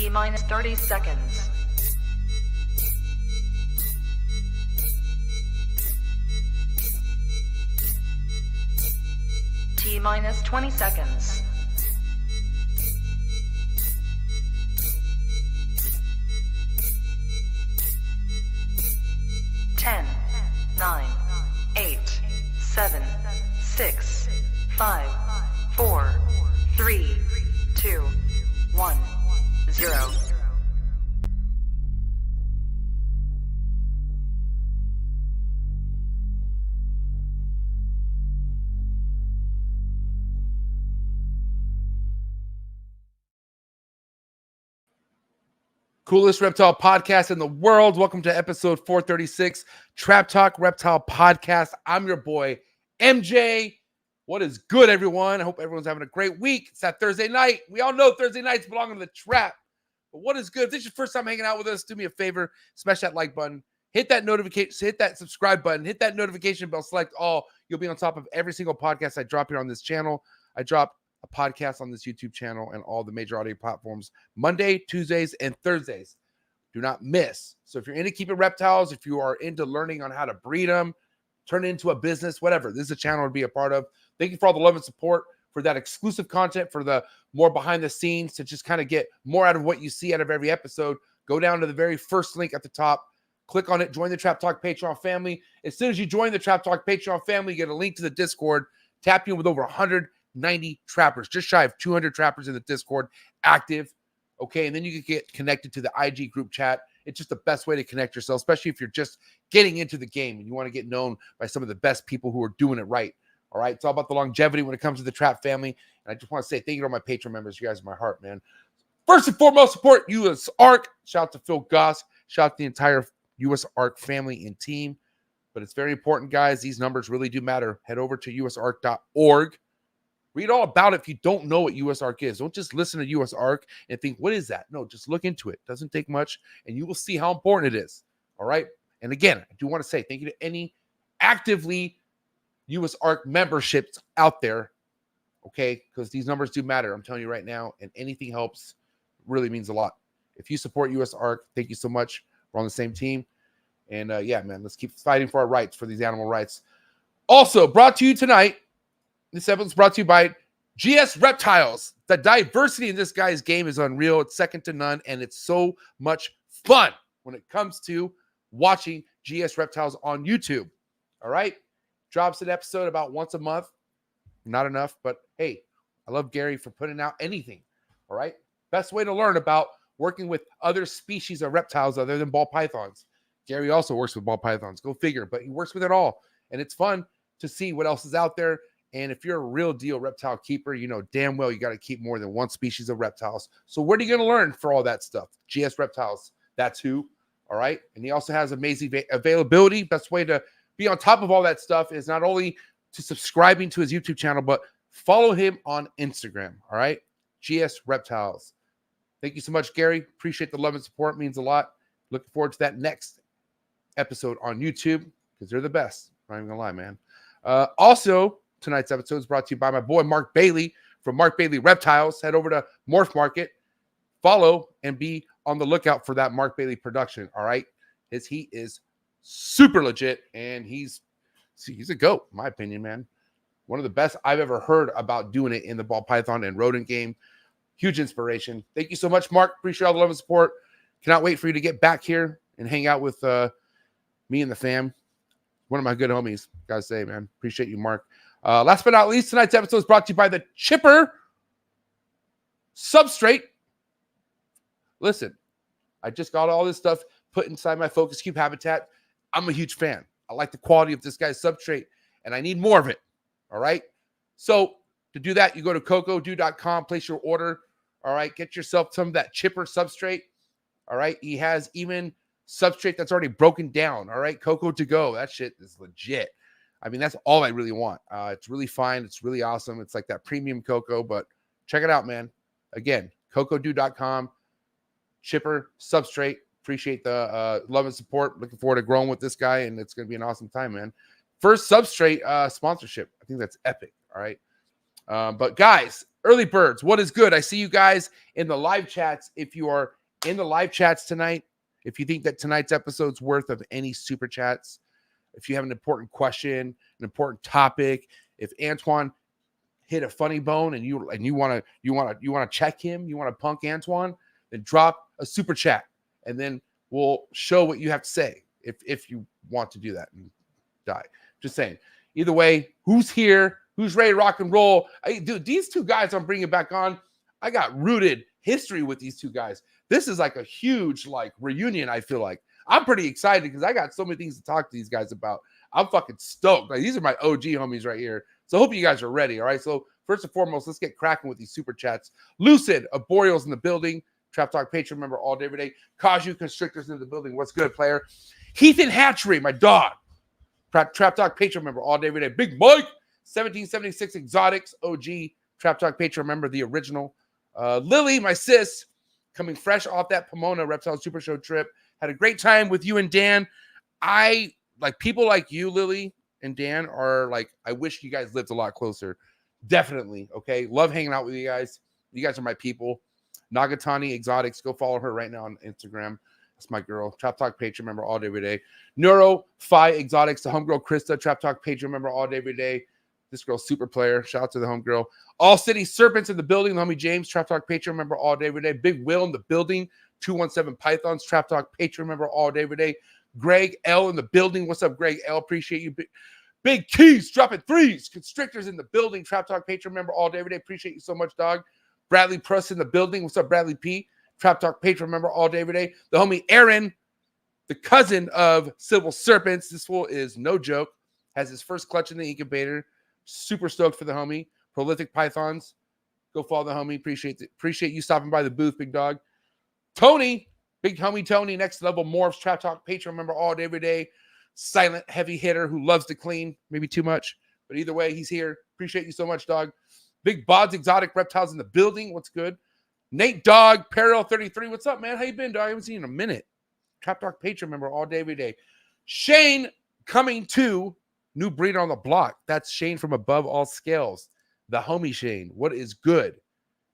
T-minus 30 seconds. T-minus 20 seconds. 10, 9, 8, 7, 6, 5, 4, 3, 2, 1, 0. Coolest reptile podcast in the world. Welcome to episode 436, Trap Talk Reptile Podcast. I'm your boy, MJ. What is good, everyone? I hope everyone's having a great week. It's that Thursday night. We all know Thursday nights belong to the trap. But what is good? If this is your first time hanging out with us, do me a favor. Smash that like button. Hit that notification. Hit that subscribe button. Hit that notification bell. Select all. You'll be on top of every single podcast I drop here on this channel. I drop a podcast on this YouTube channel and all the major audio platforms Monday, Tuesdays, and Thursdays. Do not miss. So if you're into keeping reptiles, if you are into learning on how to breed them, turn it into a business, whatever, this is a channel to be a part of. Thank you for all the love and support, for that exclusive content, for the more behind the scenes, to just kind of get more out of what you see out of every episode. Go down to the very first link at the top. Click on it. Join the Trap Talk Patreon family. As soon as you join the Trap Talk Patreon family, you get a link to the Discord. Tap you in with over 190 trappers, just shy of 200 trappers in the Discord active. Okay, and then you can get connected to the IG group chat. It's just the best way to connect yourself, especially if you're just getting into the game and you want to get known by some of the best people who are doing it right. All right, it's all about the longevity when it comes to the trap family. And I just want to say thank you to all my Patreon members. You guys are my heart, man. First and foremost, support US ARC. Shout out to Phil Goss. Shout out to the entire US ARC family and team. But it's very important, guys. These numbers really do matter. Head over to usarc.org. Read all about it if you don't know what US ARC is. Don't just listen to US ARC and think, what is that? No, just look into it. It doesn't take much, and you will see how important it is. All right? And again, I do want to say thank you to any actively US ARC memberships out there, okay? Because these numbers do matter. I'm telling you right now, and anything helps. Really means a lot. If you support US ARC, thank you so much. We're on the same team. And yeah, man, let's keep fighting for our rights, for these animal rights. Also, brought to you tonight, this episode is brought to you by GS Reptiles. The diversity in this guy's game is unreal. It's second to none, and it's so much fun when it comes to watching GS Reptiles on YouTube. All right? Drops an episode about once a month. Not enough, but hey, I love Gary for putting out anything. All right? Best way to learn about working with other species of reptiles other than ball pythons. Gary also works with ball pythons. Go figure, but he works with it all. And it's fun to see what else is out there. And if you're a real deal reptile keeper, you know damn well you got to keep more than one species of reptiles. So where are you going to learn for all that stuff? GS Reptiles, that's who. All right. And he also has amazing availability. Best way to be on top of all that stuff is not only to subscribing to his YouTube channel, but follow him on Instagram. All right. GS Reptiles. Thank you so much, Gary. Appreciate the love and support. It means a lot. Looking forward to that next episode on YouTube because they're the best. I'm not even gonna lie, man. Also, tonight's episode is brought to you by my boy Mark Bailey from Mark Bailey Reptiles. Head over to Morph Market, follow, and be on the lookout for that Mark Bailey production. All right, he is super legit, and he's a goat, in my opinion, man. One of the best I've ever heard about doing it in the ball python and rodent game. Huge inspiration. Thank you so much, Mark. Appreciate all the love and support. Cannot wait for you to get back here and hang out with me and the fam. One of my good homies, gotta say, man. Appreciate you, Mark. Last but not least, tonight's episode is brought to you by the Chipper Substrate. Listen, I just got all this stuff put inside my Focus Cube habitat. I'm a huge fan. I like the quality of this guy's substrate, and I need more of it. All right? So to do that, you go to COCO.com, place your order. All right? Get yourself some of that Chipper Substrate. All right? He has even substrate that's already broken down. All right? COCO to go. That shit is legit. I mean, that's all I really want. It's really fine. It's really awesome. It's like that premium cocoa, but check it out, man. Again, COCO.com, Chipper Substrate. Appreciate the love and support. Looking forward to growing with this guy, and it's going to be an awesome time, man. First Substrate sponsorship. I think that's epic, all right? But guys, early birds, what is good? I see you guys in the live chats. If you are in the live chats tonight. If you think that tonight's episode's worth of any super chats, if you have an important question, an important topic, if Antoine hit a funny bone and you want to check him, you want to punk Antoine, then drop a super chat, and then we'll show what you have to say if you want to do that and die. Just saying. Either way, who's here? Who's ready to rock and roll? Dude, these two guys I'm bringing back on, I got rooted history with these two guys. This is like a huge like reunion, I feel like. I'm pretty excited because I got so many things to talk to these guys about. I'm fucking stoked. Like, these are my OG homies right here. So I hope you guys are ready, all right? So first and foremost, let's get cracking with these super chats. Lucid of Boreals in the building. Trap Talk Patreon member all day, every day. Kaju Constrictors in the building. What's good, player? Heathen Hatchery, my dog. Trap Talk Patreon member all day, every day. Big Mike, 1776 Exotics, OG. Trap Talk Patreon member, the original. Lily, my sis, coming fresh off that Pomona Reptile Super Show trip. Had a great time with you and Dan. I like people like you, Lily and Dan, are like, I wish you guys lived a lot closer. Definitely. Okay. Love hanging out with you guys. You guys are my people. Nagatani Exotics. Go follow her right now on Instagram. That's my girl. Trap Talk Patreon member all day, every day. Neuro Phi Exotics, the homegirl Krista. Trap Talk Patreon member all day, every day. This girl's super player. Shout out to the homegirl. All City Serpents in the building. The homie James. Trap Talk Patreon member all day, every day. Big Will in the building. 217 Pythons. Trap Talk Patreon member all day, every day. Greg L in the building. What's up, Greg L? Appreciate you. Big Keys dropping threes. Constrictors in the building. Trap Talk Patreon member all day, every day. Appreciate you so much, dog. Bradley Pruss in the building. What's up, Bradley P? Trap Talk Patreon member all day, every day. The homie Aaron, the cousin of Sybil Serpents. This fool is no joke. Has his first clutch in the incubator. Super stoked for the homie. Prolific Pythons. Go follow the homie. Appreciate you stopping by the booth, big dog. Tony, big homie Tony, next level morphs. Trap Talk Patreon member all day, every day. Silent heavy hitter who loves to clean, maybe too much, but either way, he's here. Appreciate you so much, dog. Big Bods Exotic Reptiles in the building. What's good? Nate Dog, Parallel 33. What's up, man? How you been, dog? I haven't seen you in a minute. Trap Talk Patreon member all day, every day. Shane coming to new breeder on the block. That's Shane from Above All Scales. The homie Shane. What is good?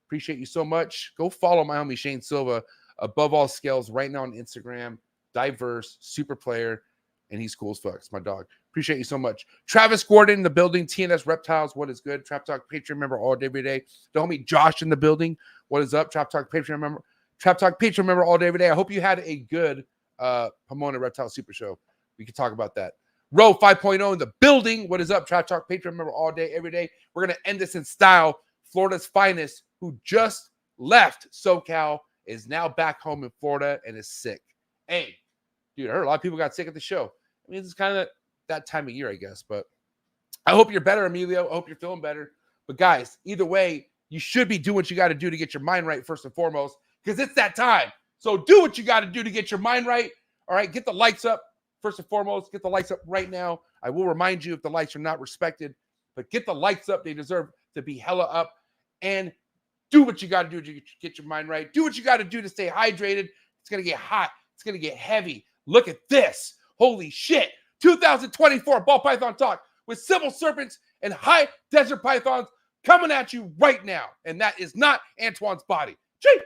Appreciate you so much. Go follow my homie Shane Silva, Above All Scales, right now on Instagram. Diverse, super player, and he's cool as fuck. It's my dog. Appreciate you so much. Travis Gordon in the building. TNS Reptiles. What is good? Trap Talk Patreon member all day, every day. The homie Josh in the building. What is up? Trap Talk Patreon member. Trap Talk Patreon member all day, every day. I hope you had a good Pomona Reptile Super Show. We can talk about that. Row 5.0 in the building. What is up? Trap Talk Patreon member all day, every day. We're going to end this in style. Florida's finest, who just left SoCal, is now back home in Florida and is sick. Hey, dude, I heard a lot of people got sick at the show. I mean, it's kind of that time of year, I guess. But I hope you're better, Emilio. I hope you're feeling better. But guys, either way, you should be doing what you got to do to get your mind right first and foremost, because it's that time. So do what you got to do to get your mind right. All right, get the lights up. First and foremost, get the lights up right now. I will remind you if the lights are not respected, but get the lights up. They deserve to be hella up. And do what you got to do to get your mind right. Do what you got to do to stay hydrated. It's going to get hot. It's going to get heavy. Look at this. Holy shit. 2024 Ball Python Talk with Sybil Serpents and High Desert Pythons coming at you right now. And that is not Antoine's body. Gee.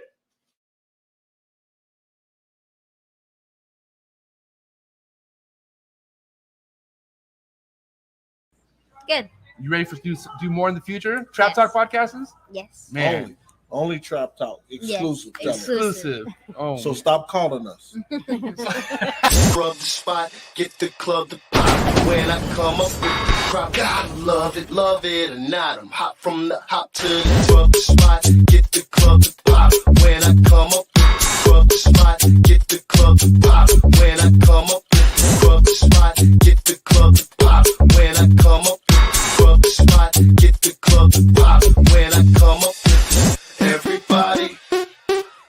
Good. You ready for do more in the future? Trap Talk podcasts? Yes. Man. Only Trap Talk. Exclusive. Yes. Exclusive. Oh. So stop calling us. Rub the spot, get the club to pop. When I come up with the crop, God love it or not. I'm hot from the hop to the rub the spot, get the club to pop. When I come up with the rub the spot, get the club to pop. When I come up with the rub the spot, get the club to pop. When I come up with the rub the spot, get the club to pop. When I come up with everybody,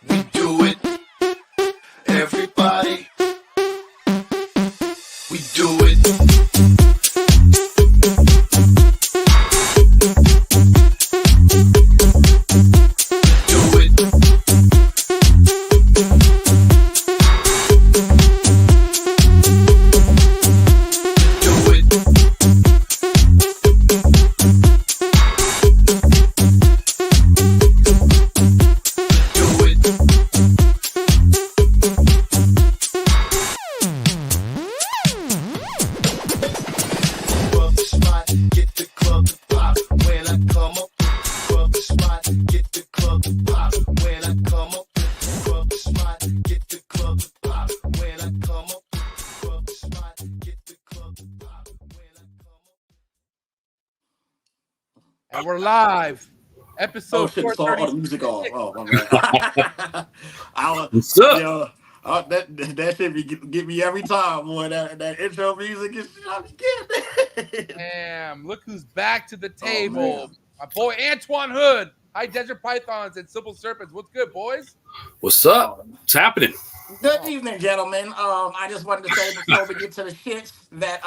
we do it. Everybody, we do it. Do And we're live. Oh Episode shit! Saw all the 430. music off. Oh my bad. What's up? Yo, that shit get me every time, boy. That intro music is getting. Damn, look who's back to the Oh, table. man. My boy Antoine Hood. Hi, Desert Pythons and Sybil Serpents. What's good, boys? What's up? What's happening? Good evening, gentlemen. I just wanted to say before we get to the shits that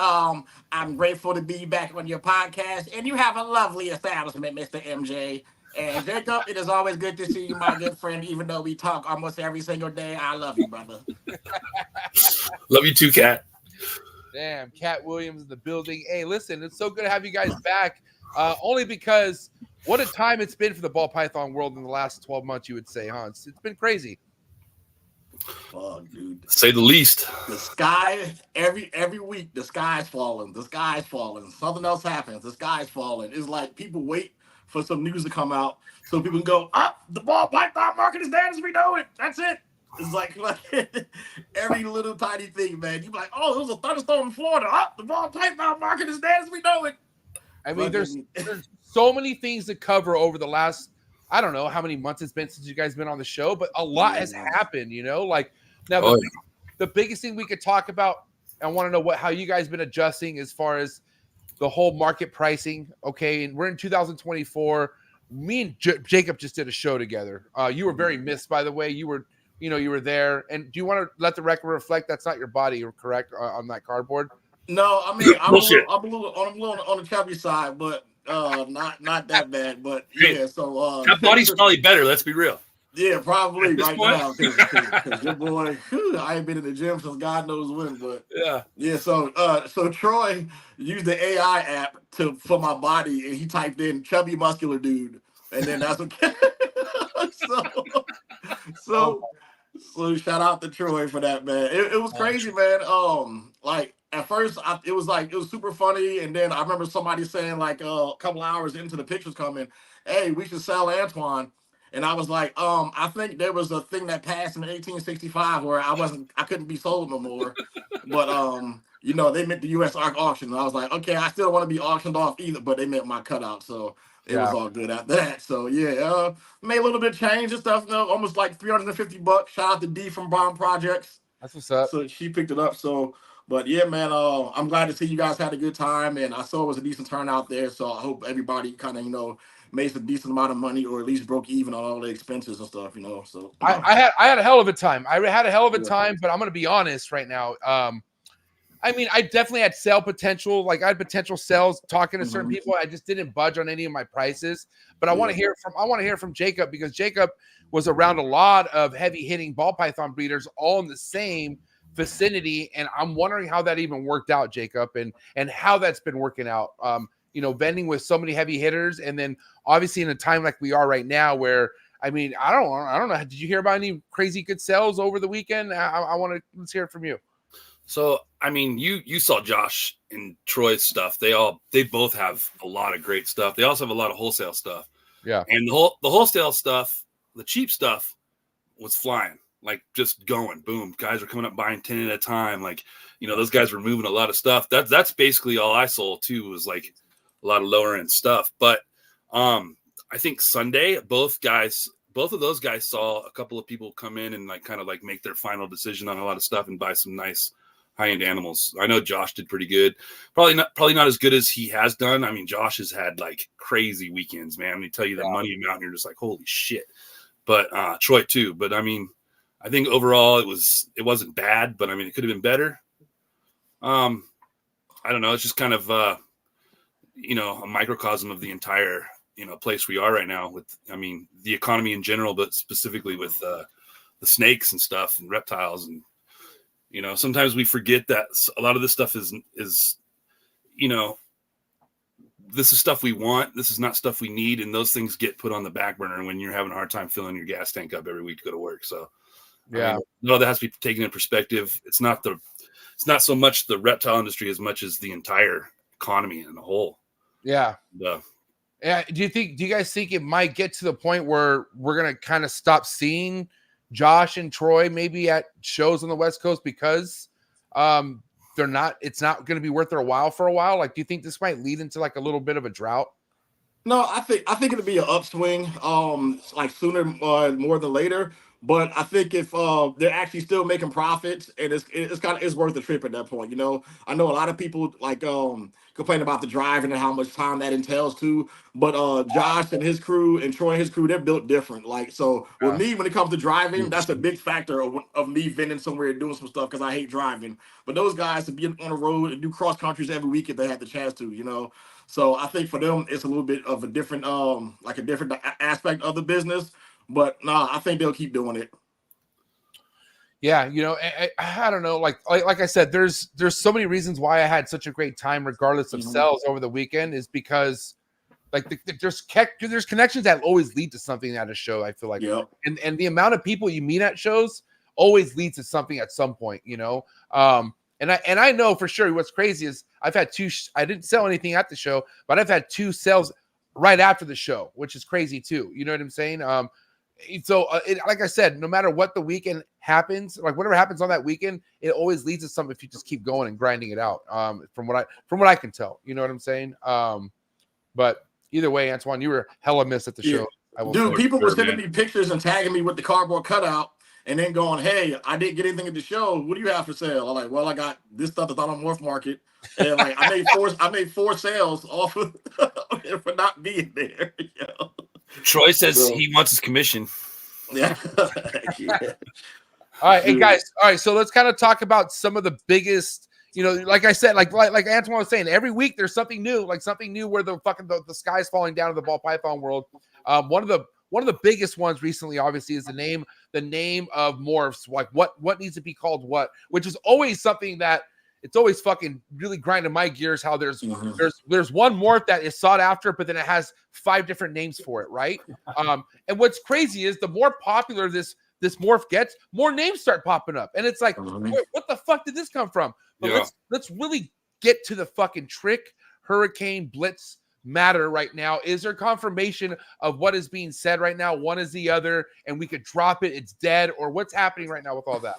I'm grateful to be back on your podcast, and you have a lovely establishment, Mr. MJ. And Jacob, it is always good to see you, my good friend. Even though we talk almost every single day, I love you, brother. Love you too, Cat. Damn, Cat Williams in the building. Hey, listen, it's so good to have you guys back. Only because what a time it's been for the ball python world in the last 12 months, you would say, huh? It's been crazy. Fuck, dude. Say the least. The sky, every week, the sky's falling. The sky's falling. Something else happens. The sky's falling. It's like people wait for some news to come out so people can go, the ball python market is dead as we know it. That's it. It's like every little tiny thing, man. You be like, oh, there was a thunderstorm in Florida. The ball python market is dead as we know it. I mean, there's so many things to cover over the last, I don't know how many months it's been since you guys been on the show, but a lot has happened, you know? Like, now the biggest thing we could talk about, I want to know how you guys been adjusting as far as the whole market pricing. Okay, and we're in 2024. Me and Jacob just did a show together. You were very missed, by the way. You were there. And do you want to let the record reflect that's not your body, you're correct, on that cardboard? No, I mean I'm a little on the chubby side, but not that bad. But yeah, so that body's probably better. Let's be real. Yeah, probably right point? now because your boy, I ain't been in the gym since God knows when. But yeah. So Troy used the AI app for my body, and he typed in chubby muscular dude, and then that's what. So shout out to Troy for that, man. It was crazy, man. Like at first it was super funny, and then I remember somebody saying like a couple hours into the pictures coming, hey, we should sell Antoine. And I was like, I think there was a thing that passed in 1865 where I couldn't be sold no more. But they meant the U.S. ARC auction. And I was like, okay, I still don't want to be auctioned off either, but they meant my cutout. So it was all good after that. So yeah, made a little bit of change and stuff, almost like $350. Shout out to D from Bomb Projects. That's what's up. So she picked it up. So, but yeah, man, I'm glad to see you guys had a good time, and I saw it was a decent turnout there. So I hope everybody kind of, made a decent amount of money, or at least broke even on all the expenses and stuff, So I had a hell of a time. I had a hell of a time, but I'm gonna be honest right now. I mean, I definitely had sale potential. Like I had potential sales talking to certain people. I just didn't budge on any of my prices. But I want to hear from Jacob, because Jacob was around a lot of heavy hitting ball python breeders all in the same vicinity, and I'm wondering how that even worked out, Jacob, and how that's been working out. Vending with so many heavy hitters, and then obviously in a time like we are right now, where I mean, I don't know. Did you hear about any crazy good sales over the weekend? Let's hear it from you. So I mean, you saw Josh and Troy's stuff. They both have a lot of great stuff. They also have a lot of wholesale stuff. Yeah, and the wholesale stuff, the cheap stuff, was flying, like just going boom. Guys are coming up buying 10 at a time. Like those guys were moving a lot of stuff. That's basically all I sold too, was like a lot of lower end stuff. But I think Sunday, both of those guys saw a couple of people come in and like kind of like make their final decision on a lot of stuff and buy some nice high-end animals. I know Josh did pretty good. Probably not as good as he has done. I mean, Josh has had like crazy weekends, man. When you tell you the money amount, and you're just like, holy shit. But Troy too. But I mean, I think overall it wasn't bad, but I mean, it could have been better. I don't know. It's just kind of a microcosm of the entire place we are right now, with the economy in general, but specifically with the snakes and stuff and reptiles. And sometimes we forget that a lot of this stuff is this is stuff we want. This is not stuff we need, and those things get put on the back burner when you're having a hard time filling your gas tank up every week to go to work. So that has to be taken in perspective. It's not so much the reptile industry as much as the entire economy in a whole. Yeah. Yeah. Do you guys think it might get to the point where we're going to kind of stop seeing Josh and Troy maybe at shows on the West Coast because it's not going to be worth their while for a while? Like, do you think this might lead into like a little bit of a drought? No, I think it'll be an upswing, like sooner more than later. But I think if they're actually still making profits, and it's worth the trip at that point. You know, I know a lot of people like complain about the driving and how much time that entails too. But Josh and his crew and Troy and his crew, they're built different. Like so, with me, when it comes to driving, that's a big factor of me vending somewhere and doing some stuff because I hate driving. But those guys to be on the road and do cross countries every week if they had the chance to, you know. So I think for them, it's a little bit of a different, like a different aspect of the business. But nah, I think they'll keep doing it. Yeah, you know, I don't know. Like I said, there's so many reasons why I had such a great time, regardless of sales over the weekend, is because like there's connections that always lead to something at a show. I feel like, and the amount of people you meet at shows always leads to something at some point. You know, and I know for sure what's crazy is I've had I didn't sell anything at the show, but I've had 2 sales right after the show, which is crazy too. You know what I'm saying? So like I said, no matter what the weekend happens, like whatever happens on that weekend, it always leads to something if you just keep going and grinding it out. From what I can tell, you know what I'm saying? But either way, Antoine, you were hella missed at the show. Dude, people were sending me pictures and tagging me with the cardboard cutout and then going, "Hey, I didn't get anything at the show. What do you have for sale?" I'm like, "Well, I got this stuff that's on Morph Market." And like I made 4 sales off of for not being there. You know? Troy says he wants his commission. Yeah. All right, hey guys. All right, so let's kind of talk about some of the biggest. You know, like I said, like Antoine was saying, every week there's something new, like something new where the sky's falling down in the ball python world. One of the biggest ones recently, obviously, is the name of morphs. Like what needs to be called what, which is always something that it's always fucking really grinding my gears. How there's one morph that is sought after, but then it has 5 different names for it, right? And what's crazy is the more popular this morph gets, more names start popping up, and it's like, what the fuck did this come from? But let's really get to the fucking trick, hurricane, blitz matter right now. Is there confirmation of what is being said right now? One is the other, and we could drop it, it's dead, or what's happening right now with all that?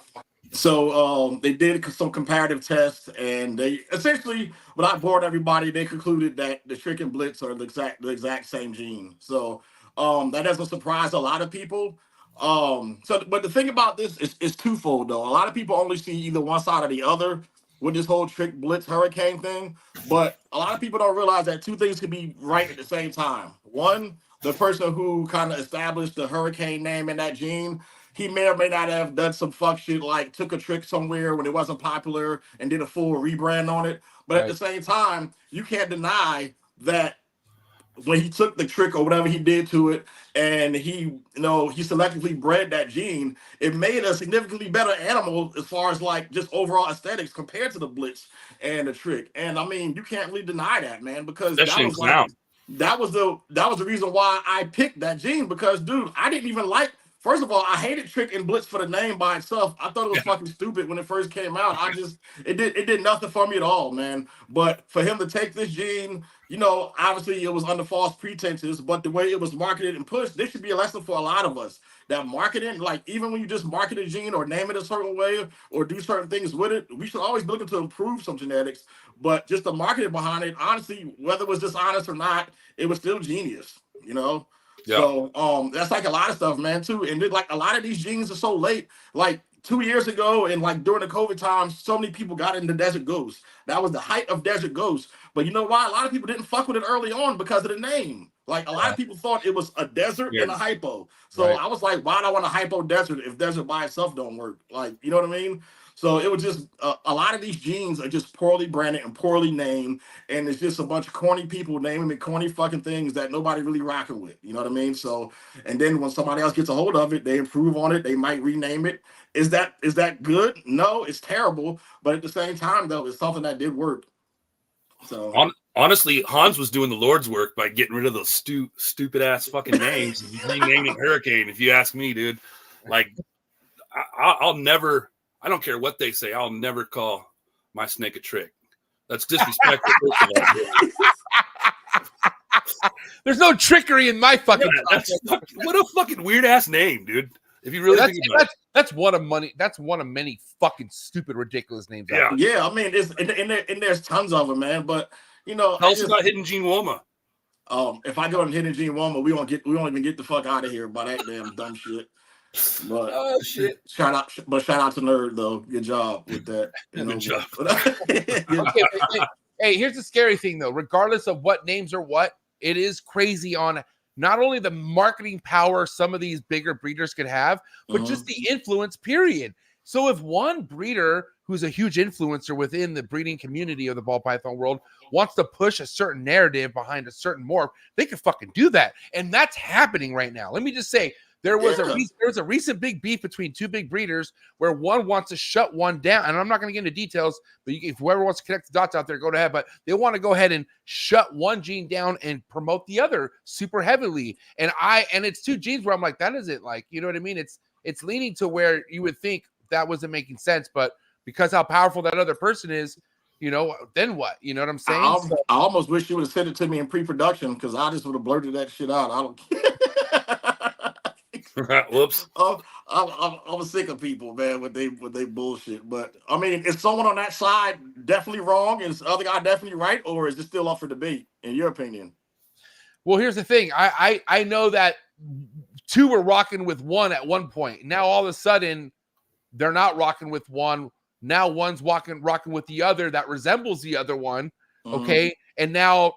So they did some comparative tests, and they essentially, without boring everybody, they concluded that the trick and blitz are the exact same gene. So that doesn't surprise a lot of people. But the thing about this is twofold though. A lot of people only see either one side or the other with this whole trick blitz hurricane thing. But a lot of people don't realize that 2 things can be right at the same time. One, the person who kind of established the hurricane name in that gene, he may or may not have done some fuck shit, like took a trick somewhere when it wasn't popular and did a full rebrand on it. But at the same time, you can't deny that when he took the trick or whatever he did to it, and he selectively bred that gene, it made a significantly better animal as far as like just overall aesthetics compared to the blitz and the trick. And I mean, you can't really deny that, man, because that was the reason why I picked that gene, because dude, I didn't even like. First of all, I hated Trick and Blitz for the name by itself. I thought it was fucking stupid when it first came out. It did nothing for me at all, man. But for him to take this gene, you know, obviously it was under false pretenses, but the way it was marketed and pushed, this should be a lesson for a lot of us. That marketing, like even when you just market a gene or name it a certain way or do certain things with it, we should always be looking to improve some genetics. But just the marketing behind it, honestly, whether it was dishonest or not, it was still genius, you know? Yeah. So that's like a lot of stuff, man, too. And like a lot of these genes are so late. Like 2 years ago and like during the COVID times, so many people got into Desert Ghost. That was the height of Desert Ghost. But you know why? A lot of people didn't fuck with it early on because of the name. Like a lot of people thought it was a desert and a hypo. So I was like, why do I want a hypo desert if desert by itself don't work? Like, you know what I mean? So it was just a lot of these genes are just poorly branded and poorly named, and it's just a bunch of corny people naming the corny fucking things that nobody really rocking with. You know what I mean? So, and then when somebody else gets a hold of it, they improve on it. They might rename it. Is that good? No, it's terrible. But at the same time, though, it's something that did work. So honestly, Hans was doing the Lord's work by getting rid of those stupid ass fucking names and renaming Hurricane. If you ask me, dude, like I'll never. I don't care what they say. I'll never call my snake a trick. That's disrespectful. There's no trickery in my fucking. What a fucking weird ass name, dude. If you really think about it, that's one of many fucking stupid, ridiculous names. Yeah. I mean, and there's tons of them, man. But you know, also got Hidden Gene Woma. If I go and hit a Gene Woman, we won't even get the fuck out of here by that damn dumb shit. But oh shit! Shout out to Nerd though. Good job with that. Good job. Okay, hey, here's the scary thing though. Regardless of what names are what, it is crazy on not only the marketing power some of these bigger breeders could have, but just the influence. Period. So if one breeder who's a huge influencer within the breeding community of the ball python world wants to push a certain narrative behind a certain morph, they can fucking do that, and that's happening right now. Let me just say. There was a recent big beef between two big breeders where one wants to shut one down, and I'm not going to get into details, but if whoever wants to connect the dots out there, go ahead. But they want to go ahead and shut one gene down and promote the other super heavily. And it's two genes where I'm like, that isn't like, you know what I mean? It's leaning to where you would think that wasn't making sense, but because how powerful that other person is, you know, then what? You know what I'm saying? I almost wish you would have sent it to me in pre-production because I just would have blurted that shit out. I don't care. Whoops. I'm sick of people, man, when they bullshit. But I mean, is someone on that side definitely wrong? Is the other guy definitely right, or is it still up for debate, in your opinion? Well, here's the thing. I know that two were rocking with one at one point. Now all of a sudden, they're not rocking with one. Now one's rocking with the other that resembles the other one. Okay, and now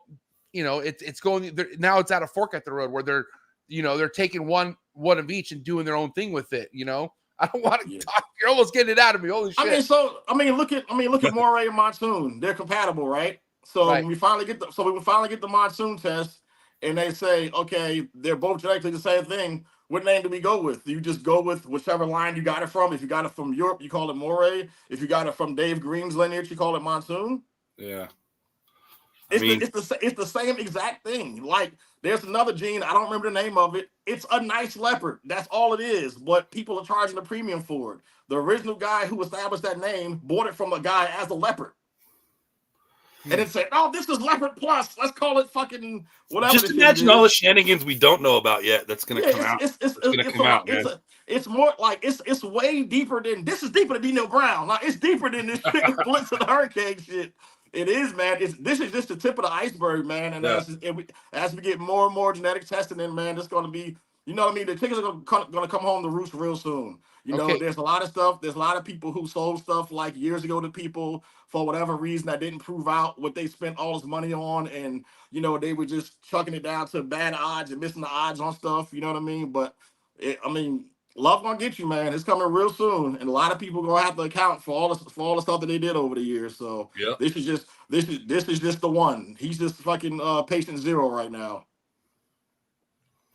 you know it's going. Now it's at a fork at the road where they're taking one of each and doing their own thing with it. You know, I don't want to talk. You're almost getting it out of me. Holy shit. I mean, look at Moray and Monsoon. They're compatible, right? So when we finally get the Monsoon test, and they say, okay, they're both genetically the same thing. What name do we go with? You just go with whichever line you got it from. If you got it from Europe, you call it Moray. If you got it from Dave Green's lineage, you call it Monsoon. Yeah. It's the same exact thing. Like there's another gene, I don't remember the name of it. It's a nice leopard. That's all it is. But people are charging a premium for it. The original guy who established that name bought it from a guy as a leopard. And then said, "Oh, this is Leopard Plus. Let's call it fucking whatever." Just imagine all the shenanigans we don't know about yet. That's gonna come out. It's more like it's way deeper than this. Is deeper than Dino Brown. Like it's deeper than this shit with Blitz and Hurricane shit. It is, man. This is just the tip of the iceberg, man. And as we get more and more genetic testing in, man, it's going to be, you know what I mean? The chickens are going to come home to roost real soon. You know, there's a lot of stuff. There's a lot of people who sold stuff like years ago to people for whatever reason that didn't prove out what they spent all this money on. And, you know, they were just chucking it down to bad odds and missing the odds on stuff. You know what I mean? But, love gonna get you, man. It's coming real soon, and a lot of people gonna have to account for all the stuff that they did over the years. So this is just the one. He's just fucking patient zero right now.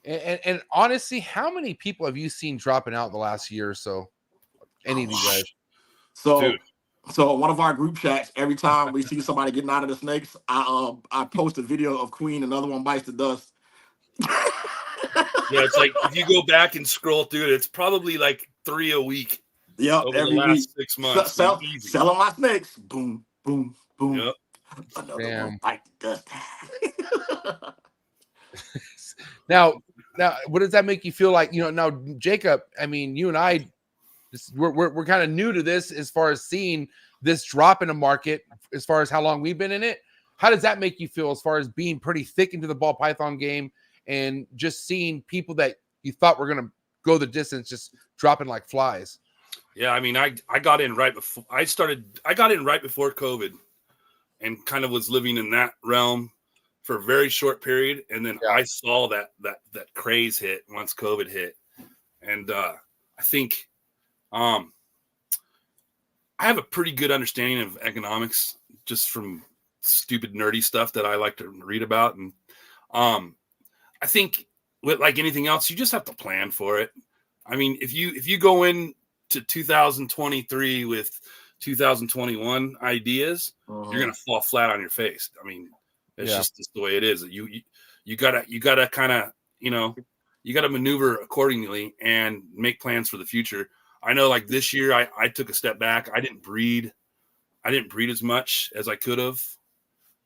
And honestly, how many people have you seen dropping out the last year or so? Any of you guys? So one of our group chats, every time we see somebody getting out of the snakes, I post a video of Queen, another one bites the dust. Yeah, it's like if you go back and scroll through it, it's probably like 3 a week. Yep, over every the last week. 6 months. Selling my snakes. Boom, boom, boom. Yep. Another one bite the dust. Now, what does that make you feel like? You know, now Jacob, I mean, you and I, we're kind of new to this as far as seeing this drop in the market, as far as how long we've been in it. How does that make you feel as far as being pretty thick into the ball python game and just seeing people that you thought were going to go the distance just dropping like flies? Yeah, I mean, I got in right before I got in right before COVID and kind of was living in that realm for a very short period. And then I saw that craze hit once COVID hit. And I think I have a pretty good understanding of economics just from stupid nerdy stuff that I like to read about. And I think with like anything else, you just have to plan for it. I mean, if you go in to 2023 with 2021 ideas, you're gonna fall flat on your face. I mean, it's just the way it is. You gotta kind of, you gotta maneuver accordingly and make plans for the future. I know, like this year, I took a step back. I didn't breed as much as I could have.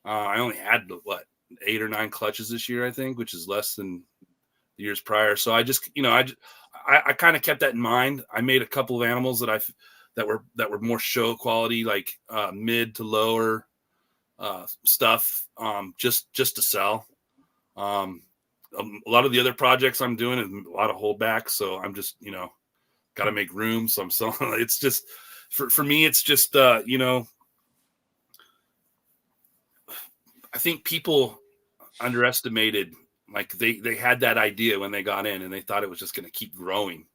I only had 8 or 9 clutches this year, I think, which is less than the years prior. So I just, I kind of kept that in mind. I made a couple of animals that were more show quality, like mid to lower stuff, just to sell. A lot of the other projects I'm doing is a lot of holdbacks. So I'm just, got to make room. So I'm selling. It's just for me, it's just, I think people underestimated, like they had that idea when they got in and they thought it was just going to keep growing.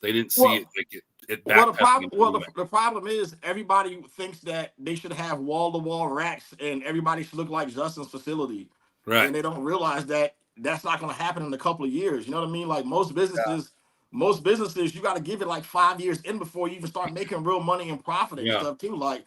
They didn't see it well, the problem is everybody thinks that they should have wall-to-wall racks and everybody should look like Justin's facility. Right. And they don't realize that that's not going to happen in a couple of years. You know what I mean? Like most businesses, you got to give it like 5 years in before you even start making real money and profit and stuff too. Like,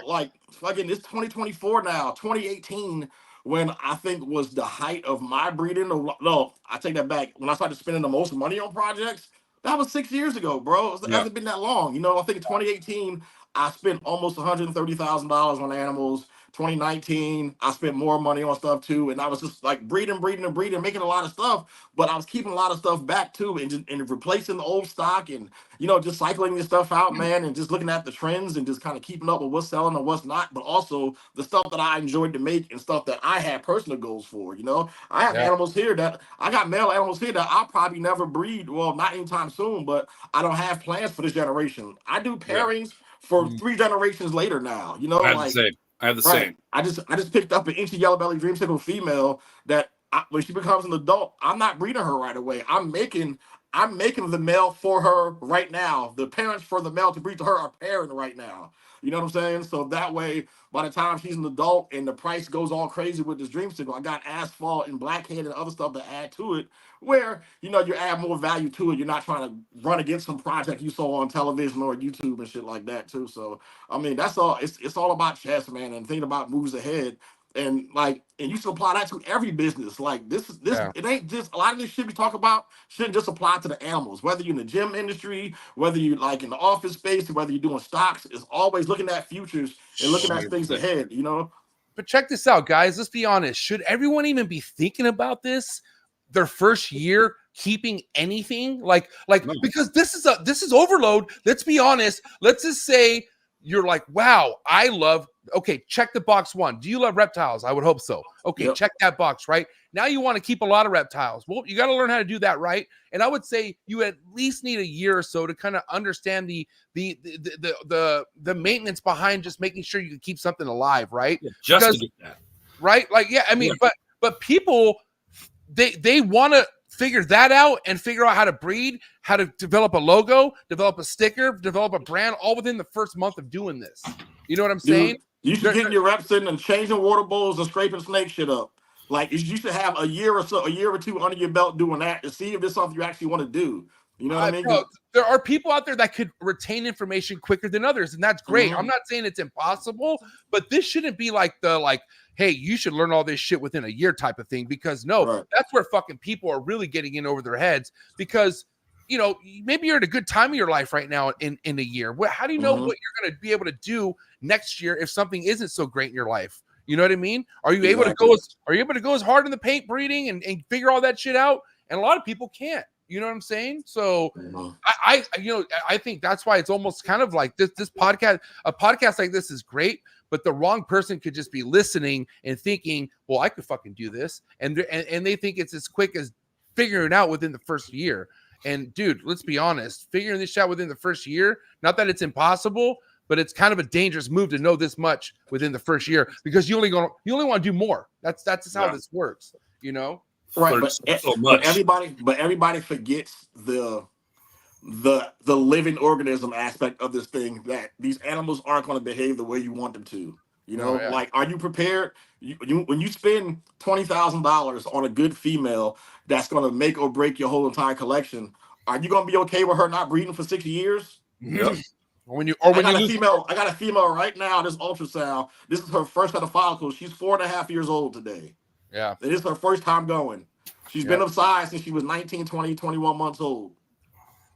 like fucking it's 2024 now, 2018, when I think was the height of my breeding. No, I take that back. When I started spending the most money on projects, that was 6 years ago, bro. It hasn't been that long. I think in 2018, I spent almost $130,000 on animals. 2019, I spent more money on stuff too, and I was just like breeding, making a lot of stuff. But I was keeping a lot of stuff back too, and replacing the old stock, and just cycling this stuff out, man, and just looking at the trends and just kind of keeping up with what's selling and what's not. But also the stuff that I enjoyed to make and stuff that I had personal goals for. I have animals here that I got male animals here that I'll probably never breed. Well, not anytime soon, but I don't have plans for this generation. I do pairings for 3 generations later now. I have the same. I just picked up an Inchy Yellow Belly Dreamsicle female that when she becomes an adult, I'm not breeding her right away. I'm making the male for her right now. The parents for the male to breed to her are pairing right now. You know what I'm saying? So that way, by the time she's an adult and the price goes all crazy with this Dreamsicle, I got Asphalt and Blackhead and other stuff to add to it, where you add more value to it. You're not trying to run against some project you saw on television or YouTube and shit like that too. So I mean, that's all. It's all about chess, man, and thinking about moves ahead. And you should apply that to every business. Like this. It ain't just a lot of this shit we talk about shouldn't just apply to the animals. Whether you're in the gym industry, whether you like in the office space, whether you're doing stocks, it's always looking at futures and looking at things ahead. But check this out, guys. Let's be honest. Should everyone even be thinking about this their first year, keeping anything? Like because this is overload. Let's be honest. Let's just say you're like, wow, I love. Okay, check the box 1. Do you love reptiles? I would hope so. Okay, check that box, right? Now you want to keep a lot of reptiles. Well, you got to learn how to do that, right? And I would say you at least need a year or so to kind of understand the maintenance behind just making sure you can keep something alive, right? Yeah, to get that. Right? But people they want to figure that out and figure out how to breed, how to develop a logo, develop a sticker, develop a brand, all within the first month of doing this. You know what I'm saying? You should get your reps in and changing water bowls and scraping snake shit up. Like you should have a year or 2 under your belt doing that to see if there's something you actually want to do. You know what I mean? Bro, there are people out there that could retain information quicker than others, and that's great. I'm not saying it's impossible, but this shouldn't be like hey, you should learn all this shit within a year type of thing, because that's where fucking people are really getting in over their heads, because maybe you're at a good time of your life right now in a year. How do you know what you're going to be able to do next year if something isn't so great in your life? You know what I mean? Are you able to go as hard in the paint breeding and figure all that shit out? And a lot of people can't. You know what I'm saying? So I think that's why it's almost kind of like this podcast. A podcast like this is great, but the wrong person could just be listening and thinking, well, I could fucking do this. And they think it's as quick as figuring it out within the first year. And dude, let's be honest, figuring this out within the first year, not that it's impossible, but it's kind of a dangerous move to know this much within the first year, because you only want to do more. That's just how this works, Right, but everybody forgets the living organism aspect of this thing, that these animals aren't going to behave the way you want them to. Like, are you prepared? When you spend $20,000 on a good female that's going to make or break your whole entire collection, are you going to be okay with her not breeding for 6 years? Yep. I got a female right now. This ultrasound. This is her first set of follicles. She's 4.5 years old today. Yeah. It is her first time going. She's been of size since she was 19, 20, 21 months old.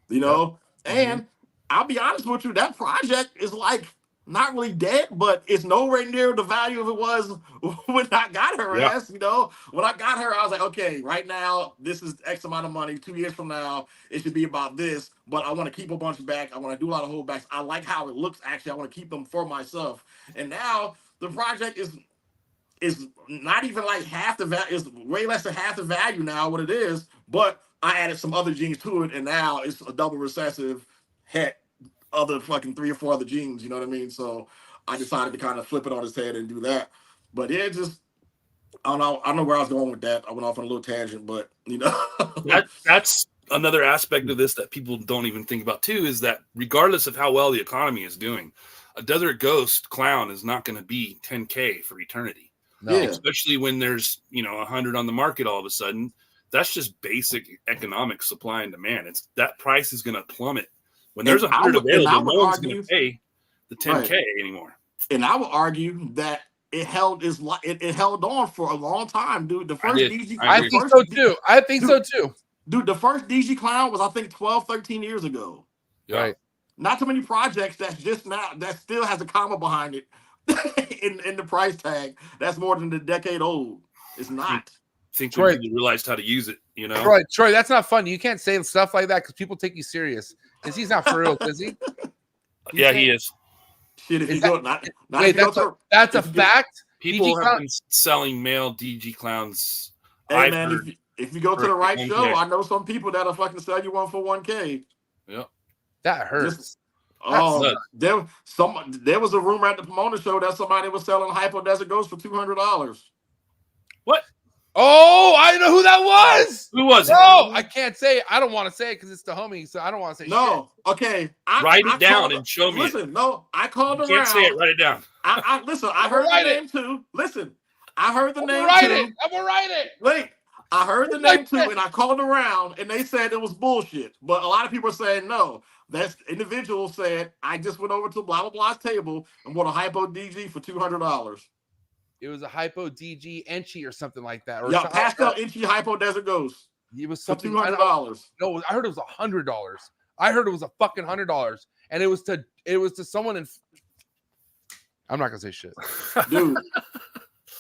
And I'll be honest with you, that project is like not really dead, but it's nowhere near the value of it was when I got her ass. When I got her, I was like, okay, right now, this is X amount of money. 2 years from now, it should be about this, but I want to keep a bunch back. I want to do a lot of holdbacks. I like how it looks, actually. I want to keep them for myself. And now the project is is not even like half the value. It's way less than half the value now. What it is, but I added some other genes to it, and now it's a double recessive het other fucking 3 or 4 other genes. You know what I mean? So I decided to kind of flip it on its head and do that. But yeah, just I don't know where I was going with that. I went off on a little tangent, but you know, that's another aspect of this that people don't even think about too, is that regardless of how well the economy is doing, a desert ghost clown is not going to be 10K for eternity. No. Yeah. Especially when there's 100 on the market all of a sudden. That's just basic economic supply and demand. It's that price is going to plummet when there's 100 available. No one's going to pay the 10K anymore. And I would argue that it held on for a long time, dude. The first DG, I think so too. I think so too. Dude, the first DG clown was I think 12, 13 years ago. Right. Not too many projects that still has a comma behind it in the price tag. That's more than a decade old. It's not. I think people realized how to use it, Troy, that's not fun. You can't say stuff like that because people take you serious. Because he's not for real, is he? Yeah, he is. Shit, if you that, go, not wait, that's a fact. People have been selling male DG clowns. Hey man, if you go to the right show, I know some people that'll fucking sell you one for 1K. Yep. That hurts. There was a rumor at the Pomona show that somebody was selling Hypo Desert Ghost for $200. What? Oh, I know who that was. Who was it? No, I can't say it. I don't want to say it because it's the homie, so I don't want to say no. Shit. Okay. Write it down and show me. Listen, no, I called around. Can't say it. Write it down. Listen, I heard the name too. Listen, I heard the name too. I'm gonna write it. Wait, I heard the name too, and I called around, and they said it was bullshit. But a lot of people are saying no. That individual said, I just went over to blah blah blah's table and bought a Hypo DG for $200. It was a Hypo DG Enchi or something like that. Yeah, Pascal Enchi Hypo Desert Ghost. It was something $200. No, I heard it was $100. I heard it was a fucking $100, and it was to someone in. I'm not gonna say shit,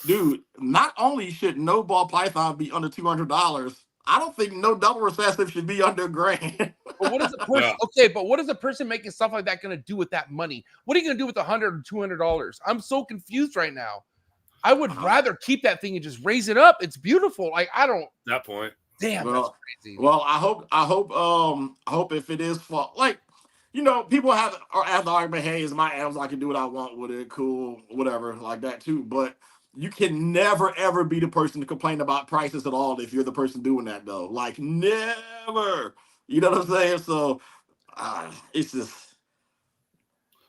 dude. Not only should no ball python be under $200, I don't think no double recessive should be under $1,000. But what is a person? Yeah. Okay, but what is a person making stuff like that gonna do with that money? What are you gonna do with $100 or $200? I'm so confused right now. I would rather keep that thing and just raise it up. It's beautiful. Like I don't. That point. Damn, that's crazy. Well, I hope if it is for like, people have the argument, hey, it's my animals, I can do what I want with it, cool, whatever, like that too. But you can never ever be the person to complain about prices at all if you're the person doing that though. Like never. You know what I'm saying? So it's just.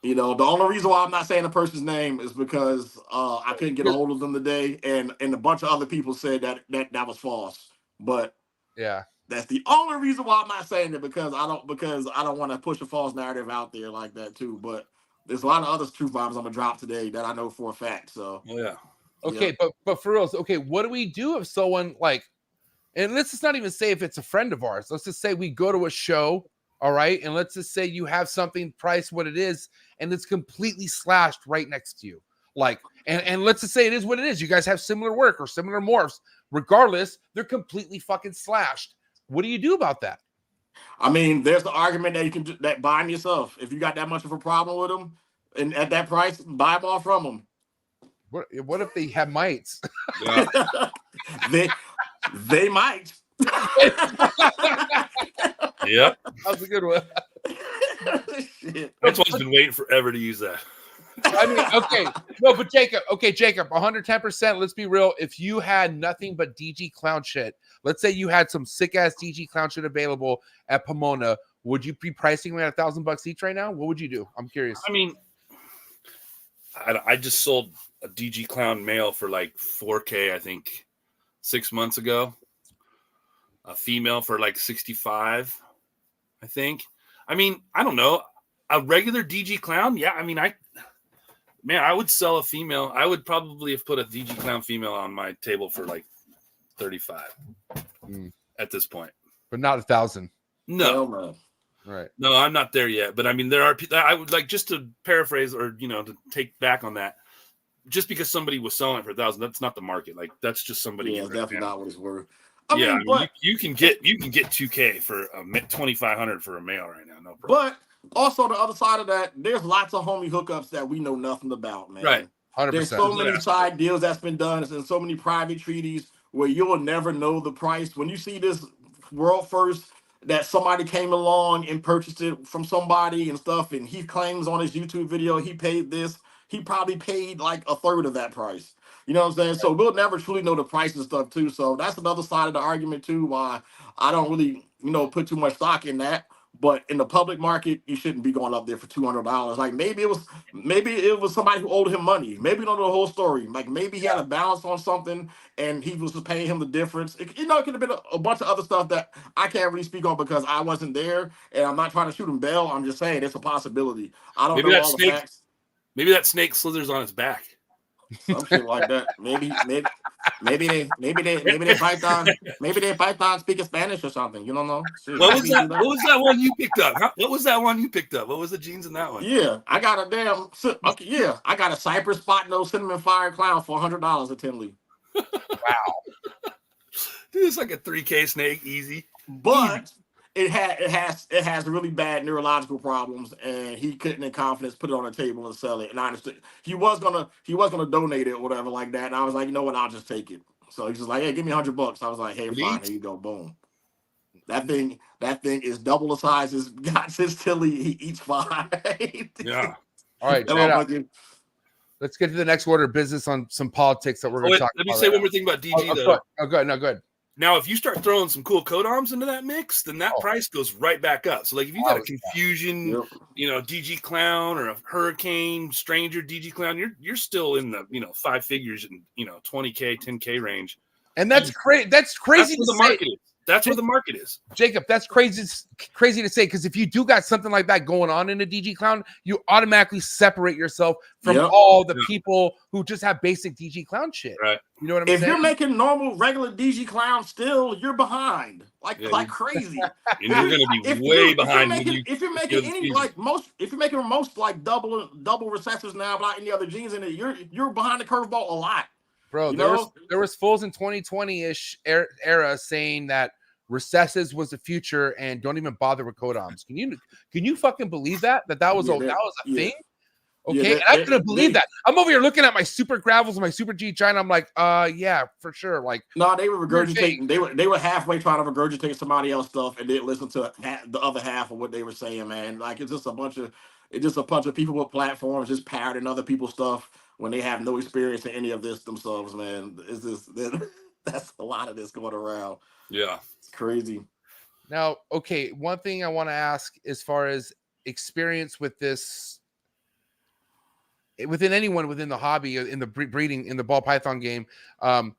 The only reason why I'm not saying the person's name is because I couldn't get a hold of them today, and a bunch of other people said that was false. But yeah, that's the only reason why I'm not saying it because I don't want to push a false narrative out there like that too. But there's a lot of other truth bombs I'm gonna drop today that I know for a fact. So yeah, okay, yeah. But for real, okay, what do we do if someone and let's just not even say if it's a friend of ours. Let's just say we go to a show. All right. And let's just say you have something priced what it is, and it's completely slashed right next to you. And let's just say it is what it is. You guys have similar work or similar morphs. Regardless, they're completely fucking slashed. What do you do about that? I mean, there's the argument that you can that buy them yourself. If you got that much of a problem with them and at that price, buy them all from them. What if they have mites? Yeah. they might. Yep. That's a good one. Antoine's been waiting forever to use that. I mean, okay. No, but Jacob, 110%. Let's be real. If you had nothing but DG clown shit, let's say you had some sick ass DG clown shit available at Pomona, would you be pricing them at $1,000 each right now? What would you do? I'm curious. I mean, I just sold a DG clown male for like $4K, I think, 6 months ago. A female for like 65, I think. I mean, I don't know. A regular DG clown? Yeah, I mean, I would sell a female. I would probably have put a DG clown female on my table for like 35 at this point. But not 1,000. No. Right. No, I'm not there yet. But I mean, there are people I would like, just to paraphrase or, to take back on that. Just because somebody was selling it for 1,000, that's not the market. Like, that's just somebody. Yeah, definitely not what it's worth. I mean, you can get $2K for $2,500 for a male right now, no problem. But also the other side of that, there's lots of homie hookups that we know nothing about, man. Right. 100%. There's so many side deals that's been done, and so many private treaties where you'll never know the price. When you see this world first that somebody came along and purchased it from somebody and stuff, and he claims on his YouTube video he paid this, he probably paid like a third of that price. You know what I'm saying? So we'll never truly know the price and stuff too. So that's another side of the argument too, why I don't really, put too much stock in that. But in the public market, you shouldn't be going up there for $200. Like maybe it was somebody who owed him money. Maybe you don't know the whole story. Like maybe he had a balance on something and he was paying him the difference. It could have been a bunch of other stuff that I can't really speak on because I wasn't there and I'm not trying to shoot him bail. I'm just saying it's a possibility. I don't know all the facts. Maybe that snake slithers on his back. Some shit like that. Maybe they Python speaking Spanish or something. You don't know. Shit, what was that one you picked up? What was that one you picked up? What was the jeans in that one? Yeah, I got I got a Cypress spot no cinnamon fire clown for $100 at Tinley. Wow. Dude, it's like a 3K snake, easy. But it has really bad neurological problems, and he couldn't in confidence put it on the table and sell it. And I understood he was gonna donate it or whatever like that. And I was like, you know what, I'll just take it. So he's just like, hey, give me $100. I was like, hey, fine, here you go, boom. That thing is double the size as God since Tilly. He eats 5. Yeah. All right, let's get to the next order of business on some politics that we're going to talk about. Let me say one more thing about DG though. Oh, good. No, good. Now, if you start throwing some cool codoms into that mix, then that price goes right back up. So, like, if you got a Confusion, DG Clown or a Hurricane Stranger DG Clown, you're still in the 5 figures and 20K, 10K range. And that's crazy. That's crazy. That's where the market is. That's where the market is. Jacob, that's crazy to say, because if you do got something like that going on in a DG Clown, you automatically separate yourself from all the people who just have basic DG Clown shit. Right. You know what I'm saying? If you're making normal, regular DG Clown still, you're behind. Like crazy. And you're going to be way behind. If you're making most like double recessors now, without any other genes in it, you're behind the curveball a lot. Bro, there was fools in 2020-ish era saying that recessives was the future and don't even bother with codoms. Can you fucking believe that was a thing? Okay, and I couldn't believe that. I'm over here looking at my super gravels and my super G China. I'm like, yeah, for sure. Like, no, they were regurgitating. They were halfway trying to regurgitate somebody else's stuff and didn't listen to the other half of what they were saying, man. Like it's just a bunch of people with platforms just parroting other people's stuff when they have no experience in any of this themselves, man. That's a lot of this going around. Yeah. It's crazy. Now, okay, one thing I want to ask as far as experience with this, within anyone within the hobby, in the breeding, in the ball python game, do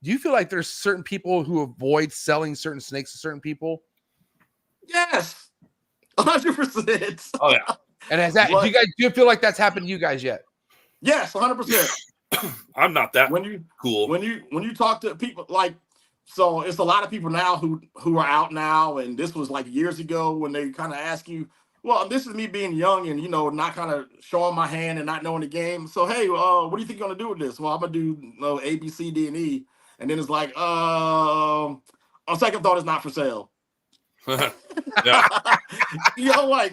you feel like there's certain people who avoid selling certain snakes to certain people? Yes. 100%. Oh, yeah. And do you feel like that's happened to you guys yet? Yes, 100%. I'm not that cool. When you talk to people, like, so it's a lot of people now who are out now, and this was like years ago when they kind of ask you, well, this is me being young and not kind of showing my hand and not knowing the game. So hey, what do you think you're gonna do with this? Well, I'm gonna do A, B, C, D, and E, and then it's like, on second thought, it's not for sale. Like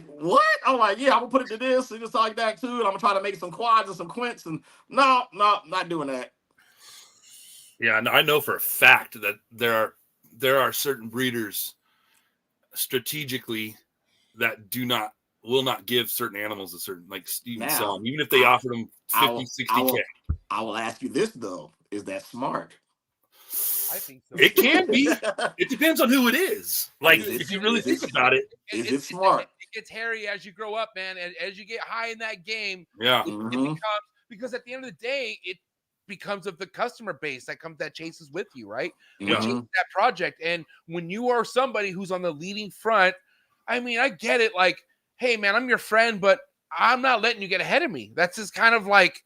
what? I'm like, yeah, I'm gonna put it to this and just like that too, and I'm gonna try to make some quads and some quints, and no, not doing that. Yeah, I know for a fact that there are certain breeders strategically that will not give certain animals a certain, like, even sell them, even if they offered them 50, 60K. I will ask you this though: is that smart? I think so. It can be. It depends on who it is. Like, if you really think about it, is it smart? It gets hairy as you grow up, man. And as you get high in that game, yeah, it becomes, because at the end of the day, it becomes of the customer base that chases with you, right? You chase that project, and when you are somebody who's on the leading front, I mean, I get it. Like, hey, man, I'm your friend, but I'm not letting you get ahead of me. That's just kind of like,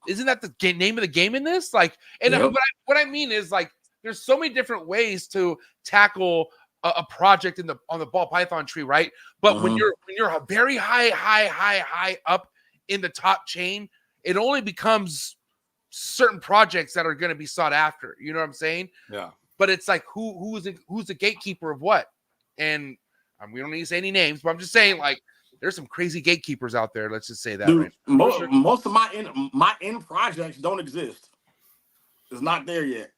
isn't that the name of the game in this? Like, and what I mean is, like, there's so many different ways to tackle a project on the ball python tree, right? But when you're very high up in the top chain, it only becomes certain projects that are going to be sought after. You know what I'm saying? Yeah. But it's like who's the gatekeeper of what? And we don't need to say any names, but I'm just saying, like, there's some crazy gatekeepers out there. Let's just say that. Dude, right most of my end projects don't exist. It's not there yet.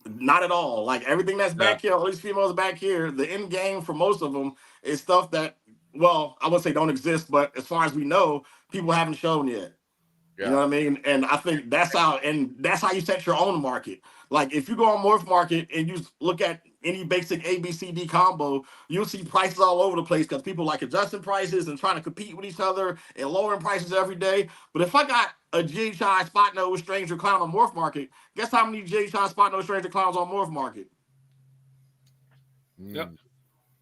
Not at all. Like everything that's back here, all these females back here, the end game for most of them is stuff that, well, I wouldn't say don't exist, but as far as we know, people haven't shown yet. You know what I mean? And I think that's how you set your own market. Like if you go on Morph Market and you look at any basic ABCD combo, you'll see prices all over the place because people like adjusting prices and trying to compete with each other and lowering prices every day. But if I got a GHI spot nose stranger clown on Morph Market, guess how many GHI spot nose stranger clowns on Morph Market? Yep.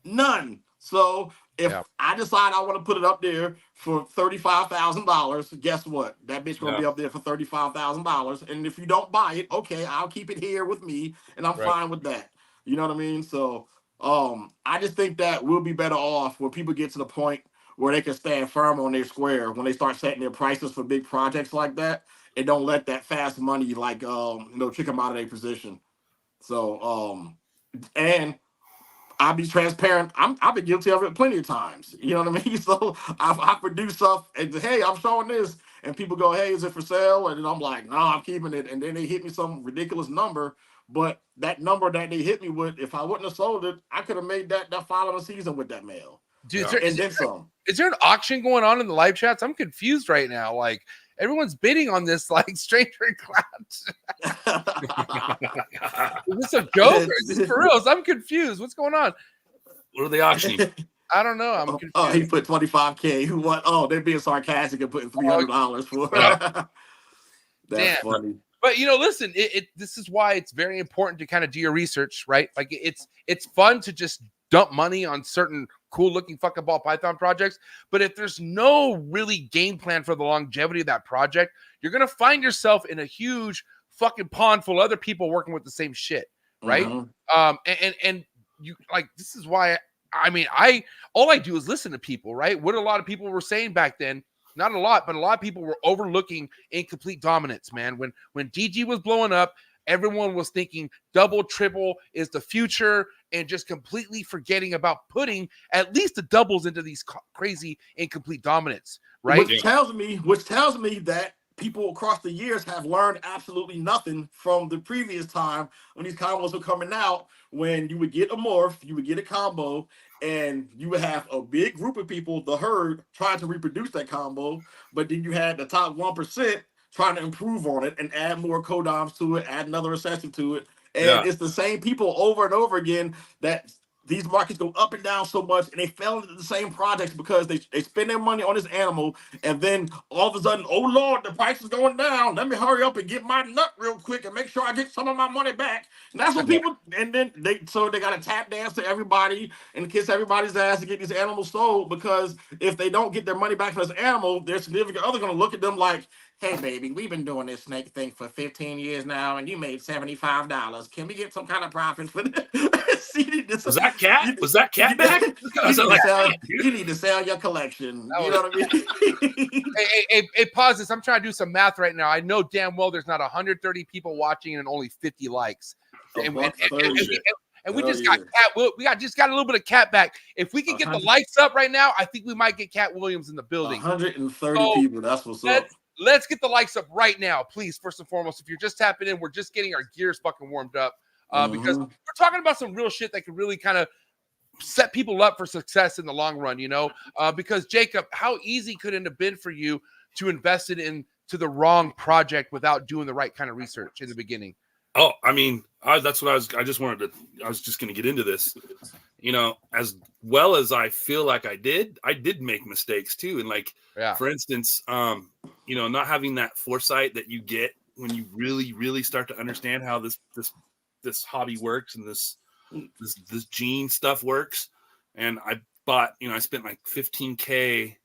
None. So if I decide I want to put it up there for $35,000, guess what? That bitch gonna be up there for $35,000. And if you don't buy it, okay, I'll keep it here with me, and I'm fine with that. You know what I mean? So I just think that we'll be better off when people get to the point where they can stand firm on their square when they start setting their prices for big projects like that, and don't let that fast money like trick them out of their position. So and I'll be transparent. I've been guilty of it plenty of times. You know what I mean? So I produce stuff and hey, I'm showing this, and people go, "Hey, is it for sale?" And then I'm like, "No, I'm keeping it." And then they hit me some ridiculous number, but that number that they hit me with, if I wouldn't have sold it, I could have made that following season with that mail. Dude, and then some. Is there an auction going on in the live chats? I'm confused right now. Like everyone's bidding on this, like stranger clouds. Is this a joke or is this for real? I'm confused. What's going on? What are they auctioning? I don't know. I'm confused. Oh, he put $25K. Who what? Oh, they're being sarcastic and putting $300 for. That's funny. But listen, this is why it's very important to kind of do your research, right? Like it's fun to just dump money on certain cool looking fucking ball python projects, but if there's no really game plan for the longevity of that project, you're gonna find yourself in a huge fucking pond full of other people working with the same shit, right? And you like, this is why all I do is listen to people, right? What a lot of people were saying back then, not a lot, but a lot of people were overlooking incomplete dominance, man. When DG was blowing up, everyone was thinking double, triple is the future and just completely forgetting about putting at least the doubles into these crazy incomplete dominance, right? Which tells me that people across the years have learned absolutely nothing from the previous time when these combos were coming out, when you would get a morph, you would get a combo, and you would have a big group of people, the herd, trying to reproduce that combo, but then you had the top 1% trying to improve on it and add more codoms to it, add another recessive to it. And it's the same people over and over again that these markets go up and down so much, and they fell into the same projects because they spend their money on this animal, and then all of a sudden, oh Lord, the price is going down. Let me hurry up and get my nut real quick and make sure I get some of my money back. And that's what people, and then they got to tap dance to everybody and kiss everybody's ass to get these animals sold, because if they don't get their money back from this animal, their significant other going to look at them like, "Hey, baby, we've been doing this snake thing for 15 years now, and you made $75. Can we get some kind of profit for this?" Was that cat? Was that cat back? You need to sell your collection. You know what I mean? Hey, pause this. I'm trying to do some math right now. I know damn well there's not 130 people watching and only 50 likes. And we just got cat. We just got a little bit of cat back. If we can get the likes up right now, I think we might get Cat Williams in the building. 130 people. That's what's up. Let's get the likes up right now, please. First and foremost, if you're just tapping in, we're just getting our gears fucking warmed up because we're talking about some real shit that can really kind of set people up for success in the long run, because Jacob, how easy could it have been for you to invest it into the wrong project without doing the right kind of research in the beginning? Oh, I mean, that's what I was just going to get into this, as well as I feel like I did make mistakes too. And for instance, not having that foresight that you get when you really, really start to understand how this hobby works and this gene stuff works. And I bought, I spent like $15K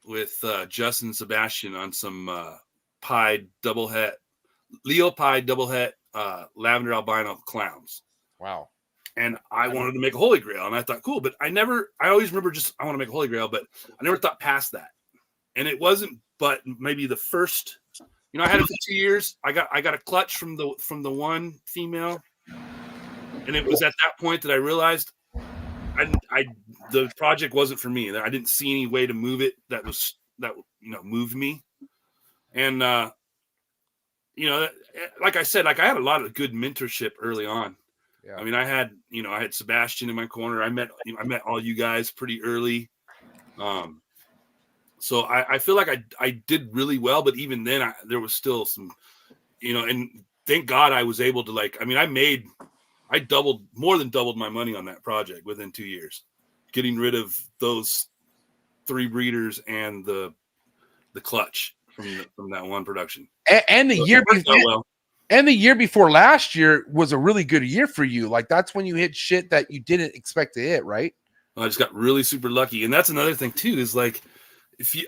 with Justin Sebastian on some pied double het, Leo pied double het lavender albino clowns. Wow. And I wanted to make a holy grail, and I thought, cool, but I always remember I want to make a holy grail, but I never thought past that. And it wasn't, but maybe the first, I had it for 2 years. I got a clutch from the one female. And it was at that point that I realized the project wasn't for me. I didn't see any way to move it that moved me. And like I said, like I had a lot of good mentorship early on. Yeah. I mean, I had Sebastian in my corner. I met all you guys pretty early. So I feel like I did really well, but even then there was still some, and thank God I was able to I more than doubled my money on that project within 2 years, getting rid of those 3 breeders and the clutch from that one production. And the year before, and the year before last year was a really good year for you. Like that's when you hit shit that you didn't expect to hit, right? I just got really super lucky. And that's another thing too, is like,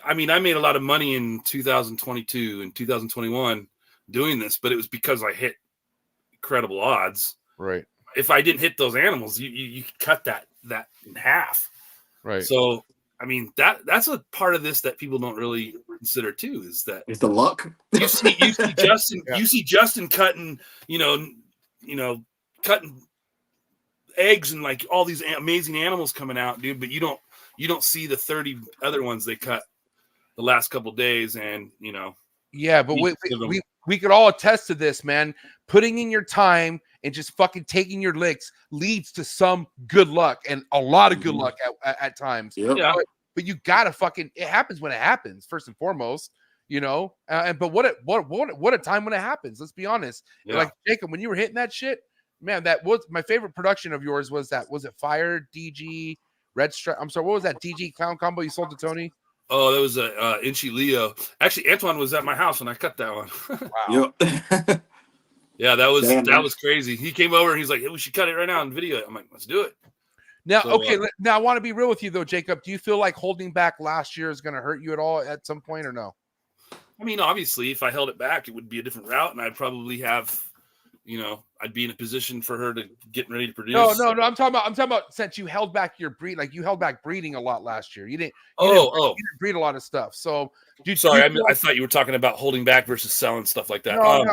I made a lot of money in 2022 and 2021 doing this, but it was because I hit incredible odds. Right. If I didn't hit those animals, you cut that in half. Right. So, I mean, that's a part of this that people don't really consider too, is that it's the luck. You see Justin, you see Justin cutting, cutting eggs and like all these amazing animals coming out, dude, but you don't see the 30 other ones they cut the last couple of days. And yeah, but we could all attest to this, man. Putting in your time and just fucking taking your licks leads to some good luck and a lot of good luck at times. Yep. Yeah. But you gotta it happens when it happens, first and foremost, but what a time when it happens. Let's be honest. Yeah. Like Jacob, when you were hitting that shit, man, that was my favorite production of yours. Was it Fire, DG, Red Stripe? I'm sorry, what was that DG clown combo you sold to Tony? Oh, that was a Inchy Leo. Actually, Antoine was at my house when I cut that one. Wow. Yep. Yeah, that was crazy. He came over and he's like, "Hey, we should cut it right now and video it." I'm like, "Let's do it." Now, now I want to be real with you though, Jacob. Do you feel like holding back last year is going to hurt you at all at some point or no? I mean, obviously, if I held it back, it would be a different route, and I'd probably have, I'd be in a position for her to get ready to produce. No. I'm talking about since you held back your breed, like you held back breeding a lot last year. You didn't breed a lot of stuff. So, I thought you were talking about holding back versus selling stuff like that. No.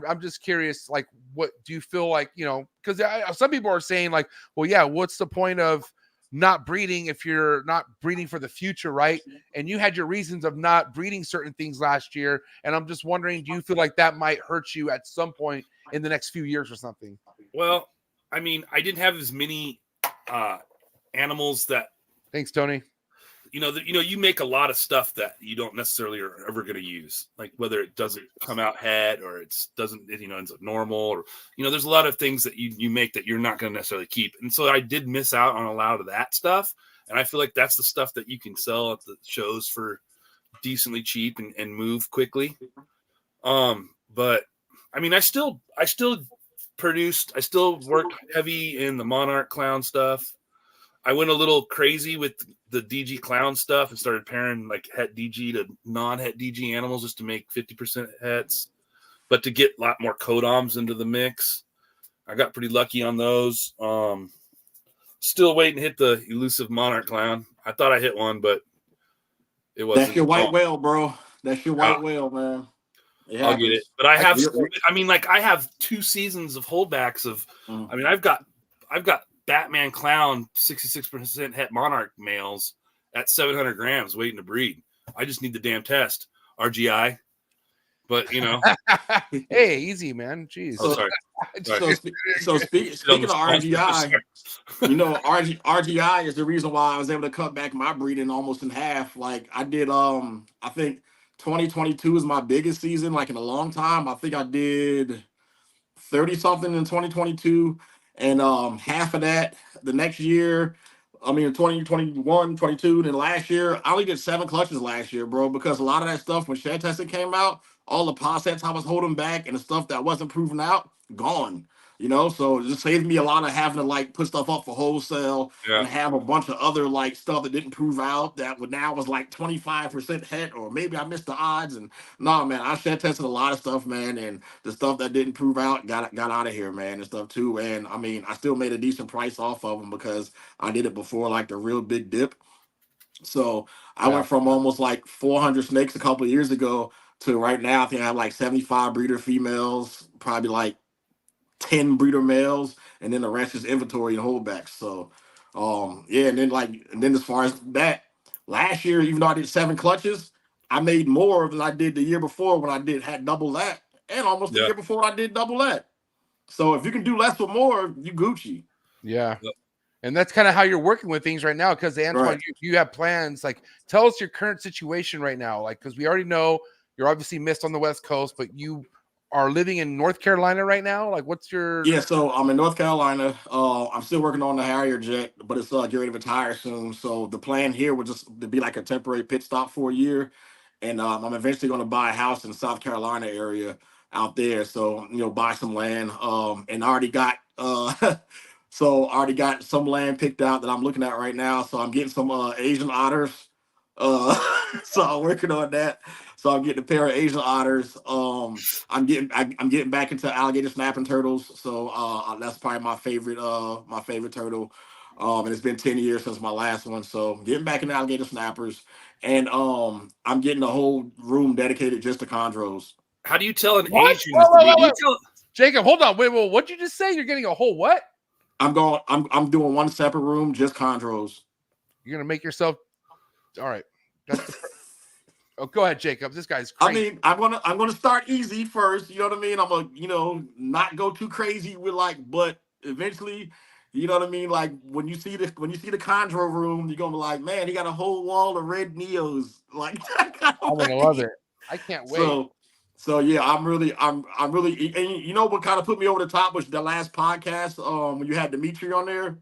I'm just curious. Like, what do you feel like? Because some people are saying like, well, yeah, what's the point of not breeding if you're not breeding for the future, right? And you had your reasons of not breeding certain things last year, and I'm just wondering, do you feel like that might hurt you at some point in the next few years or something? Well, I mean, I didn't have as many animals that. Thanks, Tony. You make a lot of stuff that you don't necessarily are ever going to use, like whether it doesn't come out het or ends up normal, or there's a lot of things that you make that you're not going to necessarily keep. And so I did miss out on a lot of that stuff, and I feel like that's the stuff that you can sell at the shows for decently cheap and move quickly. But I mean, I still produced, I still worked heavy in the Monarch clown stuff. I went a little crazy with the DG clown stuff and started pairing like het DG to non-het DG animals just to make 50% hets, but to get a lot more codoms into the mix. I got pretty lucky on those. Still waiting to hit the elusive Monarch clown. I thought I hit one, but it wasn't. That's your white whale, bro. That's your white whale, man. I'll get it. But I have 2 seasons of holdbacks of, I've got Batman Clown 66% het Monarch males at 700 grams waiting to breed. I just need the damn test. RGI. But, Hey, easy, man. Jeez. Oh, sorry. So speaking of RGI, RGI is the reason why I was able to cut back my breeding almost in half. Like I did, I think 2022 is my biggest season, like in a long time. I think I did 30 something in 2022. And half of that the next year, 2021, 22, then last year, I only did 7 clutches last year, bro, because a lot of that stuff when shed testing came out, all the pod sets I was holding back and the stuff that wasn't proven out, gone. So it just saved me a lot of having to like put stuff up for wholesale and have a bunch of other like stuff that didn't prove out that now was like 25% het, or maybe I missed the odds. And no, man, I shed tested a lot of stuff, man, and the stuff that didn't prove out got out of here, man, and stuff too. And I still made a decent price off of them because I did it before like the real big dip. So I went from almost like 400 snakes a couple of years ago to right now I think I have like 75 breeder females, probably like 10 breeder males, and then the rest is inventory and holdbacks. So Yeah, and then as far as that, last year, even though I did 7 clutches, I made more than I did the year before when I had double that, and almost the year before I did double that. So if you can do less with more, you Gucci. Yeah. And that's kind of how you're working with things right now. Because Antoine, Right. you have plans. Like, tell us your current situation right now. Like, because we already know you're obviously missed on the West Coast, but you are living in North Carolina right now. Like, what's your? Yeah, so I'm in North Carolina. I'm still working on the Harrier jet, but it's getting ready to retire soon. So the plan here was just to be like a temporary pit stop for a year, and I'm eventually going to buy a house in the South Carolina area out there. So buy some land. And I already got so I already got some land picked out that I'm looking at right now. So I'm getting some Asian otters. Uh, so I'm working on that. So I'm getting a pair of Asian otters. I'm getting back into alligator snapping turtles. So that's probably my favorite turtle. And it's been 10 years since my last one. So getting back into alligator snappers. And I'm getting a whole room dedicated just to chondros. How do you tell an What? Asian? Wait. Jacob, hold on. Wait, what'd you just say? You're getting a whole what? I'm doing one separate room, just chondros. You're gonna make yourself all right. Oh, go ahead, Jacob. This guy's crazy. I mean, I'm gonna start easy first. You know what I mean? I'm gonna, not go too crazy with but eventually, you know what I mean? Like when you see the chondro room, you're gonna be like, man, he got a whole wall of red Neos. Like I'm gonna love it. I can't wait. So yeah, I'm really, and you know what kind of put me over the top was the last podcast, when you had Dimitri on there.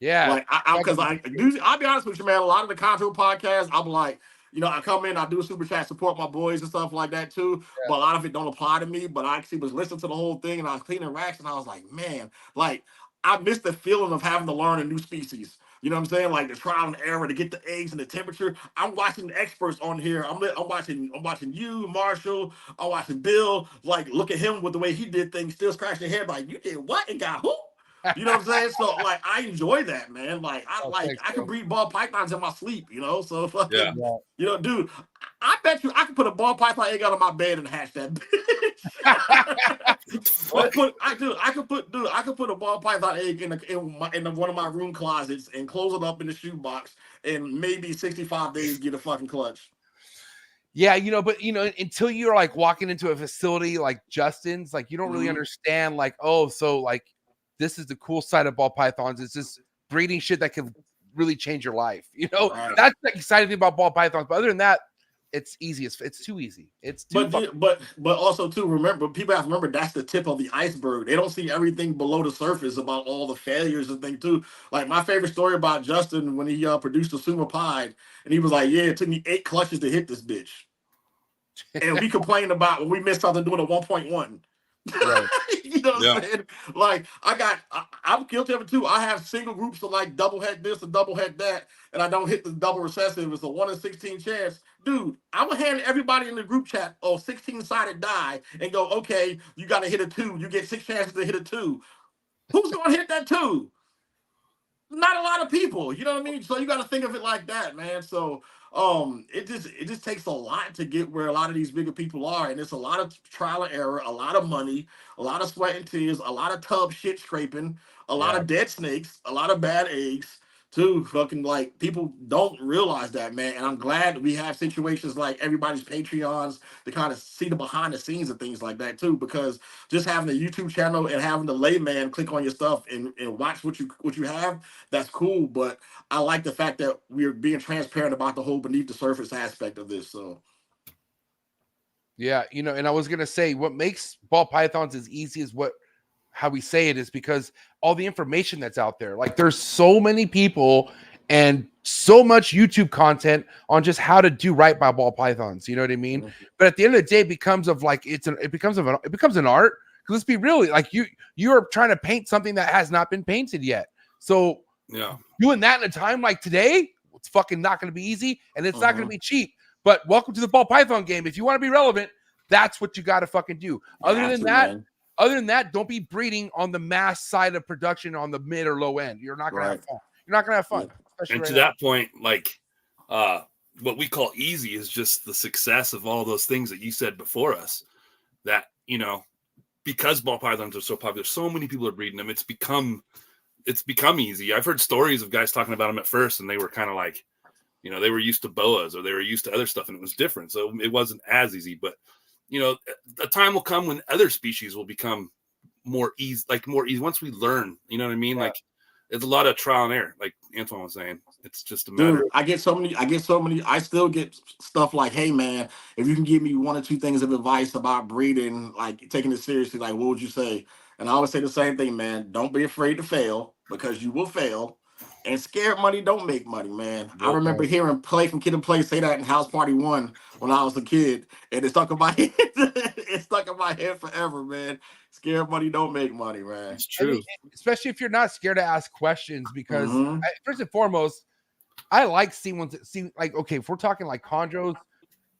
Yeah. Like I'll be honest with you, man. A lot of the chondro podcasts, I'm like, I come in, I do a super chat, support my boys and stuff like that too. Yeah. But a lot of it don't apply to me. But I actually was listening to the whole thing and I was cleaning racks and I was like, man, like I miss the feeling of having to learn a new species. You know what I'm saying? Like the trial and error to get the eggs and the temperature. I'm watching the experts on here. I'm watching you, Marshall. I'm watching Bill. Like, look at him with the way he did things, still scratching their head. Like, you did what and got who? You know what I'm saying? So like I enjoy that, man. Like I can breed ball pythons in my sleep, So fucking, dude, I bet you I could put a ball python egg out of my bed and hatch that bitch. I could put a ball python egg in one of my room closets and close it up in the shoebox and maybe 65 days get a fucking clutch. Yeah, but until you're like walking into a facility like Justin's, like you don't really understand, like, oh, so like this is the cool side of ball pythons. It's just breeding shit that can really change your life. Right. That's the exciting thing about ball pythons. But other than that, it's easy. It's too easy. It's too but also too, remember, people have to remember that's the tip of the iceberg. They don't see everything below the surface about all the failures and things too. Like my favorite story about Justin when he produced a Sumo Pied, and he was like, yeah, it took me 8 clutches to hit this bitch. And we complained about when we missed something doing a 1.1. Right. You know what I'm saying? Like I'm guilty of it too. I have single groups of like double head this and double head that, and I don't hit the double recessive. It's a 1 in 16 chance. Dude, I'm gonna hand everybody in the group chat a 16-sided die and go, okay, you gotta hit a 2. You get 6 chances to hit a 2. Who's gonna hit that 2? Not a lot of people, you know what I mean? So you gotta think of it like that, man. So it just takes a lot to get where a lot of these bigger people are, and it's a lot of trial and error, a lot of money, a lot of sweat and tears, a lot of tub shit scraping, a lot of dead snakes, a lot of bad eggs too. Fucking like people don't realize that, man. And I'm glad we have situations like everybody's Patreons to kind of see the behind the scenes of things like that too, because just having a YouTube channel and having the layman click on your stuff and watch what you have, that's cool. But I like the fact that we're being transparent about the whole beneath the surface aspect of this. So yeah, and I was gonna say what makes ball pythons as easy as how we say it is because all the information that's out there. Like there's so many people and so much YouTube content on just how to do right by ball pythons. You know what I mean? Mm-hmm. But at the end of the day, it becomes an art. Because let's be real, like you are trying to paint something that has not been painted yet. So doing that in a time like today, it's fucking not going to be easy, and it's not going to be cheap. But welcome to the ball python game. If you want to be relevant, that's what you got to fucking do. Other than that, don't be breeding on the mass side of production on the mid or low end. You're not going to have fun. You're not going to have fun. And to that point, like what we call easy is just the success of all those things that you said before us. That because ball pythons are so popular, so many people are breeding them. It's become it's become easy. I've heard stories of guys talking about them at first, and they were kind of like, you know, they were used to boas or they were used to other stuff, and it was different. So it wasn't as easy. But, you know, a time will come when other species will become more easy, once we learn, you know what I mean? Yeah. Like, it's a lot of trial and error, like Antoine was saying. It's just a matter. Dude, I still get stuff like, hey man, if you can give me 1 or 2 things of advice about breeding, like taking it seriously, like what would you say? And I always say the same thing, man. Don't be afraid to fail, because you will fail. And scared money don't make money, man. I remember hearing Play from Kid and Play say that in House Party 1 when I was a kid, and it stuck in my head. It stuck in my head forever, man. Scared money don't make money, man. It's true. I mean, especially if you're not scared to ask questions, because first and foremost, I like seeing like, okay, if we're talking like chondros,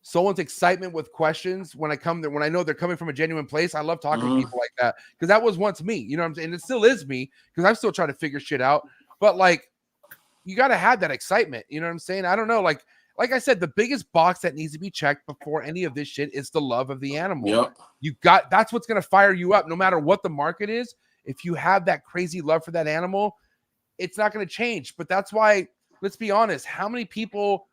someone's excitement with questions when I know they're coming from a genuine place. I love talking to people like that, because that was once me, you know what I'm saying? And it still is me, because I'm still trying to figure shit out. But like, you got to have that excitement. You know what I'm saying? I don't know. Like I said, the biggest box that needs to be checked before any of this shit is the love of the animal. Yep. That's what's going to fire you up no matter what the market is. If you have that crazy love for that animal, it's not going to change. But that's why, let's be honest, how many people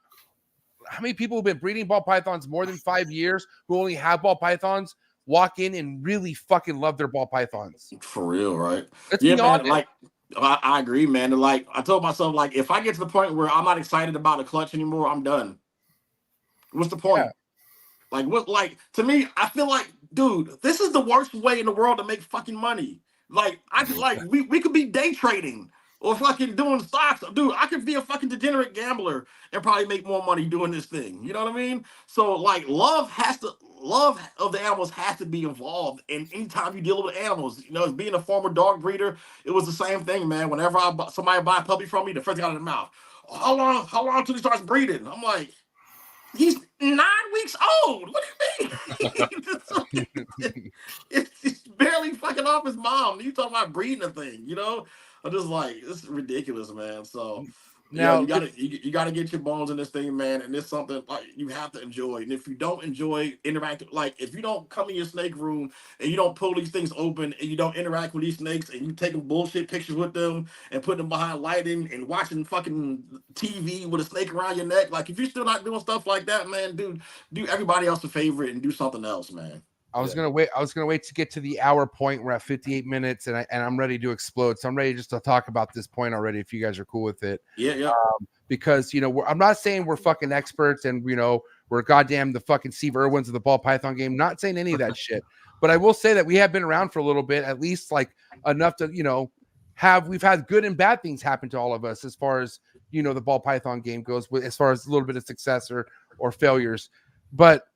who've been breeding ball pythons more than 5 years, who only have ball pythons, walk in and really fucking love their ball pythons? For real, right? Let's be honest. Like, I agree, man. And like, I told myself, like, if I get to the point where I'm not excited about a clutch anymore, I'm done. What's the point? Yeah. To me, I feel like, dude, this is the worst way in the world to make fucking money. Like, we could be day trading or fucking doing stocks. Dude, I could be a fucking degenerate gambler and probably make more money doing this thing. You know what I mean? So like, love of the animals has to be involved. And anytime you deal with animals, you know, as being a former dog breeder, it was the same thing, man. Whenever somebody buy a puppy from me, the first thing out of their mouth, how long till he starts breeding? I'm like, he's 9 weeks old. What do you mean? it's barely fucking off his mom. You talking about breeding a thing, you know? I'm just like, this is ridiculous, man. So now you gotta get your bones in this thing, man. And it's something like you have to enjoy. And if you don't enjoy interacting, like if you don't come in your snake room and you don't pull these things open and you don't interact with these snakes and you taking bullshit pictures with them and putting them behind lighting and watching fucking TV with a snake around your neck, like if you're still not doing stuff like that, man, dude, do everybody else a favor and do something else, man. I was gonna wait to get to the hour point. We're at 58 minutes, and I'm ready to explode. So I'm ready just to talk about this point already. If you guys are cool with it, yeah. Because you know, I'm not saying we're fucking experts, and you know, we're goddamn the fucking Steve Irwins of the ball python game. Not saying any of that shit, but I will say that we have been around for a little bit, at least like enough to, you know, we've had good and bad things happen to all of us as far as, you know, the ball python game goes, as far as a little bit of success or failures, but.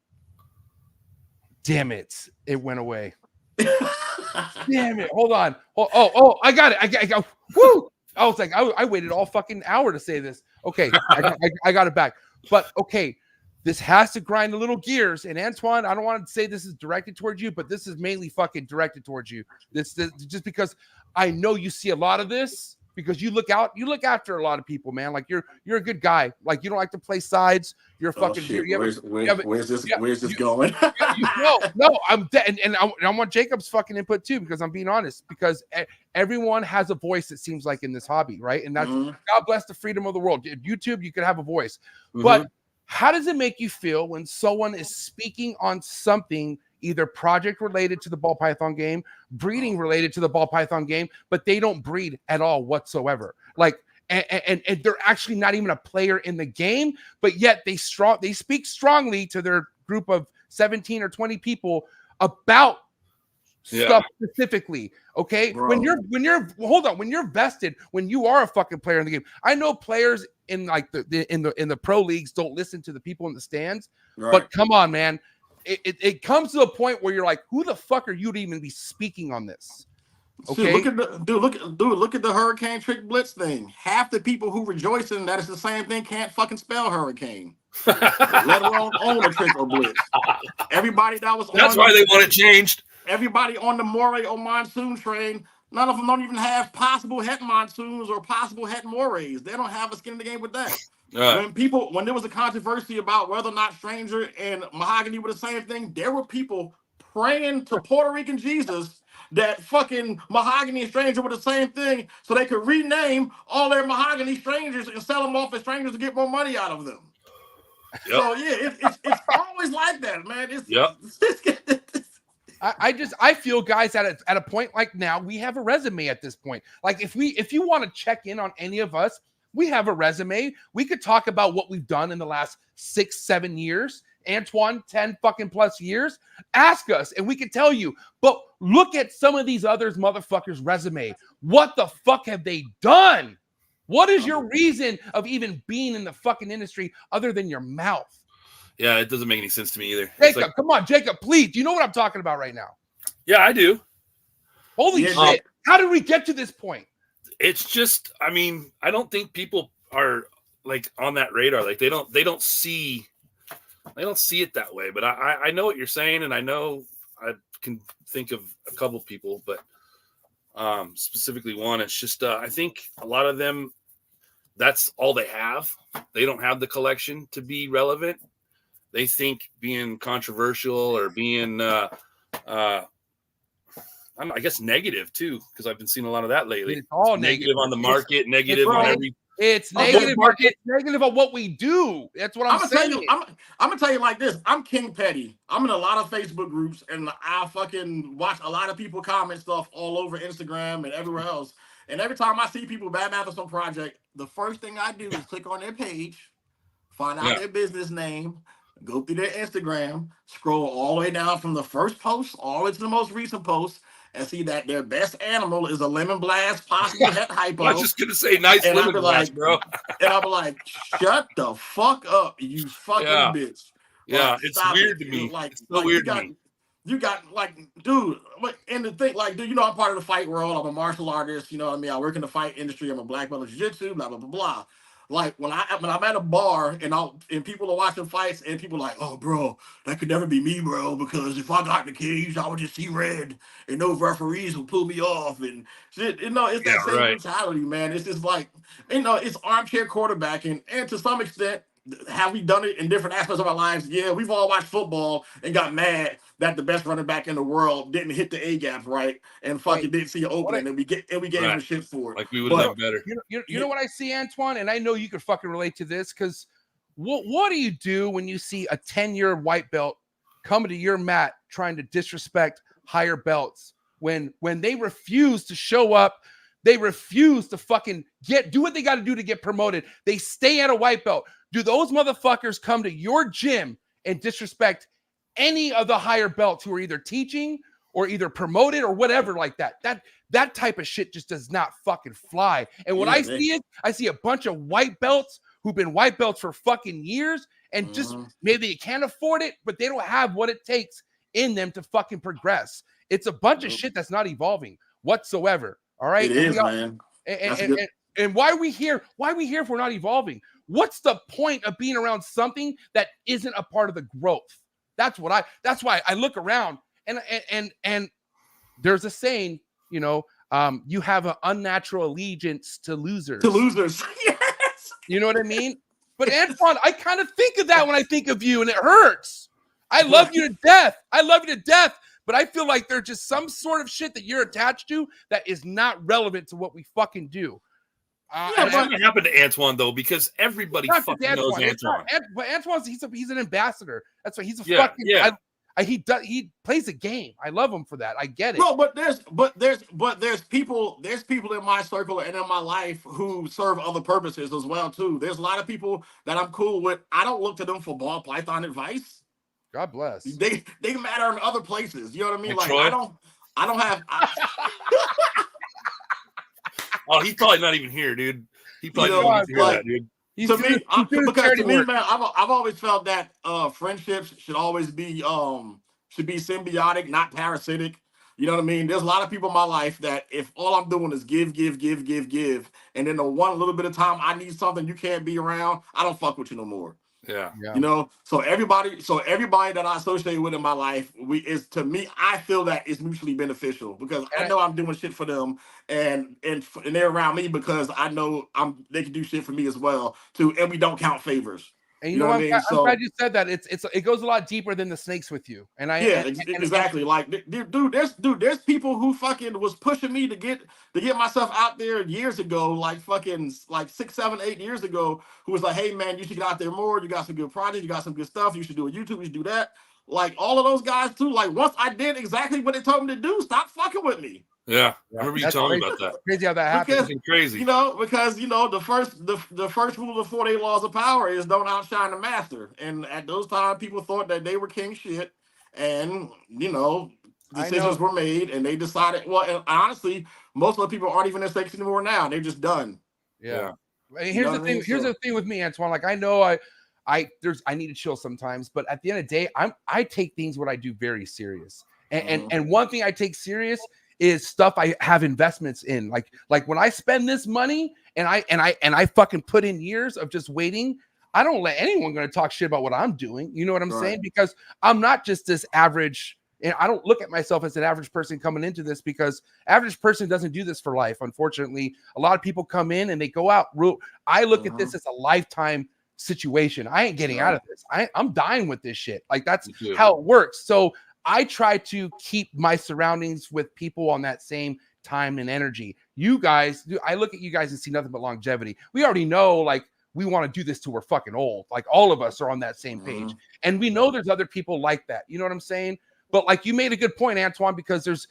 Damn it! It went away. Damn it! Hold on. Oh! I got it. I got. Woo! I was like, I waited all fucking hour to say this. Okay, I got it back. But okay, this has to grind a little gears. And Antoine, I don't want to say this is directed towards you, but this is mainly fucking directed towards you. This just because I know you see a lot of this. Because you look after a lot of people, man. Like you're a good guy. Like you don't like to play sides. You're a fucking. Where's this going? No, I'm dead, and I want Jacob's fucking input too, because I'm being honest. Because everyone has a voice, it seems like, in this hobby, right? And that's God bless the freedom of the world. YouTube, you can have a voice, but how does it make you feel when someone is speaking on something? Either project related to the ball python game, breeding related to the ball python game, but they don't breed at all whatsoever. Like, and they're actually not even a player in the game, but yet they speak strongly to their group of 17 or 20 people about stuff specifically. Okay, bro. when you're vested, when you are a fucking player in the game. I know players in like in the pro leagues don't listen to the people in the stands, but come on, man. It comes to a point where you're like, who the fuck are you to even be speaking on this? Okay, look at the Hurricane Trick Blitz thing. Half the people who rejoicing that it's the same thing can't fucking spell hurricane, let alone own a trick or blitz. Everybody that's why they want it changed. Everybody on the moray or monsoon train, none of them don't even have possible het monsoons or possible het morays. They don't have a skin in the game with that. When there was a controversy about whether or not Stranger and Mahogany were the same thing, there were people praying to Puerto Rican Jesus that fucking Mahogany and Stranger were the same thing, so they could rename all their Mahogany Strangers and sell them off as strangers to get more money out of them. Yep. So yeah, it's always like that, man. I feel, guys, at a point like now, we have a resume at this point. Like if you want to check in on any of us, we have a resume. We could talk about what we've done in the last 6-7 years. Antoine, 10 fucking plus years. Ask us and we can tell you. But look at some of these others motherfuckers' resume. What the fuck have they done? What is your reason of even being in the fucking industry other than your mouth? Yeah, it doesn't make any sense to me either. Jacob, come on, Jacob, please. Do you know what I'm talking about right now? Yeah, I do. Holy shit. How did we get to this point? It's just, I mean, I don't think people are like on that radar. Like they don't see it that way. But I know what you're saying, and I know I can think of a couple people, but specifically one. It's just I think a lot of them, that's all they have. They don't have the collection to be relevant. They think being controversial or being I guess negative too, because I've been seeing a lot of that lately. It's all negative on the market, negative on every. It's negative market, negative on what we do. That's what I'm saying. I'm gonna tell you like this. I'm King Petty. I'm in a lot of Facebook groups, and I fucking watch a lot of people comment stuff all over Instagram and everywhere else. And every time I see people bad mouth on some project, the first thing I do is click on their page, find out their business name, go through their Instagram, scroll all the way down from the first post all the way to the most recent post, and see that their best animal is a lemon blast, possibly het hypo. I was just gonna say nice and lemon blast, bro. And I'm like, shut the fuck up, you fucking bitch. Yeah, like, it's weird to me. Like, it's so weird to me. You got like, dude, and the thing, like, dude, you know, I'm part of the fight world. I'm a martial artist. You know what I mean? I work in the fight industry. I'm a black belt in jiu-jitsu, blah, blah, blah, blah. Like when I'm at a bar and people are watching fights and people are like, oh bro, that could never be me, bro, because if I got in the cage, I would just see red and those referees would pull me off and shit. You know, it's that same mentality, man. It's just like, you know, it's armchair quarterbacking, and to some extent, have we done it in different aspects of our lives? Yeah, we've all watched football and got mad that the best running back in the world didn't hit the A gaps right and fucking didn't see an opening, and we gave him shit for it. Like we would have done better. You know what I see, Antoine, and I know you could fucking relate to this, because what do you do when you see a 10-year white belt coming to your mat trying to disrespect higher belts when they refuse to show up? They refuse to fucking do what they got to do to get promoted. They stay at a white belt. Do those motherfuckers come to your gym and disrespect any of the higher belts who are either teaching or either promoted or whatever like that? That type of shit just does not fucking fly. And what I see a bunch of white belts who've been white belts for fucking years and just maybe they can't afford it, but they don't have what it takes in them to fucking progress. It's a bunch of shit that's not evolving whatsoever. All right. It is, man. And why are we here? Why are we here if we're not evolving? What's the point of being around something that isn't a part of the growth? That's why I look around and there's a saying, you know, you have an unnatural allegiance to losers. Yes. You know what I mean? But Antoine, I kind of think of that when I think of you, and it hurts. I love you to death. But I feel like there's just some sort of shit that you're attached to that is not relevant to what we fucking do. What's going to happen to Antoine, though? Because everybody fucking knows Antoine. But Antoine's he's an ambassador. That's why he's a fucking. He plays a game. I love him for that. I get it. No, but there's people in my circle and in my life who serve other purposes as well too. There's a lot of people that I'm cool with. I don't look to them for ball python advice. God bless. They matter in other places. You know what I mean? Like Troy? I don't have. Oh, he's probably not even here, dude. He probably doesn't even hear that, dude. To me, man, I've always felt that friendships should always be symbiotic, not parasitic. You know what I mean? There's a lot of people in my life that if all I'm doing is give, and then the one little bit of time I need something you can't be around, I don't fuck with you no more. Yeah. You know, so everybody that I associate with in my life, to me, I feel that it's mutually beneficial because I know I'm doing shit for them and they're around me because I know they can do shit for me as well too. And we don't count favors. And you know what I mean? I'm glad you said that. It goes a lot deeper than the snakes with you. And exactly. Like, there's people who fucking was pushing me to get myself out there years ago, like fucking like 6, 7, 8 years ago, who was like, hey man, you should get out there more. You got some good projects, you got some good stuff. You should do a YouTube, you should do that. Like all of those guys too. Like once I did exactly what they told me to do, stop fucking with me. Yeah, I remember you telling me about that. Crazy how that happened. It's crazy. Because the first rule of the 48 laws of power is don't outshine the master. And at those times, people thought that they were king shit, and decisions were made, and they decided. Well, and honestly, most of the people aren't even in stakes anymore now. They're just done. Yeah. Here's the thing. Here's the thing with me, Antoine. Like I know I need to chill sometimes, but at the end of the day, I take things what I do very serious. And one thing I take serious is stuff I have investments in. Like when I spend this money and I fucking put in years of just waiting, I don't let anyone gonna talk shit about what I'm doing. You know what I'm saying? Because I'm not just this average, and I don't look at myself as an average person coming into this, because average person doesn't do this for life. Unfortunately, a lot of people come in and they go out. I look at this as a lifetime situation. I ain't getting out of this. I'm dying with this shit. Like that's how it works. So I try to keep my surroundings with people on that same time and energy. You guys, I look at you guys and see nothing but longevity. We already know, like, we want to do this till we're fucking old. Like, all of us are on that same page. And we know there's other people like that. You know what I'm saying? But, like, you made a good point, Antoine, because there's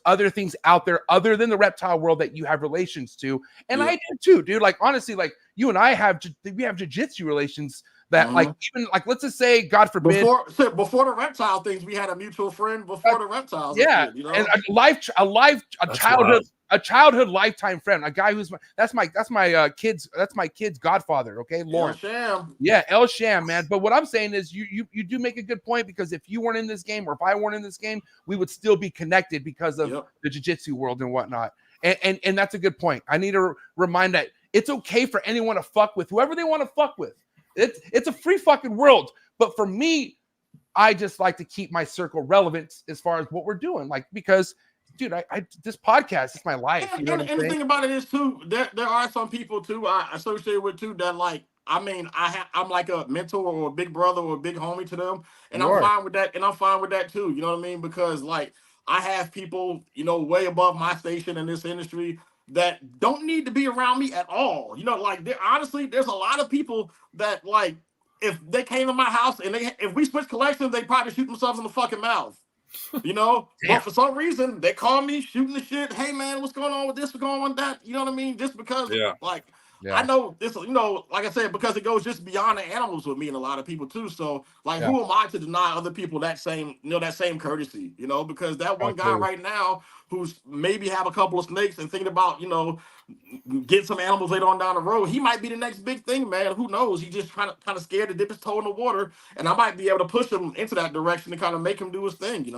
other things out there other than the reptile world that you have relations to. And I do too, dude. Like, honestly, like, you and I have jiu-jitsu relations that like, even like, let's just say, God forbid, before the reptile things, we had a mutual friend before the reptiles. Yeah. And a childhood lifetime friend, a guy who's that's my kid's godfather. Okay. Lawrence. El Sham, man. But what I'm saying is you do make a good point, because if you weren't in this game, or if I weren't in this game, we would still be connected because of the jiu-jitsu world and whatnot. And that's a good point. I need to remind that it's okay for anyone to fuck with whoever they want to fuck with. It's a free fucking world. But for me, I just like to keep my circle relevant as far as what we're doing. Like, because, dude, this podcast is my life. And the thing about it is too, there are some people too I associate with too that, like, I mean, I'm like a mentor or a big brother or a big homie to them, and I'm fine with that. And I'm fine with that too. You know what I mean? Because, like, I have people, way above my station in this industry that don't need to be around me at all. Like, honestly, there's a lot of people that, like, if they came to my house and if we switch collections, they probably shoot themselves in the fucking mouth. But for some reason they call me shooting the shit. Hey man, what's going on with this? What's going on with that? You know what I mean? Just because, I know this, like I said, because it goes just beyond the animals with me and a lot of people too. So, like, who am I to deny other people that same, that same courtesy? Because that one guy right now who's maybe have a couple of snakes and thinking about, get some animals later on down the road, he might be the next big thing, man. Who knows? He's just kind of scared to dip his toe in the water, and I might be able to push him into that direction to kind of make him do his thing,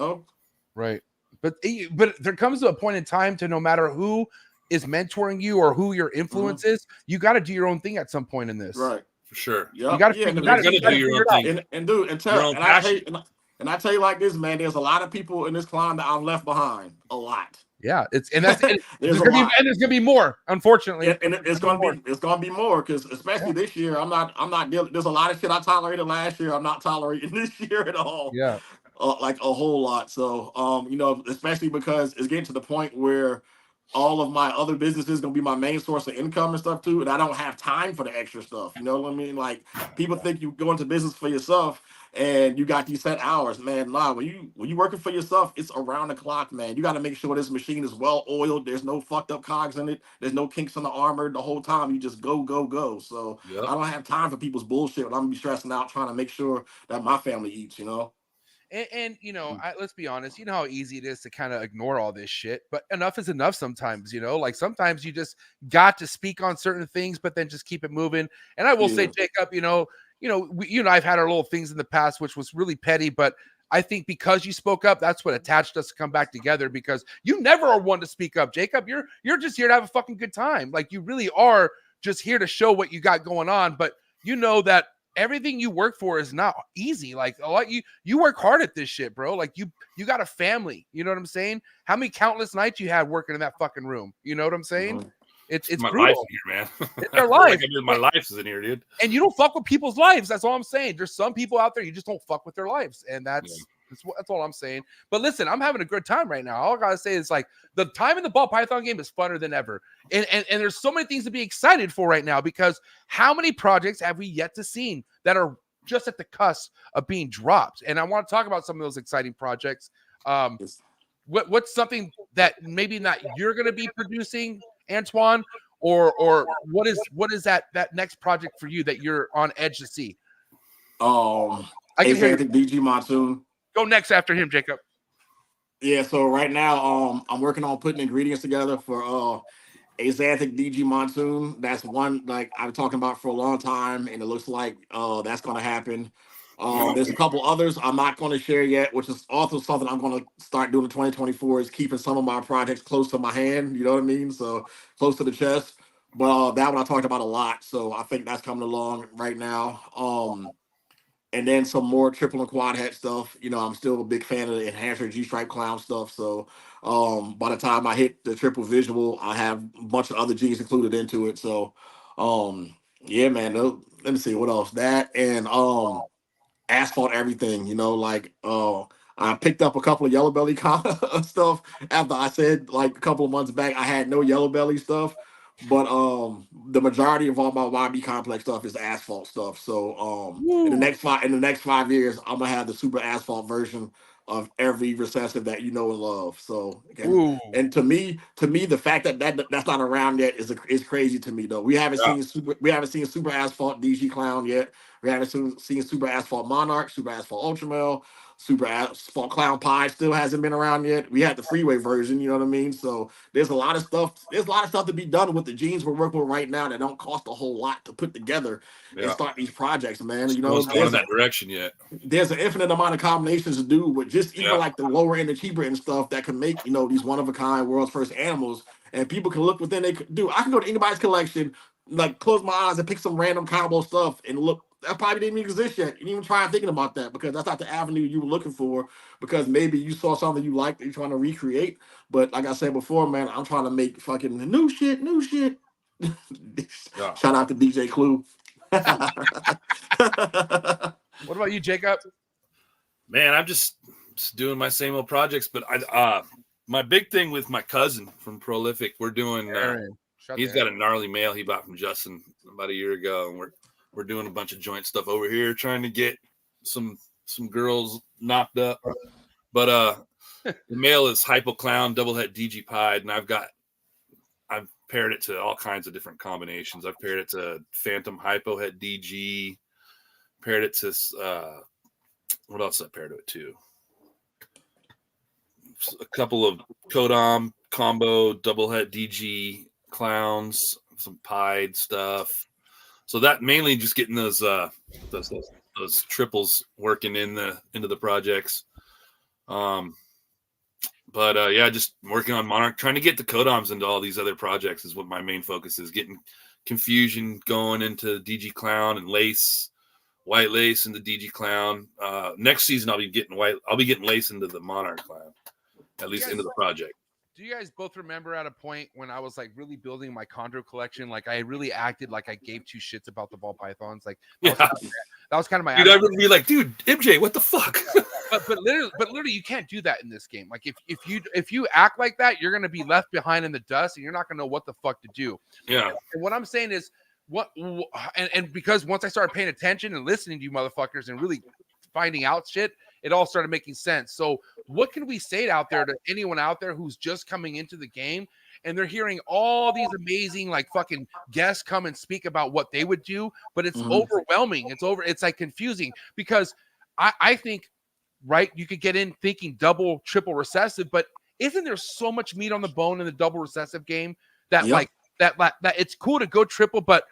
Right. But there comes to a point in time to, no matter who is mentoring you or who your influence is, you got to do your own thing at some point in this. Right. For sure. Yep. You got to do your own thing. And I tell you like this, man, there's a lot of people in this climb that I've left behind. A lot. Yeah, there's gonna be more, unfortunately. And it's gonna be more, because especially this year, I'm not dealing. There's a lot of shit I tolerated last year. I'm not tolerating this year at all. Yeah. Like a whole lot. So especially because it's getting to the point where all of my other businesses is gonna be my main source of income and stuff too, and I don't have time for the extra stuff. You know what I mean? Like, people think you go into business for yourself and you got these set hours, man. Nah, when you working for yourself, it's around the clock, man. You got to make sure this machine is well oiled. There's no fucked up cogs in it. There's no kinks in the armor. The whole time you just go, go, go. So I don't have time for people's bullshit. I'm gonna be stressing out trying to make sure that my family eats. And let's be honest, you know how easy it is to kind of ignore all this shit, but enough is enough sometimes. Like, sometimes you just got to speak on certain things, but then just keep it moving. And I will say, Jacob, you and I've had our little things in the past, which was really petty, but I think because you spoke up, that's what attached us to come back together, because you never are one to speak up, Jacob. You're just here to have a fucking good time. Like, you really are just here to show what you got going on, but you know that everything you work for is not easy. Like, a lot, you work hard at this shit, bro. Like, you got a family. You know what I'm saying? How many countless nights you had working in that fucking room? You know what I'm saying? It's my brutal. life in here, man. It's their life. My life is in here, dude. And you don't fuck with people's lives. That's all I'm saying. There's some people out there you just don't fuck with their lives, and that's all I'm saying. But listen, I'm having a good time right now. All I gotta say is like the time in the ball python game is funner than ever, and there's so many things to be excited for right now because how many projects have we yet to see that are just at the cusp of being dropped? And I want to talk about some of those exciting projects. What's something that maybe not you're going to be producing, Antoine, or what is that next project for you that you're on edge to see? I can hear DG Monsoon. Go next after him, Jacob. Yeah, so right now I'm working on putting ingredients together for Axanthic DG Monsoon. That's one like I've been talking about for a long time, and it looks like that's going to happen. There's a couple others I'm not going to share yet, which is also something I'm going to start doing in 2024 is keeping some of my projects close to my hand. You know what I mean? So close to the chest. But that one I talked about a lot. So I think that's coming along right now. And then some more triple and quad head stuff. You know, I'm still a big fan of the enhancer G-stripe clown stuff. So by the time I hit the triple visual, I have a bunch of other G's included into it. So yeah, man. Let me see what else. That and asphalt everything, you know, like I picked up a couple of yellow belly stuff after I said like a couple of months back I had no yellow belly stuff, but the majority of all my YB complex stuff is asphalt stuff. So in the next 5 years I'm gonna have the super asphalt version of every recessive that you know and love. So and to me the fact that that's not around yet is crazy to me though. We haven't seen super asphalt DG clown yet. We haven't seen super asphalt monarch, super asphalt ultramel, super asphalt clown pie still hasn't been around yet. We had the freeway version, you know what I mean? So there's a lot of stuff to be done with the genes we're working with right now that don't cost a whole lot to put together and start these projects, man. You know, going in that direction yet. There's an infinite amount of combinations to do with just even like the lower end and cheaper and stuff that can make, you know, these one of a kind world's first animals. And people can look within I can go to anybody's collection, like close my eyes and pick some random combo stuff and look. That probably didn't even exist yet. You didn't even try thinking about that because that's not the avenue you were looking for. Because maybe you saw something you liked that you're trying to recreate. But like I said before, man, I'm trying to make fucking new shit. Shout out to DJ Clue. What about you, Jacob? Man, I'm just doing my same old projects. But my big thing with my cousin from Prolific, we're doing. He's got a gnarly male he bought from Justin about a year ago, and we're doing a bunch of joint stuff over here, trying to get some girls knocked up. But the male is Hypo Clown, double head DG pied, and I've paired it to all kinds of different combinations. I've paired it to Phantom Hypo head DG, paired it to what else I paired it to? A couple of Kodam combo double head DG clowns, some pied stuff. So that mainly just getting those triples working into the projects. Just working on Monarch, trying to get the Kodams into all these other projects is what my main focus is. Getting Confusion going into DG Clown and Lace, White Lace into DG Clown. Next season I'll be getting Lace into the Monarch Clown, at least into the project. Do you guys both remember at a point when I was like really building my Chondro collection, like I really acted like I gave two shits about the ball pythons? Like that was kind of my. Dude, I would be like, dude, MJ, what the fuck? but literally, you can't do that in this game. Like if you act like that, you're gonna be left behind in the dust, and you're not gonna know what the fuck to do. Yeah. And what I'm saying is, because once I started paying attention and listening to you motherfuckers and really finding out shit, it all started making sense. So what can we say out there to anyone out there who's just coming into the game and they're hearing all these amazing like fucking guests come and speak about what they would do, but it's overwhelming. It's like confusing because I think, right, you could get in thinking double, triple recessive, but isn't there so much meat on the bone in the double recessive game that like that it's cool to go triple, but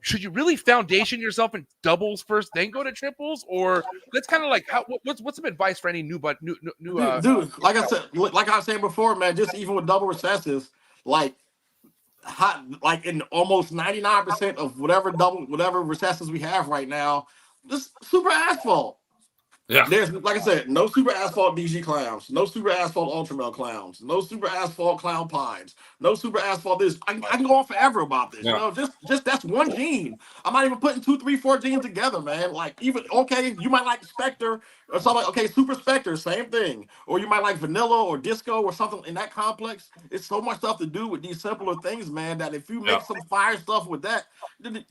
should you really foundation yourself in doubles first, then go to triples? Or that's kind of like what's some advice for any new dude, like I was saying before, man, just even with double recessives, like in almost 99% of whatever recessives we have right now, just super asphalt. Yeah. There's, like I said, no super asphalt DG clowns, no super asphalt ultramel clowns, no super asphalt clown pines, no super asphalt this. I can go on forever about this. Yeah. You know, just that's one gene. I'm not even putting 2, 3, 4 genes together, man. Like even okay, you might like Spectre or something like okay, Super Spectre, same thing. Or you might like vanilla or disco or something in that complex. It's so much stuff to do with these simpler things, man, that if you make some fire stuff with that,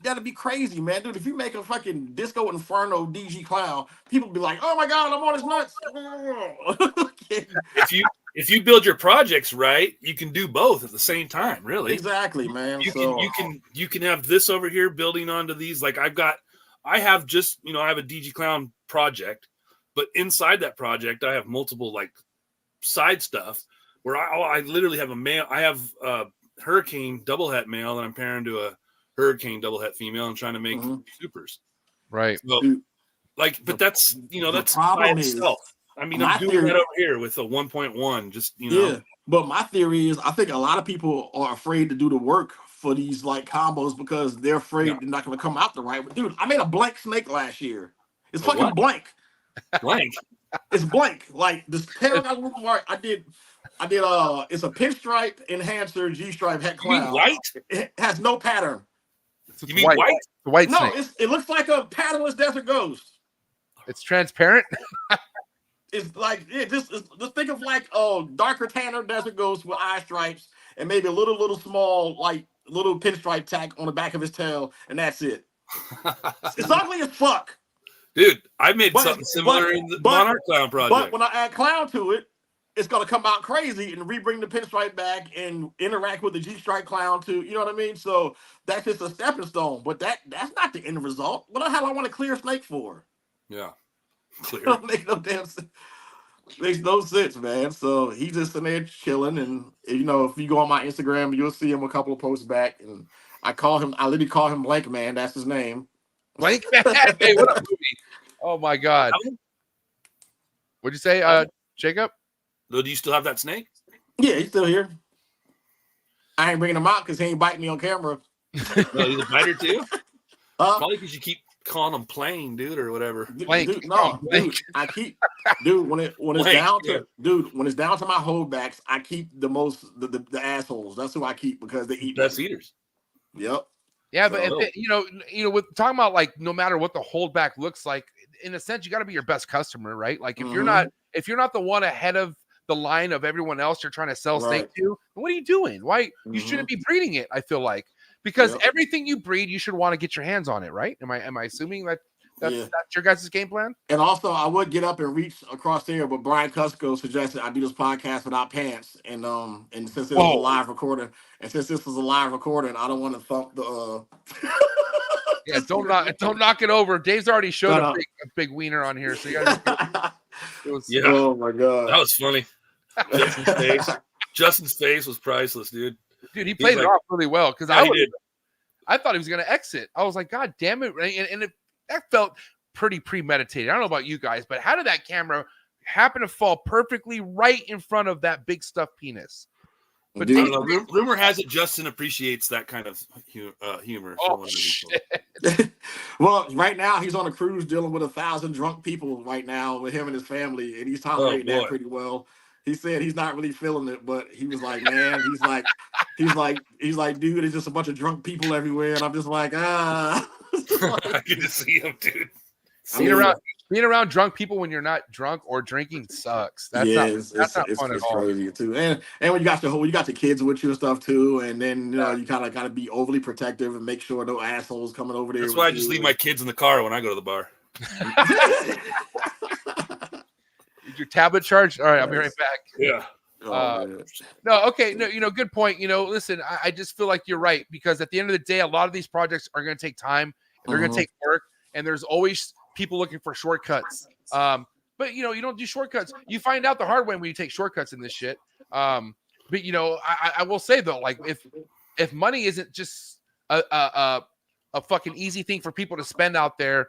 that'd be crazy, man. Dude, if you make a fucking Disco Inferno DG clown, people be like, oh my God, I'm on his nuts. If you build your projects right, you can do both at the same time, really. Exactly, man. You can have this over here building onto these. Like I have a DG clown project, but inside that project, I have multiple like side stuff where I literally have a male. I have a hurricane double het male that I'm pairing to a hurricane double het female and trying to make supers. Right. So, but that's that's by itself. I mean, I'm doing that over here with a 1.1. Just Yeah, but my theory is, I think a lot of people are afraid to do the work for these like combos because they're afraid they're not going to come out the right way. Dude, I made a blank snake last year. It's fucking blank. Blank. It's blank. Like this tail got a little mark. I did. It's a pinstripe enhancer G-stripe het clown. You mean white? It has no pattern. You mean white? The white No, snake. it looks like a patternless desert ghost. It's transparent. It's like just think of like darker tanner desert ghost with eye stripes and maybe a little small like little pinstripe tack on the back of his tail, and that's it. It's ugly as fuck. Dude, I made something similar in the Monarch Clown project. But when I add clown to it, it's gonna come out crazy and rebring the pinstripe back and interact with the G-stripe clown too. You know what I mean? So that's just a stepping stone. But that's not the end result. What the hell I want a clear snake for? Yeah. Clear. Don't make no damn sense. Makes no sense, man. So he's just in there chilling, and if you go on my Instagram, you'll see him a couple of posts back. And I literally call him Blank Man. That's his name. Blank Man. Hey, what a movie! Oh my God. What'd you say, Jacob? Do you still have that snake? Yeah, he's still here. I ain't bringing him out because he ain't biting me on camera. No, he's a biter too. Probably because you keep calling him plain, dude, or whatever. Dude, I keep, when it's down to my holdbacks, I keep the most the assholes. That's who I keep because they eat best eaters. Yep. Yeah, but with talking about like no matter what the holdback looks like, in a sense, you got to be your best customer, right? Like if you're not the one ahead of the line of everyone else you're trying to sell steak to, what are you doing? Why you shouldn't be breeding it? I feel like. Because everything you breed, you should want to get your hands on it, right? Am I assuming that's your guys' game plan? And also, I would get up and reach across there, but Brian Cusco suggested I do this podcast without pants, and since it was a live recording, I don't want to thump the. Yeah, don't knock it over. Dave's already showed a big wiener on here, so you guys. Oh my God, that was funny. Justin's face was priceless, dude. Dude, he played it off really well because I thought he was going to exit. I was like, God damn it. And that felt pretty premeditated. I don't know about you guys, but how did that camera happen to fall perfectly right in front of that big stuffed penis? But rumor has it Justin appreciates that kind of humor. Oh, shit. Well, right now he's on a cruise dealing with 1,000 drunk people right now with him and his family, and he's tolerating that pretty well. He said he's not really feeling it, but he was like, man, he's like, dude, it's just a bunch of drunk people everywhere. And I'm just like, I get to see him, dude. Being around drunk people when you're not drunk or drinking sucks. That's not fun at all. Crazy too. And when you got the kids with you and stuff too, and then you kind of got to be overly protective and make sure no assholes coming over there. That's why I just leave my kids in the car when I go to the bar. Your tablet charged? All right, I'll be right back. Yeah. Good point. Listen, I just feel like you're right because at the end of the day, a lot of these projects are going to take time. They're going to take work, and there's always people looking for shortcuts. But you don't do shortcuts. You find out the hard way when you take shortcuts in this shit. But I will say though, like if money isn't just a fucking easy thing for people to spend out there,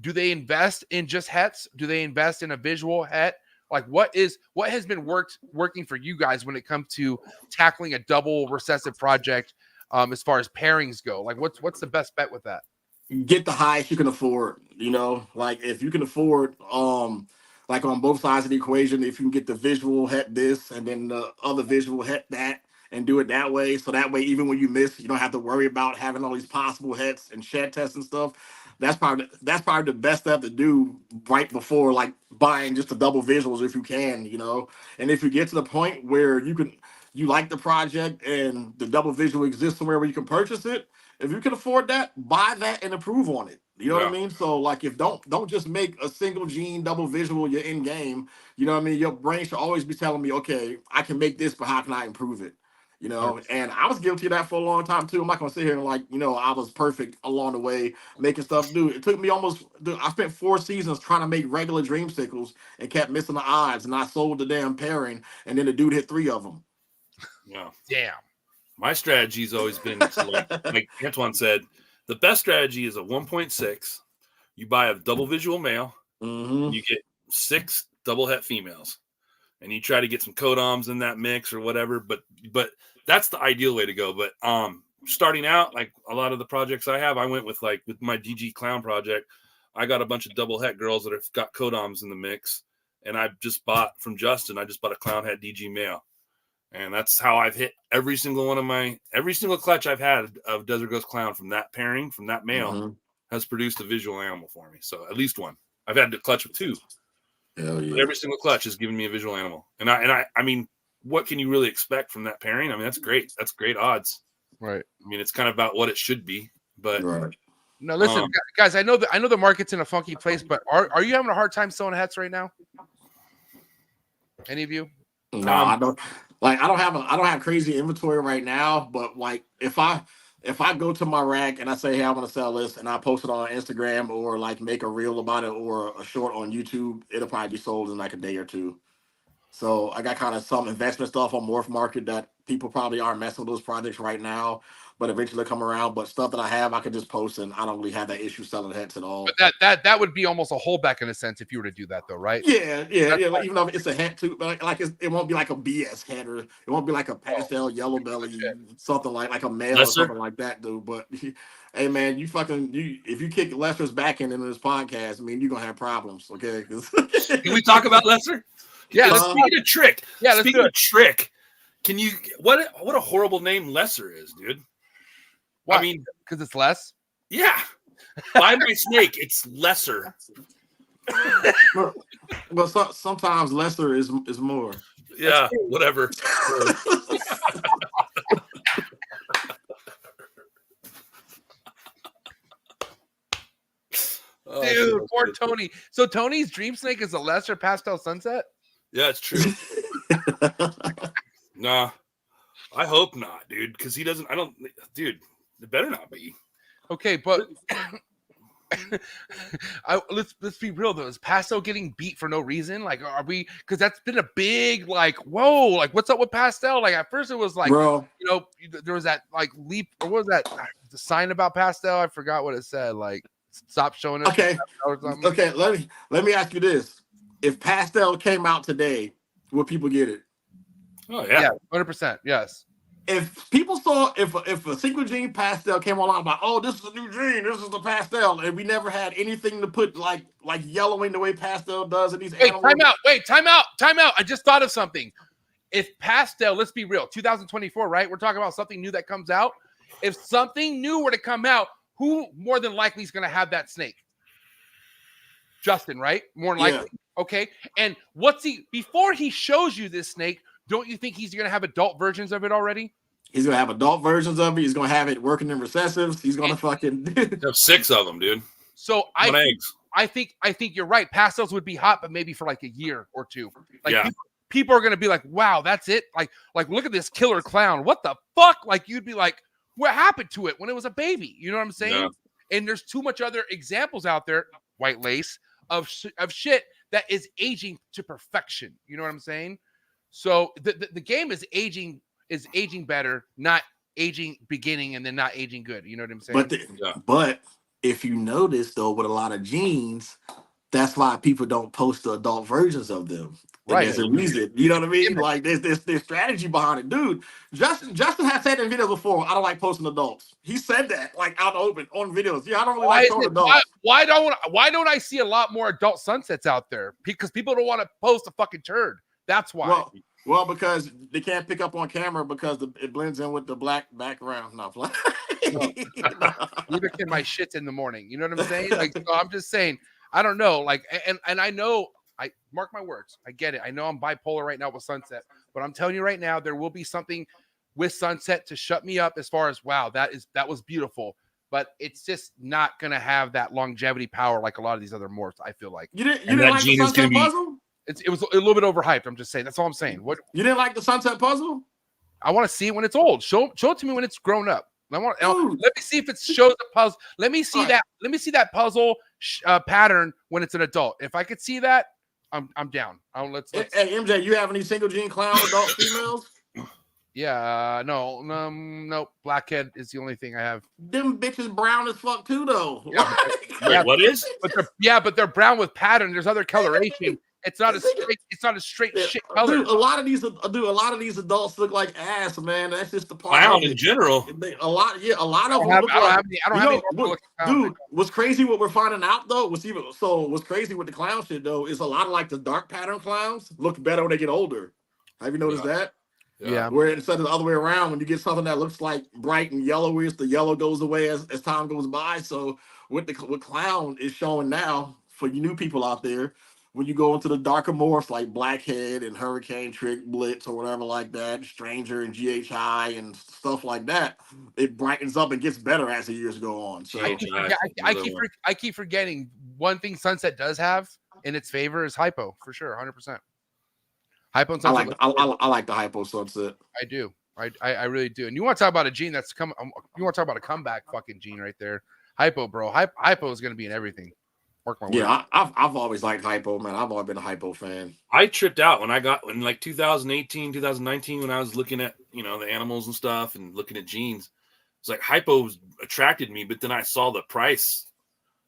do they invest in just hets? Do they invest in a visual het? Like what has been working for you guys when it comes to tackling a double recessive project as far as pairings go? Like what's the best bet with that? get the highest you can afford. You know, like if you can afford, like on both sides of the equation, if you can get the visual het this and then the other visual het that, and do it that way, so that way even when you miss, you don't have to worry about having all these possible hets and shed tests and stuff. That's probably the best stuff to do right before like buying just the double visuals if you can, you know. And if you get to the point where you like the project and the double visual exists somewhere where you can purchase it, if you can afford that, buy that and improve on it. You know what I mean? So like, if don't just make a single gene double visual your end game. You know what I mean? Your brain should always be telling me, okay, I can make this, but how can I improve it? You know, and I was guilty of that for a long time too. I'm not gonna sit here and like, you know, I was perfect along the way making stuff. Dude, it took me I spent 4 seasons trying to make regular dreamsicles and kept missing the odds, and I sold the damn pairing, and then the dude hit 3 of them. Yeah. Damn. My strategy's always been to like Antoine said, the best strategy is a 1.6. You buy a double visual male, you get 6 double het females, and you try to get some codoms in that mix or whatever. But that's the ideal way to go. But starting out, like a lot of the projects I have, I went with my DG Clown project. I got a bunch of double het girls that have got codoms in the mix, and I just bought from Justin. I just bought a clown het DG male. And that's how I've hit every single clutch I've had of Desert Ghost Clown from that pairing, from that male, has produced a visual animal for me. So at least one. I've had to clutch with 2. Hell yeah. But every single clutch has given me a visual animal. And I mean, what can you really expect from that pairing? I mean, that's great. That's great odds. Right. I mean, it's kind of about what it should be. But no, listen, guys, I know the market's in a funky place, but are you having a hard time selling hats right now? Any of you? No, I don't. Like I don't have crazy inventory right now, but like if I go to my rack and I say, hey, I want to sell this, and I post it on Instagram or like make a reel about it or a short on YouTube, it'll probably be sold in like a day or 2. So I got kind of some investment stuff on Morph Market that people probably aren't messing with those projects right now, but eventually they'll come around. But stuff that I have, I can just post, and I don't really have that issue selling hats at all. But that would be almost a holdback in a sense if you were to do that, though, right? Yeah. Like, even though it's a hat too, but like it won't be like a BS hat, or it won't be like a pastel yellow belly, something like a male or something like that, dude. But hey, man, if you kick Lester's back into this podcast, I mean, you're gonna have problems, okay? Can we talk about Lester? Yeah, speaking of Trick. Yeah, speaking of Trick, can you what a horrible name Lesser is, dude. Why? I mean, because it's less. Yeah. Buy my snake. It's lesser. Well, sometimes lesser is more. Yeah, whatever. Dude, poor Tony. So Tony's dream snake is a lesser pastel sunset? Yeah, it's true. Nah, I hope not, dude. Because dude, it better not be. Okay, but let's be real though. Is pastel getting beat for no reason? Like, are we? Because that's been a big like, whoa, like what's up with pastel? Like at first it was like, bro, you know, there was that like leap, or what was that? The sign about pastel? I forgot what it said. Like, stop showing it. Okay, okay. Let me ask you this: if pastel came out today, would people get it? Oh yeah, 100%. Yes. If people saw if a single gene pastel came online, like, oh, this is a new gene, this is the pastel, and we never had anything to put like yellowing the way pastel does in these animals. Time out. I just thought of something. If pastel, let's be real, 2024, right? We're talking about something new that comes out. If something new were to come out, who more than likely is going to have that snake? Justin, right? More than likely. Yeah. Okay. And before he shows you this snake, don't you think he's going to have adult versions of it already? He's going to have adult versions of it. He's going to have it working in recessives. He's going to fucking have 6 of them, dude. So I think you're right. Pastels would be hot, but maybe for like a year or 2. Like people are going to be like, wow, that's it. Like look at this killer clown. What the fuck? Like you'd be like, what happened to it when it was a baby? You know what I'm saying? Yeah. And there's too much other examples out there, white lace, of shit that is aging to perfection. You know what I'm saying? So the game is aging better, not aging beginning and then not aging good. You know what I'm saying? But if you notice though, with a lot of genes, that's why people don't post the adult versions of them. Right. There's a reason. You know what I mean? Like there's strategy behind it. Dude, Justin has said in videos before, I don't like posting adults. He said that like out open on videos. Yeah, I don't really like showing adults. Why don't I see a lot more adult sunsets out there? Because people don't want to post a fucking turd. That's why. Well, because they can't pick up on camera because it blends in with the black background. Not black. Neither can my shits in the morning. You know what I'm saying? Like, so I'm just saying, I don't know. Like, and I know, I mark my words. I get it. I know I'm bipolar right now with sunset, but I'm telling you right now, there will be something with sunset to shut me up as far as, wow, that was beautiful. But it's just not going to have that longevity power like a lot of these other morphs, I feel like. You didn't like the sunset puzzle? It was a little bit overhyped. I'm just saying. That's all I'm saying. What you didn't like the sunset puzzle? I want to see it when it's old. Show it to me when it's grown up. Let me see if it shows the puzzle. Let me see that. Let me see that puzzle pattern when it's an adult. If I could see that, I'm down. Let's. Hey, MJ, you have any single gene clown adult females? Yeah, no. Blackhead is the only thing I have. Them bitches brown as fuck too, though. Yeah, wait, what is? But they're brown with pattern. There's other coloration. It's not a straight shit color. Dude, a lot of these adults look like ass, man. That's just the part. Clown in general. A lot of them. I don't have any. Dude, what's crazy? What we're finding out though, what's crazy with the clown shit though is a lot of like the dark pattern clowns look better when they get older. Have you noticed that? Yeah. Where instead of the other way around, when you get something that looks like bright and yellowish, the yellow goes away as time goes by. So with clown is showing now for you new people out there. When you go into the darker morphs like Blackhead and Hurricane Trick Blitz or whatever like that, Stranger and GHI and stuff like that, it brightens up and gets better as the years go on. So I keep forgetting one thing Sunset does have in its favor is hypo for sure, 100%. Hypo and Sunset. I like the hypo Sunset. I do. I really do. And you want to talk about a gene that's come? You want to talk about a comeback fucking gene right there? Hypo, bro. Hypo is going to be in everything. I've always liked hypo, man. I've always been a hypo fan. I tripped out when in like 2018, 2019, when I was looking at the animals and stuff and looking at genes. It's like hypo attracted me, but then I saw the price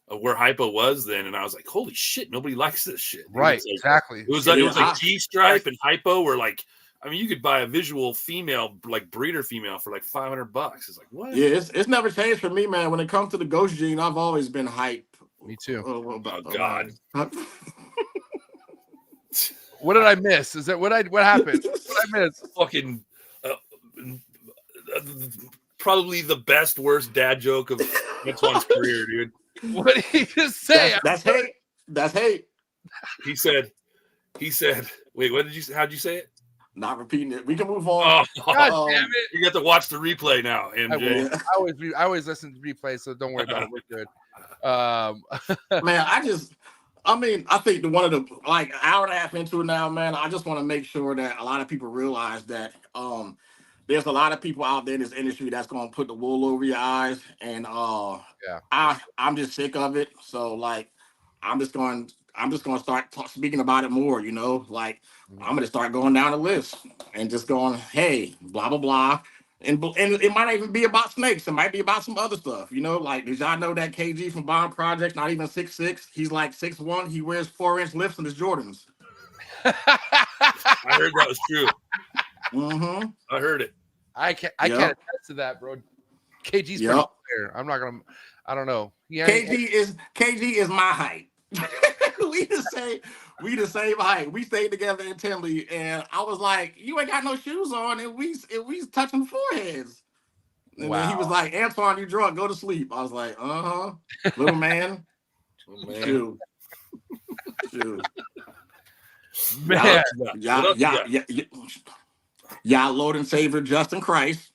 of where hypo was then, and I was like, holy shit, nobody likes this shit. Right, exactly. It was like G-Stripe and hypo were like, I mean, you could buy a visual female, like breeder female, for like $500. It's like, what? Yeah, it's never changed for me, man. When it comes to the ghost gene, I've always been hype. Me too. Oh God. What did I miss? Is that what happened? What I miss? Fucking probably the best worst dad joke of Antoine's career, dude. What did he just say? That's hate. That's hate. He said, wait, how'd you say it? Not repeating it. We can move on. Oh, God damn it. You got to watch the replay now, MJ. I always listen to replays, so don't worry about it. We're good. Man, I think one of the like hour and a half into it now, man, I just want to make sure that a lot of people realize that there's a lot of people out there in this industry that's going to put the wool over your eyes, and I'm just sick of it. So like I'm just going to start speaking about it more, like I'm going to start going down the list and just going, hey, blah blah blah. And it might not even be about snakes. It might be about some other stuff. Like, did y'all know that KG from Bond Project, not even 6'6"? He's like 6'1". He wears 4-inch lifts in his Jordans. I heard that was true. Mm-hmm. I heard it. I can't attest to that, bro. KG's pretty clear. I don't know. Yeah, KG is my height. we the same height. We stayed together in Tinley, and I was like, "You ain't got no shoes on," and we touching foreheads. And then he was like, "Antoine, you drunk? Go to sleep." I was like, little man, Shoot. Man, y'all Lord and Savior Justin Christ,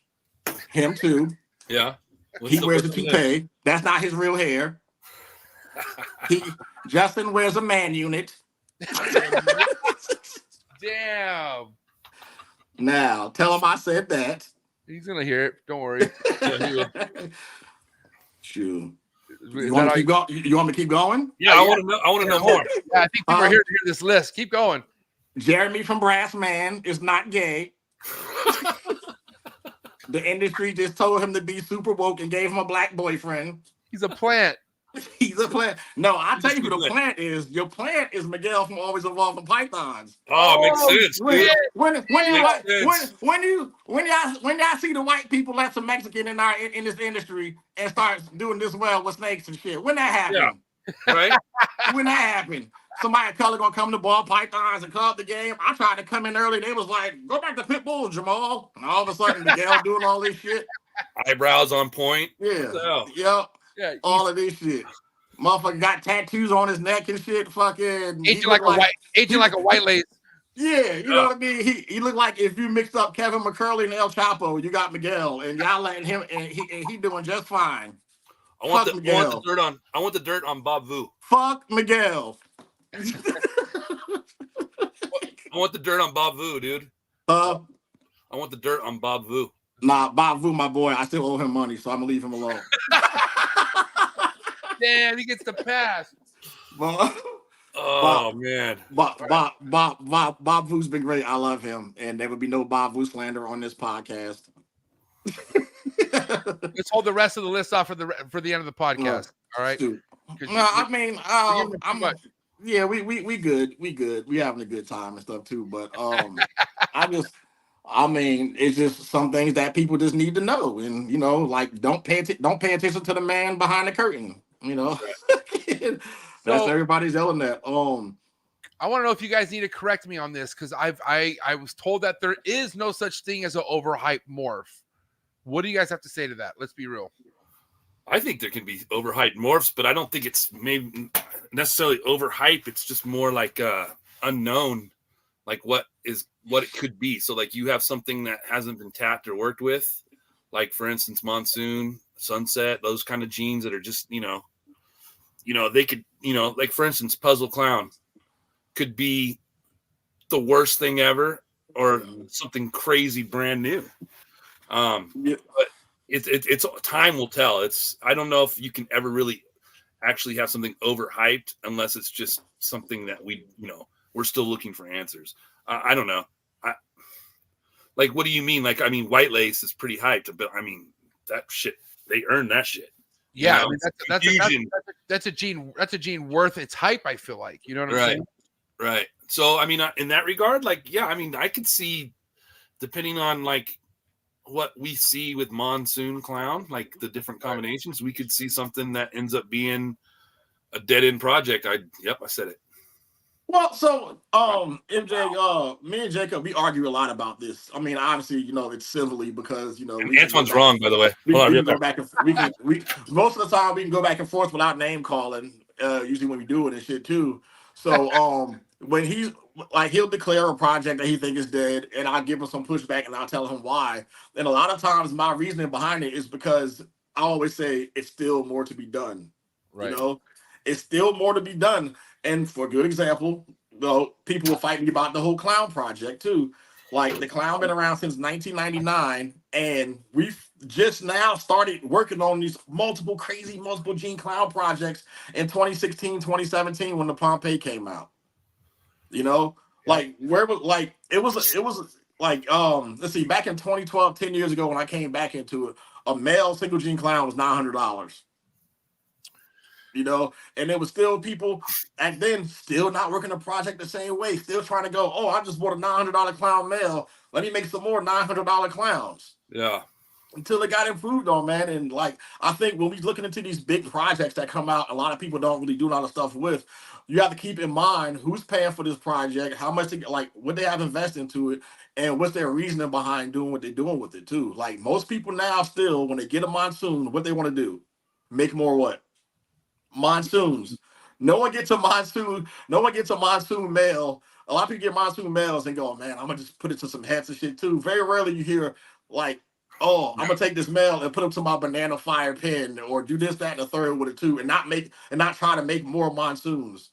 him too. Yeah, he wears a toupee. That's not his real hair. Justin wears a man unit. Damn. Now, tell him I said that. He's gonna hear it. Don't worry. Shoot. You want me to keep going? Yeah, I want to know more. Yeah, I think people are here to hear this list. Keep going. Jeremy from Brass Man is not gay. The industry just told him to be super woke and gave him a black boyfriend. He's a plant. He's a plant. No, I tell you who the plant is. Your plant is Miguel from Always Evolving Pythons. Oh, makes sense, dude. When y'all see the white people that's a Mexican in this industry and start doing this well with snakes and shit, when that happened? Yeah. Right? When that happened? Somebody of color gonna come to ball pythons and call up the game. I tried to come in early. They was like, go back to pit bull, Jamal. And all of a sudden, Miguel doing all this shit. Eyebrows on point. Yeah. Yep. Yeah. All of this shit. Motherfucker got tattoos on his neck and shit. Fucking aging like a white lace. Yeah, you know what I mean? He looked like if you mixed up Kevin McCurley and El Chapo, you got Miguel, and y'all letting him, and he doing just fine. I want the dirt on Bob Vu. Fuck Miguel. I want the dirt on Bob Vu, dude. I want the dirt on Bob Vu. Nah, Bob Vu, my boy. I still owe him money, so I'm gonna leave him alone. Damn, he gets the pass. Man. Bob Vu's been great. I love him, and there would be no Bob Vu slander on this podcast. Let's hold the rest of the list off for the end of the podcast. All right. No, I mean, we good. We good. We having a good time and stuff too. But it's just some things that people just need to know, and like don't pay attention to the man behind the curtain. That's everybody's yelling that. I want to know if you guys need to correct me on this because I was told that there is no such thing as an overhyped morph. What do you guys have to say to that? Let's be real. I think there can be overhyped morphs, but I don't think it's maybe necessarily overhyped. It's just more like unknown, like what it could be. So like you have something that hasn't been tapped or worked with, like for instance, Monsoon, Sunset, those kind of genes that are just, they could, like for instance, Puzzle Clown could be the worst thing ever or something crazy brand new. But it's time will tell. I don't know if you can ever really actually have something overhyped unless it's just something that we're still looking for answers. I don't know. Like, what do you mean? Like, I mean, White Lace is pretty hyped, but I mean, that shit, they earned that shit. Yeah, I mean, that's a gene worth its hype. I feel like, you know what I'm saying? Right. So, I mean, in that regard, like, yeah, I mean, I could see, depending on like what we see with Monsoon Clown, like the different combinations, we could see something that ends up being a dead end project. I said it. Well, so MJ, me and Jacob, we argue a lot about this. I mean, obviously, it's civilly because and Antoine's wrong, by the way. We can go back and most of the time we can go back and forth without name calling. Usually when we do it and shit too. So when he'll declare a project that he thinks is dead, and I'll give him some pushback and I'll tell him why. And a lot of times my reasoning behind it is because I always say it's still more to be done. Right. It's still more to be done. And for a good example, people were fighting about the whole clown project too. Like the clown been around since 1999, and we've just now started working on these multiple gene clown projects in 2016, 2017 when the Pompeii came out. Like where was like it was like let's see, back in 2012, 10 years ago when I came back into it, a male single gene clown was $900. And there was still people and then still not working the project the same way, still trying to go, I just bought a $900 clown male. Let me make some more $900 clowns. Yeah. Until it got improved on, man. And like, I think when we're looking into these big projects that come out, a lot of people don't really do a lot of stuff with. You have to keep in mind who's paying for this project, how much what they have invested into it, and what's their reasoning behind doing what they're doing with it too. Like most people now still, when they get a Monsoon, what they want to do, make more what? Monsoons. No one gets a Monsoon male. A lot of people get Monsoon males and go, man, I'm gonna just put it to some hats and shit too. Very rarely you hear like, I'm gonna take this male and put him to my banana fire pen or do this, that, and the third with it too, and not try to make more Monsoons.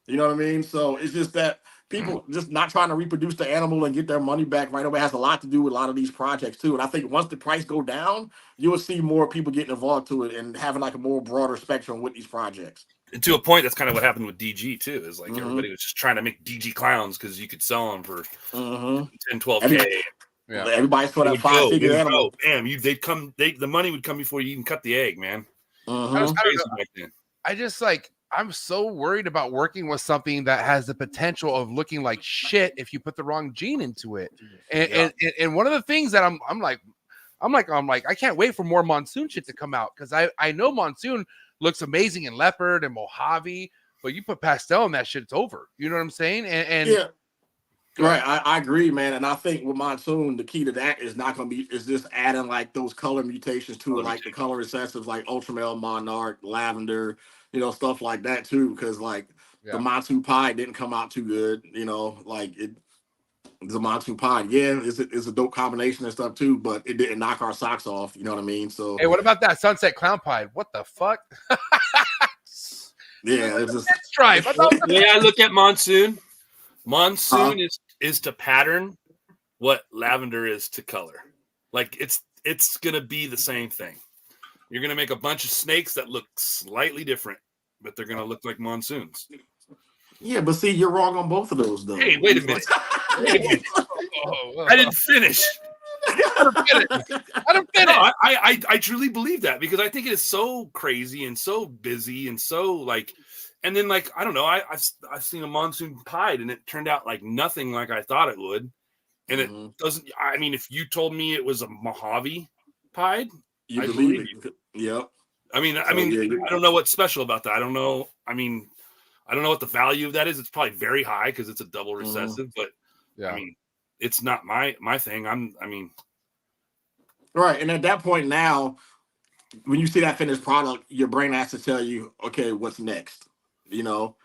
You know what I mean? So it's just that people just not trying to reproduce the animal and get their money back right away has a lot to do with a lot of these projects too. And I think once the price go down, you will see more people getting involved to it and having like a more broader spectrum with these projects. And to a point, that's kind of what happened with DG too. Is like everybody was just trying to make DG clowns because you could sell them for 10, 12K. Yeah. Everybody's put up 5-figure animal. Damn, the money would come before you even cut the egg, man. That was crazy back then. I just like, I'm so worried about working with something that has the potential of looking like shit if you put the wrong gene into it. And one of the things that I'm like, I can't wait for more Monsoon shit to come out, because I know Monsoon looks amazing in Leopard and Mojave, but you put pastel in that shit, it's over. You know what I'm saying? And yeah. Right, I agree, man, and I think with Monsoon, the key to that is not going to be just adding like those color mutations to it, like the color recessives, like Ultramel, Monarch, Lavender, stuff like that too. Because like the Monsoon Pie didn't come out too good, like the Monsoon Pie, it's a dope combination and stuff too, but it didn't knock our socks off. You know what I mean? So hey, what about that Sunset Clown Pie? What the fuck? Yeah, it's just stripe. I look at Monsoon. Monsoon is to pattern what Lavender is to color. Like it's gonna be the same thing. You're gonna make a bunch of snakes that look slightly different, but they're gonna look like Monsoons. Yeah, but see, you're wrong on both of those, though. Hey, wait a minute. I didn't finish. I don't finish. No, I truly believe that, because I think it is so crazy and so busy and so like. And then, like, I don't know, I've seen a Monsoon pied, and it turned out like nothing like I thought it would. And it doesn't. I mean, if you told me it was a Mojave pied, you believe it. Yep. I mean, I don't know what's special about that. I don't know. I mean, I don't know what the value of that is. It's probably very high because it's a double recessive. But I mean, it's not my thing. Right. And at that point now, when you see that finished product, your brain has to tell you, okay, what's next? So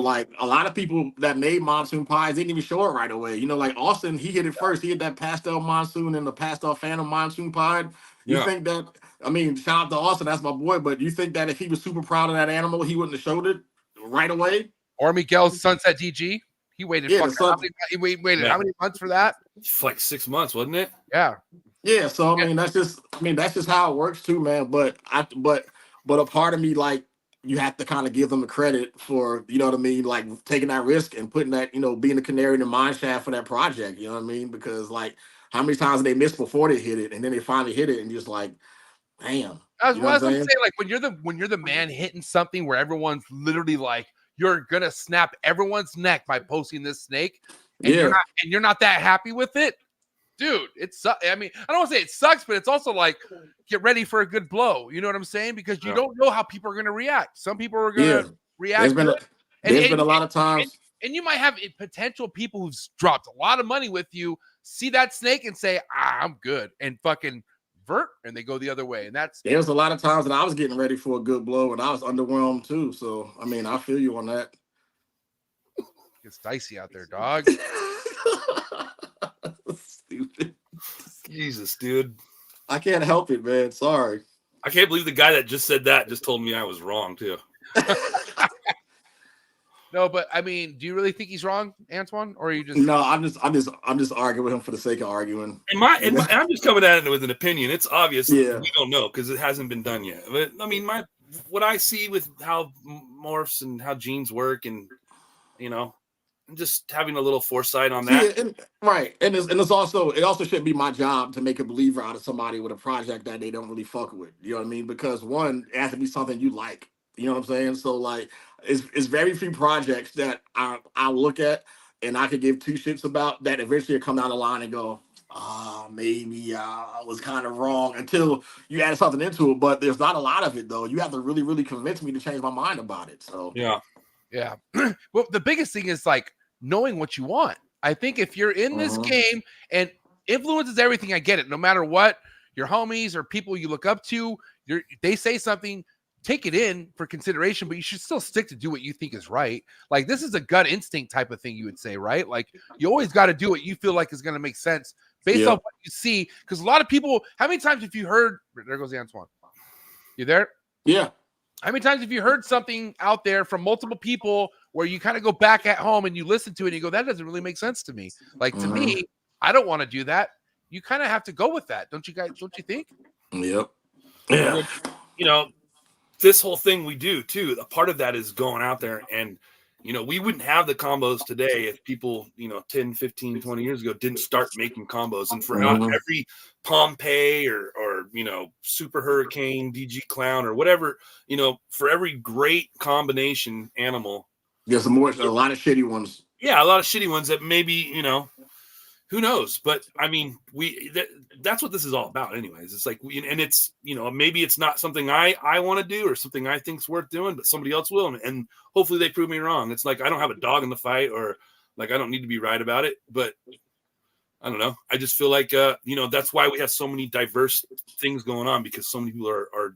like a lot of people that made Monsoon pies didn't even show it right away. Like Austin, he hit it first. He hit that pastel Monsoon and the pastel Phantom Monsoon pie. You think that, I mean, shout out to Austin, that's my boy, but you think that if he was super proud of that animal, he wouldn't have showed it right away? Or Miguel's Sunset DG, he waited how many months for that? Like 6 months, wasn't it? Yeah, so I mean that's just how it works too, man. But a part of me, like, you have to kind of give them the credit for, you know what I mean, like taking that risk and putting that, being a canary in the mine shaft for that project, you know what I mean? Because like how many times they missed before they hit it, and then they finally hit it, and just like, damn. That's what I'm saying. Like when you're the man hitting something where everyone's literally like, you're gonna snap everyone's neck by posting this snake, and you're not that happy with it. Dude, it sucks. I mean, I don't want to say it sucks, but it's also like, get ready for a good blow. You know what I'm saying? Because you don't know how people are going to react. Some people are going to react. There's been a lot of times. And you might have potential people who've dropped a lot of money with you, see that snake and say, I'm good, and fucking vert, and they go the other way. And there's a lot of times that I was getting ready for a good blow, and I was underwhelmed too. So, I mean, I feel you on that. It's dicey out there, dog. Stupid. Jesus, dude. I can't help it, man. Sorry. I can't believe the guy that just said that just told me I was wrong too. No, but I mean, do you really think he's wrong, Antoine? Or are you just No, I'm just arguing with him for the sake of arguing. I'm just coming at it with an opinion. It's obvious we don't know because it hasn't been done yet. But I mean, what I see with how morphs and how genes work, and just having a little foresight on that. Yeah, right. And it also shouldn't be my job to make a believer out of somebody with a project that they don't really fuck with. You know what I mean? Because one, it has to be something you like. You know what I'm saying? So like it's very few projects that I'll look at and I could give two shits about that eventually come down the line and go, maybe I was kind of wrong, until you add something into it. But there's not a lot of it though. You have to really, really convince me to change my mind about it. So yeah. Well, the biggest thing is like knowing what you want. I think if you're in this game, and influence is everything, I get it. No matter what, your homies or people you look up to, they say something, take it in for consideration, but you should still stick to do what you think is right. Like this is a gut instinct type of thing, you would say, right? Like you always got to do what you feel like is going to make sense based on what you see. Because a lot of people, how many times have you heard, there goes Antoine. You there? Yeah. How many times have you heard something out there from multiple people where you kind of go back at home and you listen to it and you go, that doesn't really make sense to me. Like to me, I don't want to do that. You kind of have to go with that. Don't you guys? Don't you think? Yep. Yeah. This whole thing we do too, a part of that is going out there and You know, we wouldn't have the combos today if people, 10, 15, 20 years ago didn't start making combos. And for every Pompeii or Super Hurricane, DG Clown or whatever, for every great combination animal. There's a lot of shitty ones. Yeah, a lot of shitty ones that maybe, who knows? But I mean, that's what this is all about anyways. It's like, and it's, maybe it's not something I want to do or something I think's worth doing, but somebody else will. And hopefully they prove me wrong. It's like, I don't have a dog in the fight, or like, I don't need to be right about it, but I don't know. I just feel like, that's why we have so many diverse things going on, because so many people are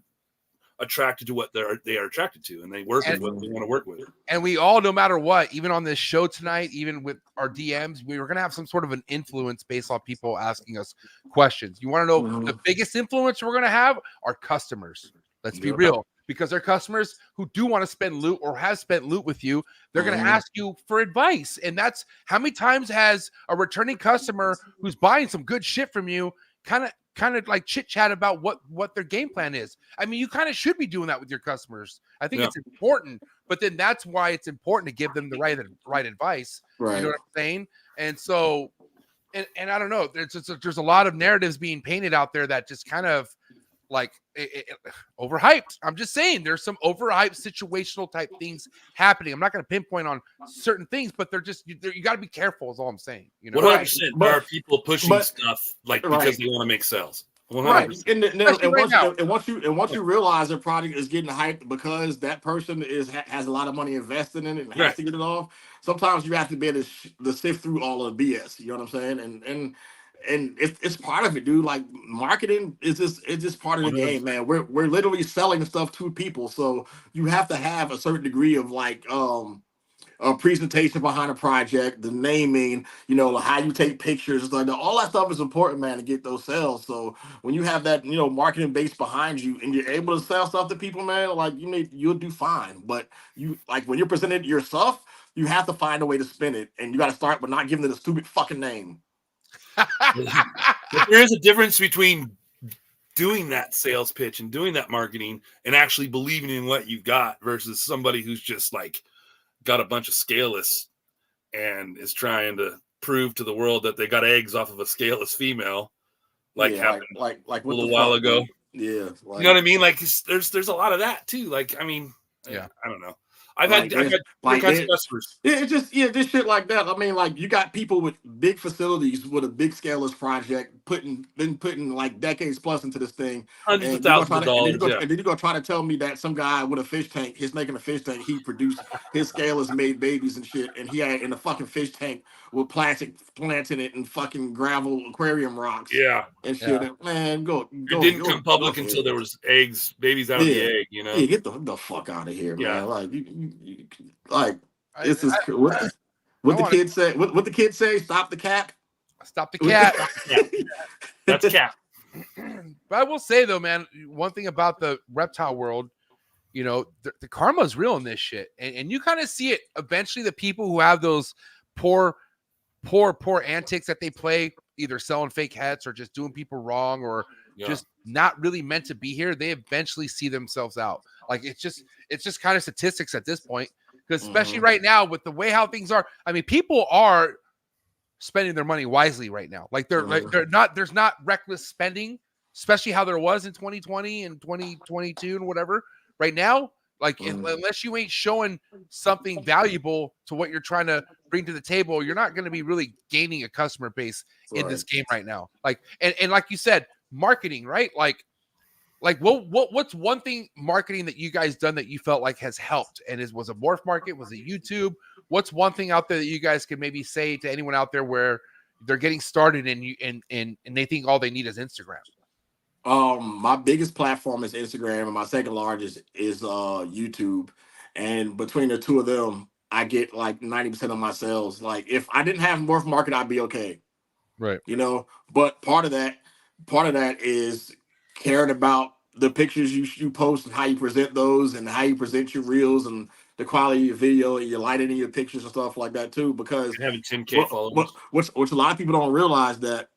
attracted to what they are attracted to, and they work with what they want to work with. And we all, no matter what, even on this show tonight, even with our DMs, we were going to have some sort of an influence based on people asking us questions. You want to know the biggest influence we're going to have? Our customers. Let's be real, because our customers who do want to spend loot or have spent loot with you, they're going to ask you for advice. And that's how many times has a returning customer who's buying some good shit from you kind of like chit chat about what their game plan is. I mean, you kind of should be doing that with your customers. I think it's important, but then that's why it's important to give them the right advice. Right. You know what I'm saying? And so, and I don't know, there's a lot of narratives being painted out there that just kind of like overhyped. I'm just saying there's some overhyped situational type things happening. I'm not going to pinpoint on certain things, but they're just, you got to be careful is all I'm saying. 100% there are people pushing stuff like because they want to make sales. 100%. Right. And once you realize their product is getting hyped because that person has a lot of money invested in it and has to get it off, sometimes you have to be able to sift through all of the BS. You know what I'm saying? And it's part of it, dude. Like, marketing is just part of the game, man. We're literally selling stuff to people, so you have to have a certain degree of like a presentation behind a project, the naming, how you take pictures, like all that stuff is important, man, to get those sales. So when you have that, marketing base behind you and you're able to sell stuff to people, man, like you'll do fine. But you, like, when you're presenting your stuff, you have to find a way to spin it, and you got to start with not giving it a stupid fucking name. There is a difference between doing that sales pitch and doing that marketing and actually believing in what you've got versus somebody who's just like got a bunch of scaleless and is trying to prove to the world that they got eggs off of a scaleless female, happened like a little while ago. Yeah, you know what I mean? Like, there's a lot of that too. Like, I mean, I don't know. I've had customers. It's just this shit like that. I mean, like, you got people with big facilities with a big scaleless project putting like decades plus into this thing. Hundreds of thousands of dollars. And then you're gonna try to tell me that some guy with a fish tank, he's making a fish tank, he produced his scaleless made babies and shit, and he had in a fucking fish tank with plastic plants in it and fucking gravel aquarium rocks. Yeah. And shit. Yeah. Man, go. It didn't come public until there was babies out of the egg, Yeah, get the fuck out of here, man. Like, like, this is what the kids say. What the kids say? Stop the cap. Stop the cap. That's cap. But I will say though, man, one thing about the reptile world, the karma is real in this shit, and you kind of see it. Eventually, the people who have those poor antics that they play, either selling fake hats or just doing people wrong or just not really meant to be here, they eventually see themselves out. Like, it's just kind of statistics at this point, because especially right now with the way how things are, I mean, people are spending their money wisely right now. Like, there's not reckless spending, especially how there was in 2020 and 2022 and whatever. Right now, like, unless you ain't showing something valuable to what you're trying to bring to the table, you're not going to be really gaining a customer base in this game right now. Like, and like you said, marketing, right? Like what's one thing marketing that you guys done that you felt like has helped? And was a Morph market? Was it YouTube? What's one thing out there that you guys can maybe say to anyone out there where they're getting started and they think all they need is Instagram? My biggest platform is Instagram, and my second largest is YouTube. And between the two of them, I get like 90% of my sales. Like, if I didn't have Morph Market, I'd be okay. Right. But part of that is caring about the pictures you post and how you present those and how you present your reels and the quality of your video and your lighting in your pictures and stuff like that too. Because having 10K followers, which a lot of people don't realize, that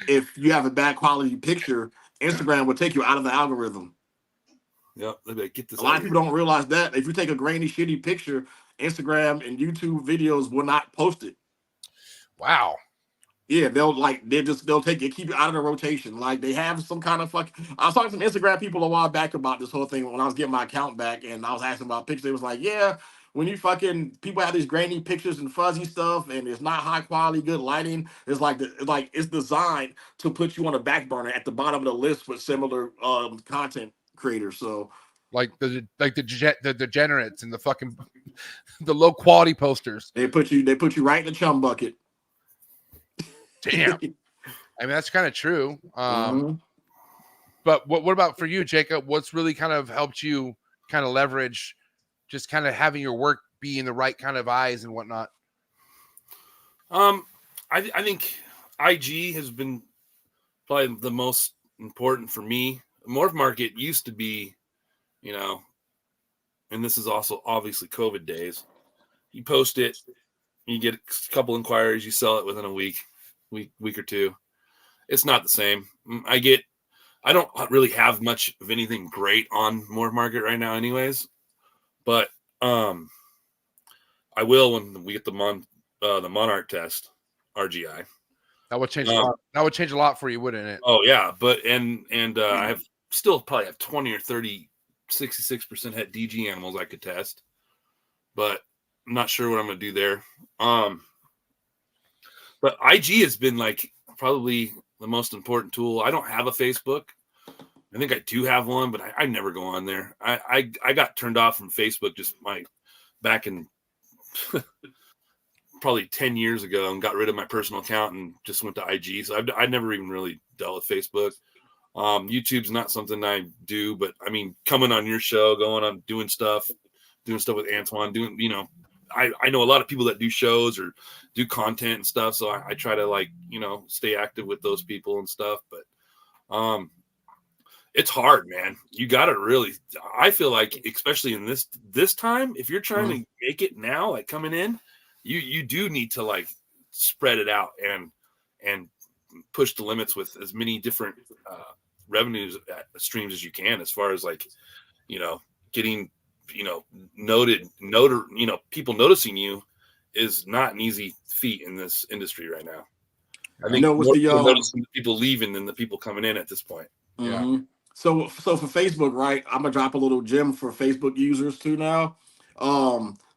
if you have a bad quality picture, Instagram will take you out of the algorithm. Yeah, get this. A lot of people don't realize that if you take a grainy, shitty picture, Instagram and YouTube videos will not post it. Wow. Yeah, they'll take it, keep it out of the rotation. Like they have some kind of I was talking to some Instagram people a while back about this whole thing when I was getting my account back, and I was asking about pictures. It was like, yeah, when you people have these grainy pictures and fuzzy stuff, and it's not high quality, good lighting. It's like it's designed to put you on a back burner at the bottom of the list with similar content creators. So like the degenerates and the fucking the low quality posters. They put you right in the chum bucket. Damn. I mean, that's kind of true. But what about for you, Jacob? What's really kind of helped you kind of leverage just kind of having your work be in the right kind of eyes and whatnot? I think IG has been probably the most important for me. Morph market used to be, and this is also obviously COVID days. You post it, you get a couple inquiries, you sell it within a week or two. It's not the same. I don't really have much of anything great on Morph market right now anyways, but I will when we get the Monarch test RGI. That would change a lot. That would change a lot for you, wouldn't it? Oh yeah, but I have probably have 20 or 30 66% het DG animals I could test, but I'm not sure what I'm going to do there. But IG has been like probably the most important tool. I don't have a Facebook. I think I do have one, but I never go on there. I got turned off from Facebook just back in probably 10 years ago and got rid of my personal account and just went to IG. So I never even really dealt with Facebook. YouTube's not something I do, but I mean, coming on your show, going on doing stuff with Antoine, I know a lot of people that do shows or do content and stuff. So I try to stay active with those people and stuff, but it's hard, man. You got to I feel like, especially in this time, if you're trying to make it now, like coming in, you do need to spread it out and push the limits with as many different revenues streams as you can, as far as getting noted, people noticing you is not an easy feat in this industry right now. I think more people noticing the people leaving than the people coming in at this point. Yeah. So for Facebook, right? I'm gonna drop a little gem for Facebook users too now.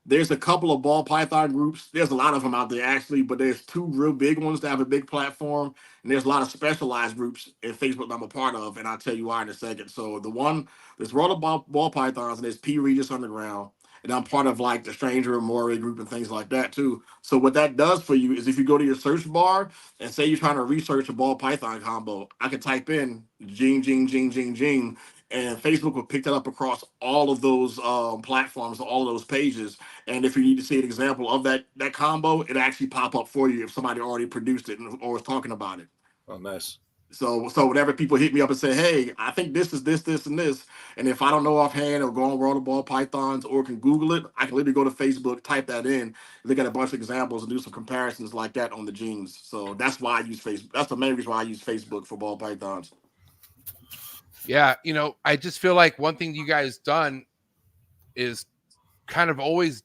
There's a couple of ball python groups. There's a lot of them out there actually, but there's two real big ones that have a big platform, and there's a lot of specialized groups in Facebook that I'm a part of, and I'll tell you why in a second. So there's World of Ball Pythons, and there's P. Regis Underground, and I'm part of the Stranger and Moray group and things like that too. So what that does for you is if you go to your search bar and say you're trying to research a ball python combo, I can type in Jing, and Facebook will pick that up across all of those platforms, all of those pages. And if you need to see an example of that combo, it actually pop up for you if somebody already produced it or was talking about it. Oh, nice. So whenever people hit me up and say, hey, I think this is this, and this, and if I don't know offhand or go on World of Ball Pythons or can Google it, I can literally go to Facebook, type that in, look at a bunch of examples and do some comparisons like that on the genes. So that's why I use Facebook. That's the main reason why I use Facebook for ball pythons. Yeah, I just feel like one thing you guys done is kind of always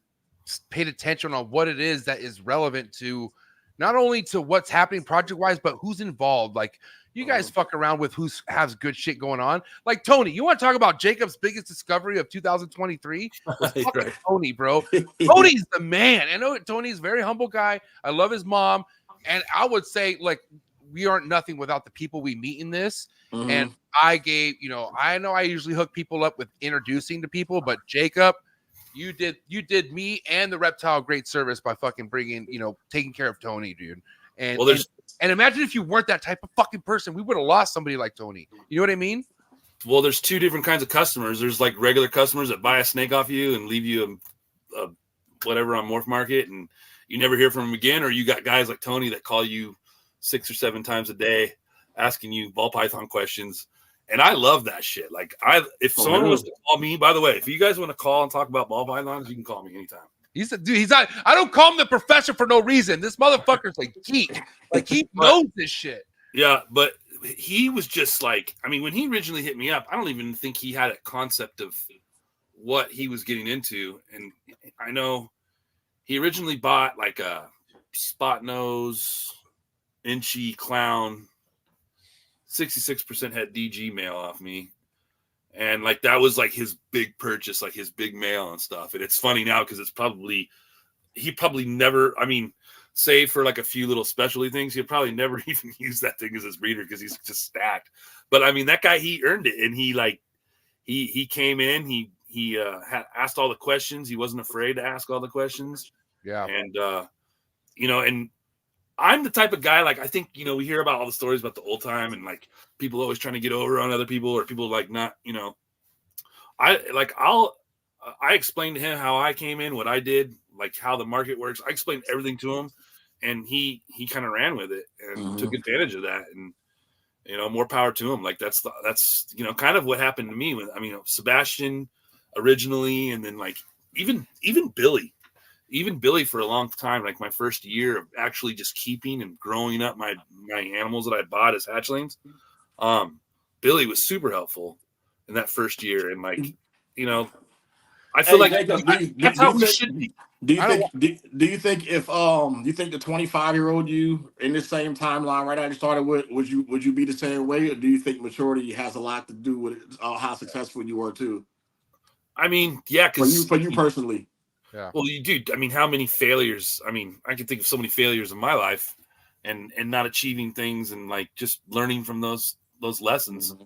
paid attention on what it is that is relevant to not only to what's happening project-wise, but who's involved. Like, you guys fuck around with who has good shit going on. Like Tony, you want to talk about Jacob's biggest discovery of 2023? Right. Tony, bro. Tony's the man. I know Tony's a very humble guy. I love his mom. And I would say, we aren't nothing without the people we meet in this. And I gave, I know I usually hook people up with introducing to people, but Jacob, you did me and the Reptile great service by fucking bringing, taking care of Tony, dude. And and imagine if you weren't that type of fucking person, we would have lost somebody like Tony. You know what I mean? Well, there's two different kinds of customers. There's regular customers that buy a snake off you and leave you a whatever on Morph Market, and you never hear from them again. Or you got guys like Tony that call you 6 or 7 times a day asking you ball python questions. And I love that shit. If someone was to call me, by the way, if you guys want to call and talk about ball pythons, you can call me anytime. He's not. I don't call him the professor for no reason. This motherfucker's a geek. He knows this shit. Yeah, but he was just when he originally hit me up, I don't even think he had a concept of what he was getting into. And I know he originally bought like a spot nose, inchy clown, 66% had DG male off me. And like that was like his big purchase, like his big male and stuff. And it's funny now because he probably never, I mean, save for like a few little specialty things, he'll probably never even use that thing as his breeder because he's just stacked. But I mean, that guy, he earned it, and he came in, he had asked all the questions. He wasn't afraid to ask all the questions. Yeah. And and I'm the type of guy, like, I think, we hear about all the stories about the old time and like people always trying to get over on other people, or people like not, I explained to him how I came in, what I did, like how the market works. I explained everything to him, and he kind of ran with it and took advantage of that. And, more power to him. Like that's kind of what happened to me Sebastian originally. And then like, even Billy for a long time, like my first year of actually just keeping and growing up my animals that I bought as hatchlings. Billy was super helpful in that first year. And like, I feel like that's how we should be. Do you think if you think the 25-year-old you in the same timeline right after you started with, would you be the same way, or do you think maturity has a lot to do with how successful you were too? I mean, yeah, because for you personally. Yeah. Well, you do. I mean, how many failures? I mean, I can think of so many failures in my life, and not achieving things, and like just learning from those lessons. Mm-hmm.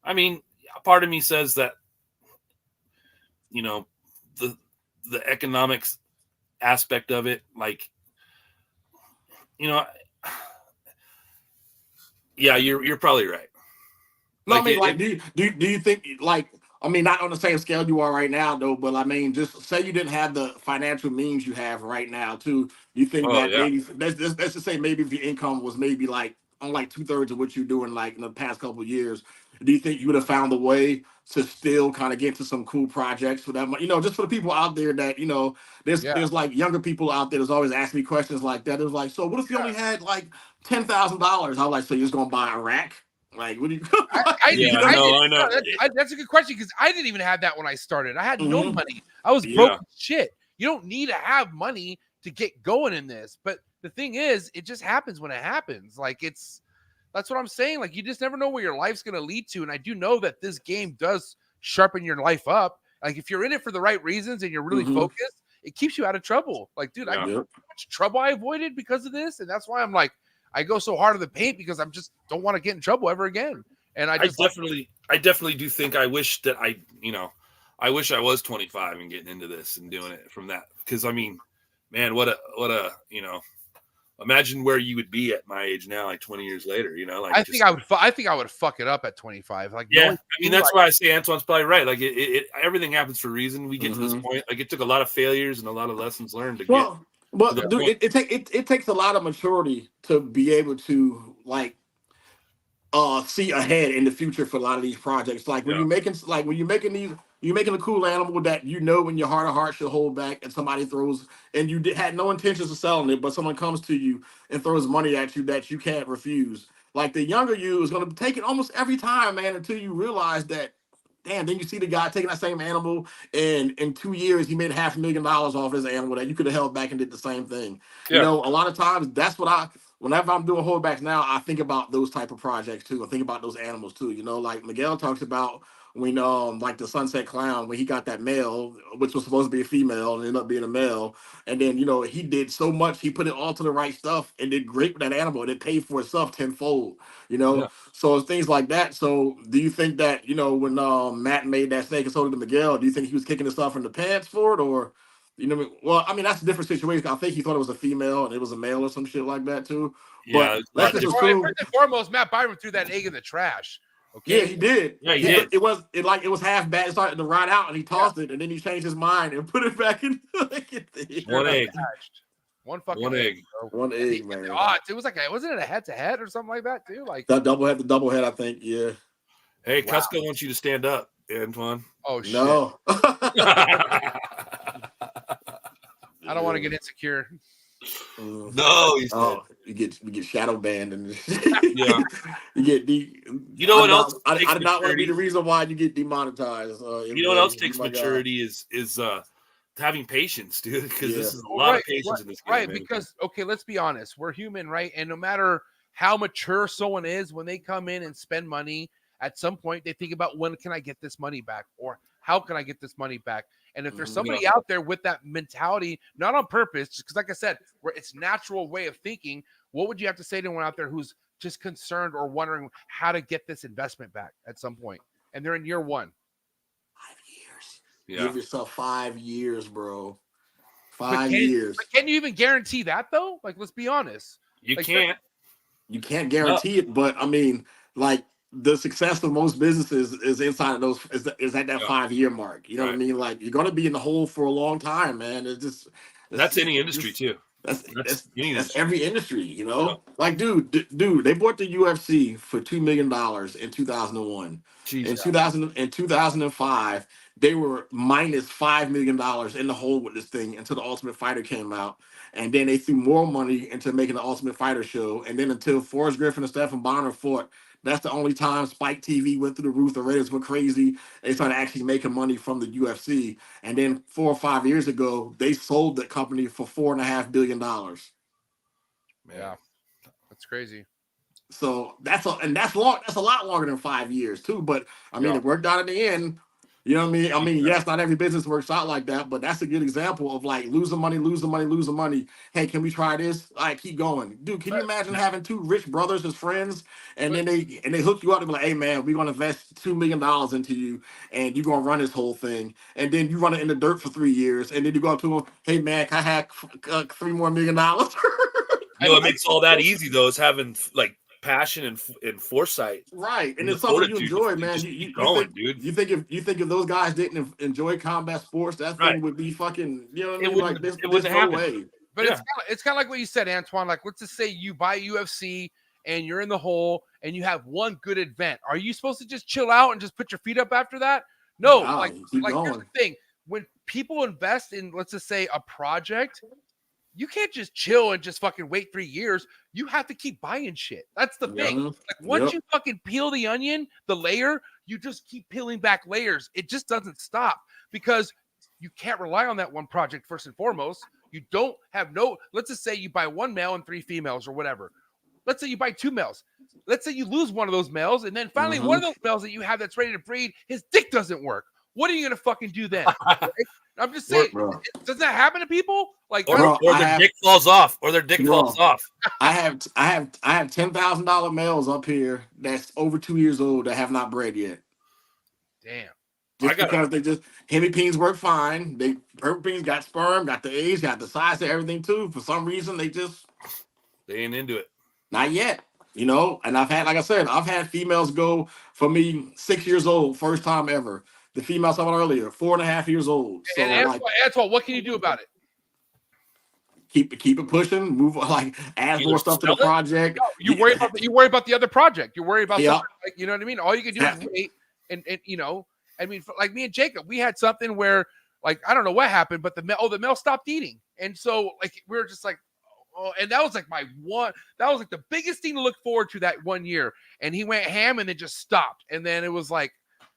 I mean, a part of me says that, the economics aspect of it, like, yeah, you're probably right. No, like, I mean, do you think, like, I mean, not on the same scale you are right now, though, but I mean, just say you didn't have the financial means you have right now, too. You think maybe, let's just say maybe if your income was maybe like on like 2/3 of what you're doing like in the past couple of years, do you think you would have found a way to still kind of get to some cool projects for that? Just for the people out there that, there's like younger people out there that's always asking me questions like that. It was like, so what if you only had like $10,000? I was like, so you're just going to buy a rack? Like, what do you? I know. That's a good question, because I didn't even have that when I started. I had no money. I was broke as shit. You don't need to have money to get going in this. But the thing is, it just happens when it happens. Like, that's what I'm saying. Like, you just never know where your life's going to lead to. And I do know that this game does sharpen your life up. Like, if you're in it for the right reasons and you're really focused, it keeps you out of trouble. Like, dude, I know how much trouble I avoided because of this. And that's why I'm like, I go so hard on the paint, because I'm just don't want to get in trouble ever again. And I definitely do think I wish that I wish I was 25 and getting into this and doing it from that. Because I mean, man, what a imagine where you would be at my age now, like 20 years later. Like I think I would fuck it up at 25. Like, yeah, I mean, that's why I say Antoine's probably right. Like everything happens for a reason. We get to this point. Like, it took a lot of failures and a lot of lessons learned to get. But dude, it takes a lot of maturity to be able to like see ahead in the future for a lot of these projects. Like when you're making a cool animal that in your heart of hearts you'll hold back, and somebody throws, and you had no intentions of selling it, but someone comes to you and throws money at you that you can't refuse. Like, the younger you is going to take it almost every time, man, until you realize that. Damn, then you see the guy taking that same animal, and in 2 years he made $500,000 off his animal that you could have held back and did the same thing. Yeah. A lot of times that's what whenever I'm doing holdbacks now, I think about those type of projects too. I think about those animals too. Like Miguel talks about when like the Sunset Clown, when he got that male, which was supposed to be a female and ended up being a male. And then, he did so much, he put it all to the right stuff and did great with that animal, and it paid for itself tenfold, So things like that. So do you think that, when Matt made that snake and sold it to Miguel, do you think he was kicking himself in the pants for it? Or, well, I mean, that's a different situation. I think he thought it was a female and it was a male or some shit like that too. Yeah, but let's just assume, first and foremost, Matt Byron threw that egg in the trash. Okay. Yeah, he did. Yeah, he did. It was half bad. It started to rot out, and he tossed it, and then he changed his mind and put it back in. One egg. One fucking egg. One egg, man. It was like, wasn't it a head-to-head or something like that too? Like that double head, I think. Yeah. Hey, Cusco wants you to stand up, Antoine. Oh shit. No. I don't want to get insecure. No, you get shadow banned, and yeah, you get what else? I did not want to be the reason why you get demonetized. What else takes maturity is having patience, dude, because this is a lot of patience in this game. Right, man. because okay, let's be honest, we're human, right? And no matter how mature someone is, when they come in and spend money, at some point they think about when can I get this money back, or how can I get this money back? And if there's somebody out there with that mentality, not on purpose, just because, like I said, where it's natural way of thinking, what would you have to say to anyone out there who's just concerned or wondering how to get this investment back at some point, and they're in year 1? 5 years. Yeah. Give yourself 5 years, bro. 5 But years. But can you even guarantee that though? Like, let's be honest. You like, can't. You can't guarantee it, but I mean, like the success of most businesses is inside of those is at that 5 year mark. You know what I mean? Like you're gonna be in the hole for a long time, man. That's any industry too. That's every industry, you know. Like, dude, they bought the UFC for $2 million in 2001. In 2005, they were minus $5 million in the hole with this thing until the Ultimate Fighter came out, and then they threw more money into making the Ultimate Fighter show, and then until Forrest Griffin and Stephen Bonner fought. That's the only time Spike TV went through the roof. The ratings went crazy. They started actually making money from the UFC. And then 4 or 5 years ago, they sold the company for $4.5 billion. Yeah, that's crazy. So that's long. That's a lot longer than 5 years too. But I mean, it worked out in the end. You know what I mean? I mean, yes, not every business works out like that, but that's a good example of like losing money. Hey, can we try this? All right, keep going. Dude, can you imagine having 2 rich brothers as friends and then they hook you up and be like, hey man, we're gonna invest $2 million into you and you're gonna run this whole thing. And then you run it in the dirt for 3 years, and then you go up to them, hey man, can I have $3 more million? What makes all that easy though is having like passion and foresight, right? And it's something you enjoy, man. You think if those guys didn't enjoy combat sports, that thing would be fucking, you know what I mean? Like this wouldn't happen. Way. But it's kind of like what you said, Antoine. Like, let's just say you buy UFC and you're in the hole and you have one good event. Are you supposed to just chill out and just put your feet up after that? No, like here's the thing: when people invest in, let's just say, a project, you can't just chill and just fucking wait 3 years. You have to keep buying shit. That's the thing. Like once you fucking peel the onion, the layer, you just keep peeling back layers. It just doesn't stop because you can't rely on that one project first and foremost. You don't have let's just say you buy 1 male and 3 females or whatever. Let's say you buy 2 males. Let's say you lose one of those males, and then finally one of those males that you have that's ready to breed, his dick doesn't work. What are you gonna fucking do then? Right? I'm just saying, does that happen to people? Like, or their dick falls off, I have $10,000 males up here that's over 2 years old that have not bred yet. Damn. Because they just hemipenes work fine. Herpines got sperm, got the age, got the size of everything too. For some reason, they ain't into it. Not yet, you know. And I've had females go for me 6 years old, first time ever. The female I saw earlier, 4.5 years old. So and Antoine, what can you do about it? Keep it pushing, move add more stuff to the project. No, you worry about the other project. You worry about something, like, you know what I mean? All you can do is wait and you know, I mean, like me and Jacob, we had something where, like, I don't know what happened, but the male stopped eating. And so like we were just like, oh, and that was like that was like the biggest thing to look forward to that 1 year. And he went ham and then just stopped. And then it was like,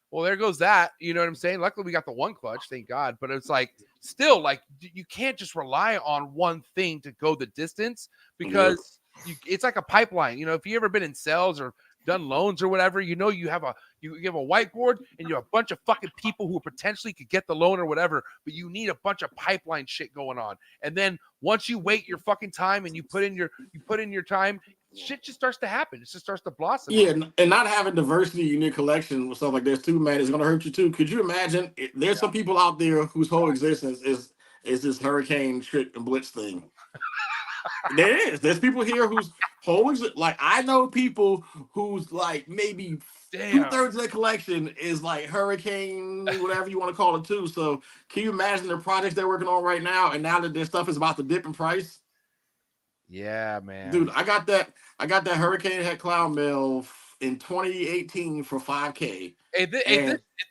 well, there goes that. You know what I'm saying? Luckily, we got the 1 clutch, thank God. But it's like, still, like, you can't just rely on one thing to go the distance because it's like a pipeline. You know, if you ever been in sales or done loans or whatever, you know, you have a whiteboard and you have a bunch of fucking people who potentially could get the loan or whatever, but you need a bunch of pipeline shit going on. And then once you wait your fucking time and you put in your time, shit just starts to happen. It just starts to blossom. Yeah, and not having diversity in your collection with stuff like this too, man, is going to hurt you too. Could you imagine? There's some people out there whose whole existence is this hurricane trick and blitz thing. There is. There's people here whose whole like I know people who's like maybe 2/3 of their collection is like hurricane, whatever you want to call it too. So can you imagine the projects they're working on right now, and now that their stuff is about to dip in price? Yeah, man. Dude, I got that hurricane head clown mail in 2018 for $5K.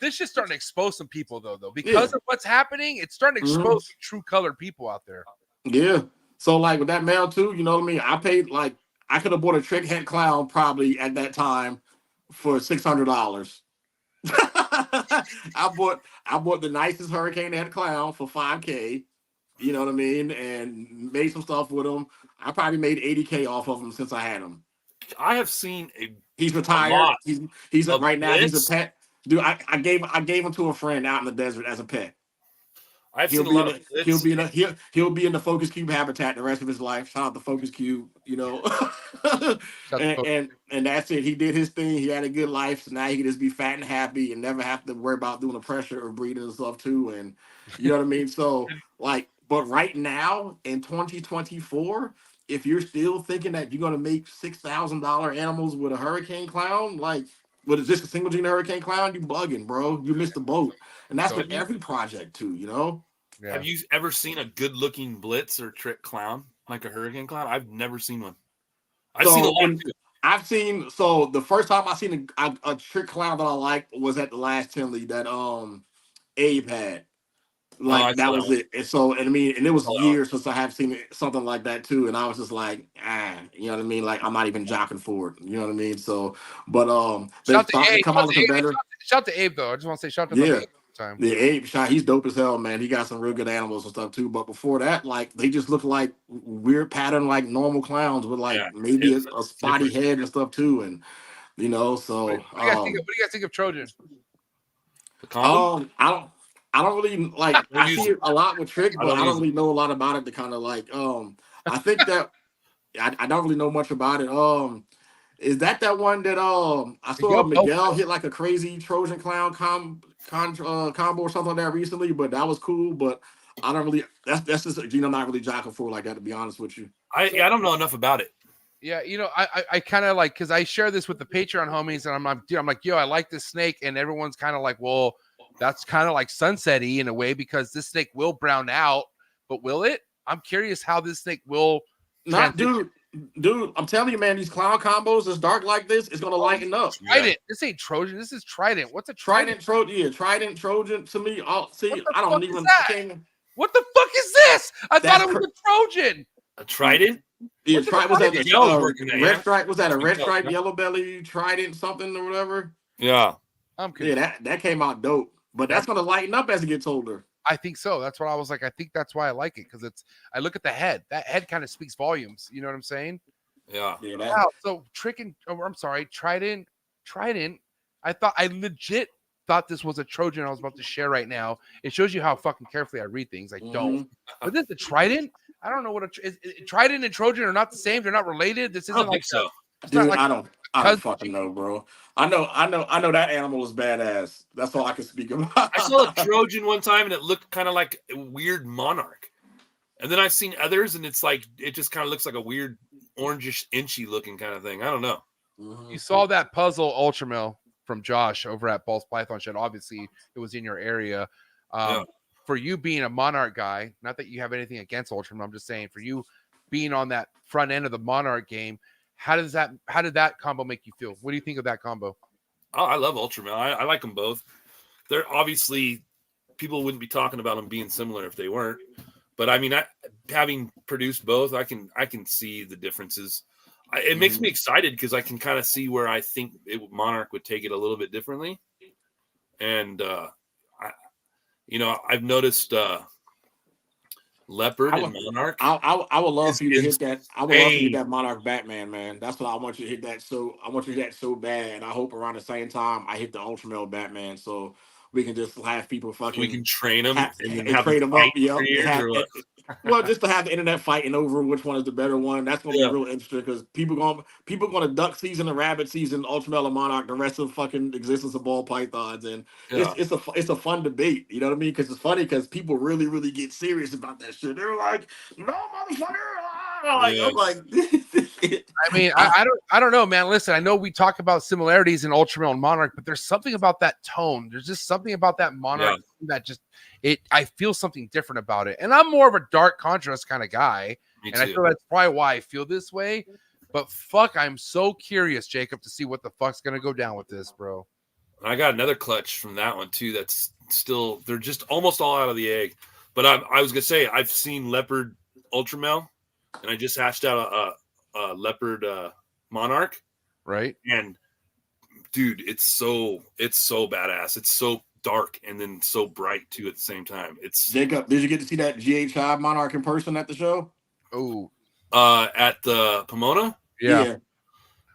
This just starting to expose some people though, because of what's happening. It's starting to expose some true colored people out there. Yeah. So like with that mail too, you know what I mean? I paid like I could have bought a trick head clown probably at that time for $600. I bought the nicest hurricane head clown for $5K. You know what I mean? And made some stuff with him. I probably made $80K off of him since I had him. I have seen he's a retired. lot He's right now. He's a blitz. pet. Dude, I gave him to a friend out in the desert as a pet. I've seen a lot of He'll be in the focus cube habitat the rest of his life. Shout out the focus cube, you know. and that's it. He did his thing. He had a good life. So now he can just be fat and happy and never have to worry about doing the pressure or breeding and stuff too. And you know what I mean? So like, but right now in 2024, if you're still thinking that you're gonna make $6,000 animals with a hurricane clown, like what is this, a single gene hurricane clown? You bugging, bro. You missed the boat. And that's with every project too, you know? Yeah. Have you ever seen a good looking blitz or trick clown like a hurricane clown? I've never seen one. I've seen a lot. So the first time I seen a trick clown that I liked was at the last Tinley that Abe had. Like that was it. And so, and I mean, and it was years since I have seen something like that too. And I was just like, you know what I mean? Like I'm not even jocking for it. You know what I mean? So, but shout to Abe. Come out with better. Shout to Abe though. I just want to say shout to Abe. Time. The Abe shot, he's dope as hell, man. He got some real good animals and stuff too. But before that, like they just look like weird pattern, like normal clowns with like maybe a spotty head and stuff too. And you know, so what do you guys think of Trojan? The condom? I don't really like. I see it a lot with Trick, but I don't really know a lot about it. To kind of like, I think that I don't really know much about it. Is that one that I saw Miguel hit like a crazy Trojan clown combo or something like that recently? But that was cool. But I don't really. That's just a gene I'm not really jocking for like that, to be honest with you. I don't know enough about it. Yeah, you know, I kind of like, because I share this with the Patreon homies, and I'm like, yo, I like this snake, and everyone's kind of like, well, that's kind of like sunset-y in a way because this snake will brown out, but will it? I'm curious how this snake will. Not, dude, I'm telling you, man, these clown combos that's dark like this is gonna lighten up. Trident. This ain't Trojan. This is Trident. What's a Trident? Trident Trojan. To me, I don't even. What the fuck is this? I thought it was a Trojan. A Trident? Yeah, was that red stripe? Was that a red stripe, yellow belly Trident something or whatever? Yeah, I'm kidding. Yeah, that came out dope. But that's gonna lighten up as it gets older. I think so. That's what I was like. I think that's why I like it, because I look at the head. That head kind of speaks volumes. You know what I'm saying? Yeah. Wow. So Trident. I legit thought this was a Trojan I was about to share right now. It shows you how fucking carefully I read things. I don't. But this is the Trident. I don't know what Trident and Trojan are not the same. They're not related. This isn't like so. Dude, I don't fucking know, bro. I know that animal is badass. That's all I can speak about. I saw a Trojan one time and it looked kind of like a weird monarch. And then I've seen others and it's like it just kind of looks like a weird orangish inchy looking kind of thing. I don't know. You saw that puzzle Ultramel from Josh over at Balls Python Shed. Obviously, it was in your area. For you being a Monarch guy, not that you have anything against Ultramel, I'm just saying for you being on that front end of the Monarch game, how did that combo make you feel? What do you think of that combo? Oh, I love Ultramel. I like them both. They're obviously, people wouldn't be talking about them being similar if they weren't. But I mean, having produced both, I can see the differences. It makes me excited because I can kind of see where I think Monarch would take it a little bit differently. And I've noticed Leopard and Monarch. I would love for you to hit that. I would love to hit that Monarch Batman, man. That's what I want you to hit that. So I want you to hit that so bad. And I hope around the same time I hit the Ultramel Batman, so we can just have people fucking. We can train them and trade them up. Well, just to have the internet fighting over which one is the better one. That's gonna be real interesting because people gonna duck season and rabbit season Ultramel and Monarch the rest of the fucking existence of ball pythons, and it's a fun debate. You know what I mean? Because it's funny because people really really get serious about that shit. They're like, no motherfucker. I'm like, I mean, I don't know, man. Listen, I know we talk about similarities in Ultramel and Monarch, but there's something about that tone. There's just something about that Monarch that just I feel something different about it. And I'm more of a dark contrast kind of guy. Me and too. I feel that's probably why I feel this way. But fuck, I'm so curious, Jacob, to see what the fuck's gonna go down with this, bro. I got another clutch from that one too. That's still, they're just almost all out of the egg. But I was gonna say I've seen Leopard Ultramel, and I just hatched out a Leopard Monarch. Right. And dude, it's so badass. It's so dark and then so bright too at the same time. It's Jacob, did you get to see that GHI Monarch in person at the show? Oh, at the Pomona? yeah.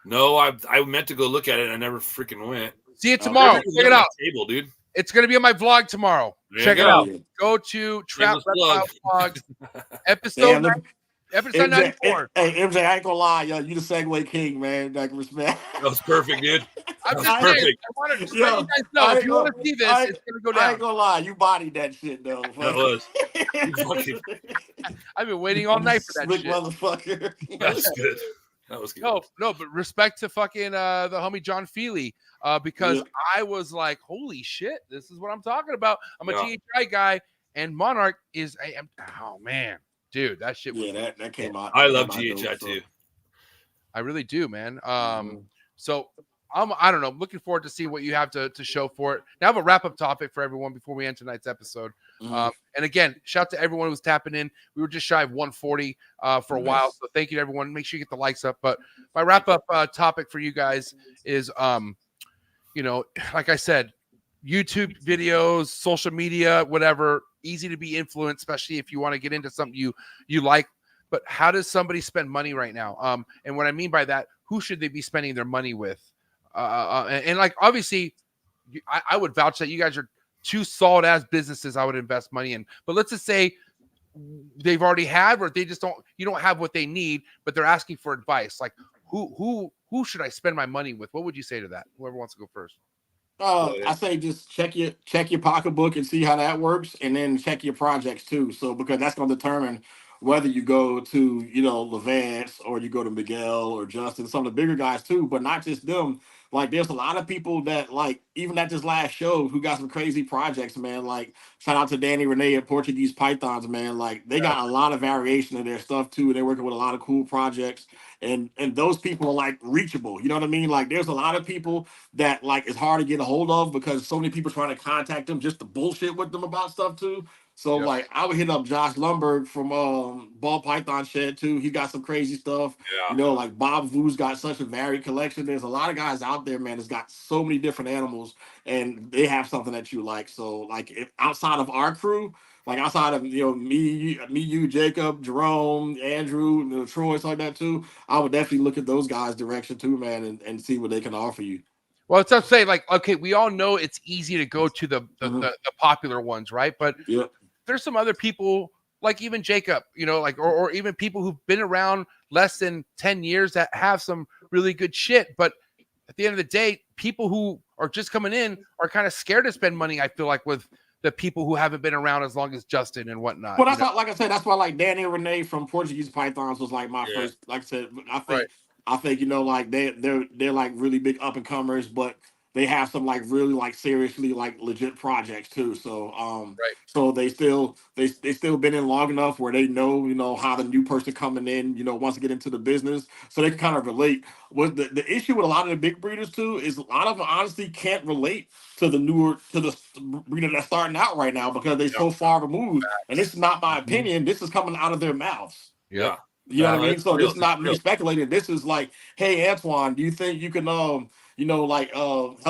No, I meant to go look at it. I never freaking went. See it tomorrow. Check it out. Table, dude. It's going to be on my vlog tomorrow. Check it out. Go to Trap Reptile Vlogs, episode 94. Hey, MJ, I ain't gonna lie, yo, you the Segway king, man. Like, respect. That was perfect, dude. I'm just perfect. I wanted to let you guys know, if you want to see this, it's going to go down. I ain't gonna lie, you bodied that shit, though. That was. I've been waiting all night for that Slick shit. Motherfucker. That was good. That was good. No, but respect to fucking the homie John Feely, because I was like, holy shit, this is what I'm talking about. I'm a GHI guy, and Monarch is oh man, dude, that shit was that came out. I love GHI too. I really do, man. So I don't know, looking forward to seeing what you have to show for it. Now I have a wrap-up topic for everyone before we end tonight's episode. And again, shout out to everyone who's tapping in. We were just shy of 140 for a while, so thank you to everyone. Make sure you get the likes up. But my wrap-up topic for you guys is, like I said, YouTube videos, social media, whatever, easy to be influenced, especially if you want to get into something you like. But how does somebody spend money right now? And what I mean by that, who should they be spending their money with? And like, obviously, I would vouch that you guys are two solid ass businesses I would invest money in. But let's just say they've already had, or they just you don't have what they need, but they're asking for advice. Like, who should I spend my money with? What would you say to that? Whoever wants to go first. I say just check your pocketbook and see how that works, and then check your projects too. So because that's going to determine whether you go to Levance or you go to Miguel or Justin, some of the bigger guys too, but not just them. Like, there's a lot of people that, like, even at this last show, who got some crazy projects, man. Like, shout out to Danny Renee at Portuguese Pythons, man. Like, they got a lot of variation in their stuff too. They're working with a lot of cool projects, and those people are like reachable. You know what I mean? Like, there's a lot of people that like it's hard to get a hold of because so many people trying to contact them just to bullshit with them about stuff too. So like, I would hit up Josh Lumberg from Ball Python Shed too. He got some crazy stuff. Like Bob Vu's got such a varied collection. There's a lot of guys out there, man, that's got so many different animals, and they have something that you like. So like, if outside of our crew, like outside of me, you, Jacob, Jerome, Andrew, Troy, stuff like that too, I would definitely look at those guys' direction too, man, and see what they can offer you. Well, it's tough to say. Like, okay, we all know it's easy to go to the popular ones, right? But there's some other people, like even Jacob, or even people who've been around less than 10 years that have some really good shit. But at the end of the day, people who are just coming in are kind of scared to spend money, I feel like, with the people who haven't been around as long as Justin and whatnot. Well, that's why, like I said, that's why like Danny and Renee from Portuguese Pythons was like my first. Like I said, I think like they're like really big up and comers, but they have some like really like seriously like legit projects too. So so they still been in long enough where they know how the new person coming in wants to get into the business, so they can kind of relate. What the issue with a lot of the big breeders too is a lot of them honestly can't relate to the breeder that's starting out right now because they're so far removed. And this is not my opinion. This is coming out of their mouths. Yeah. You know what I mean? So this is not me speculating. This is like, hey, Antoine, do you think you can help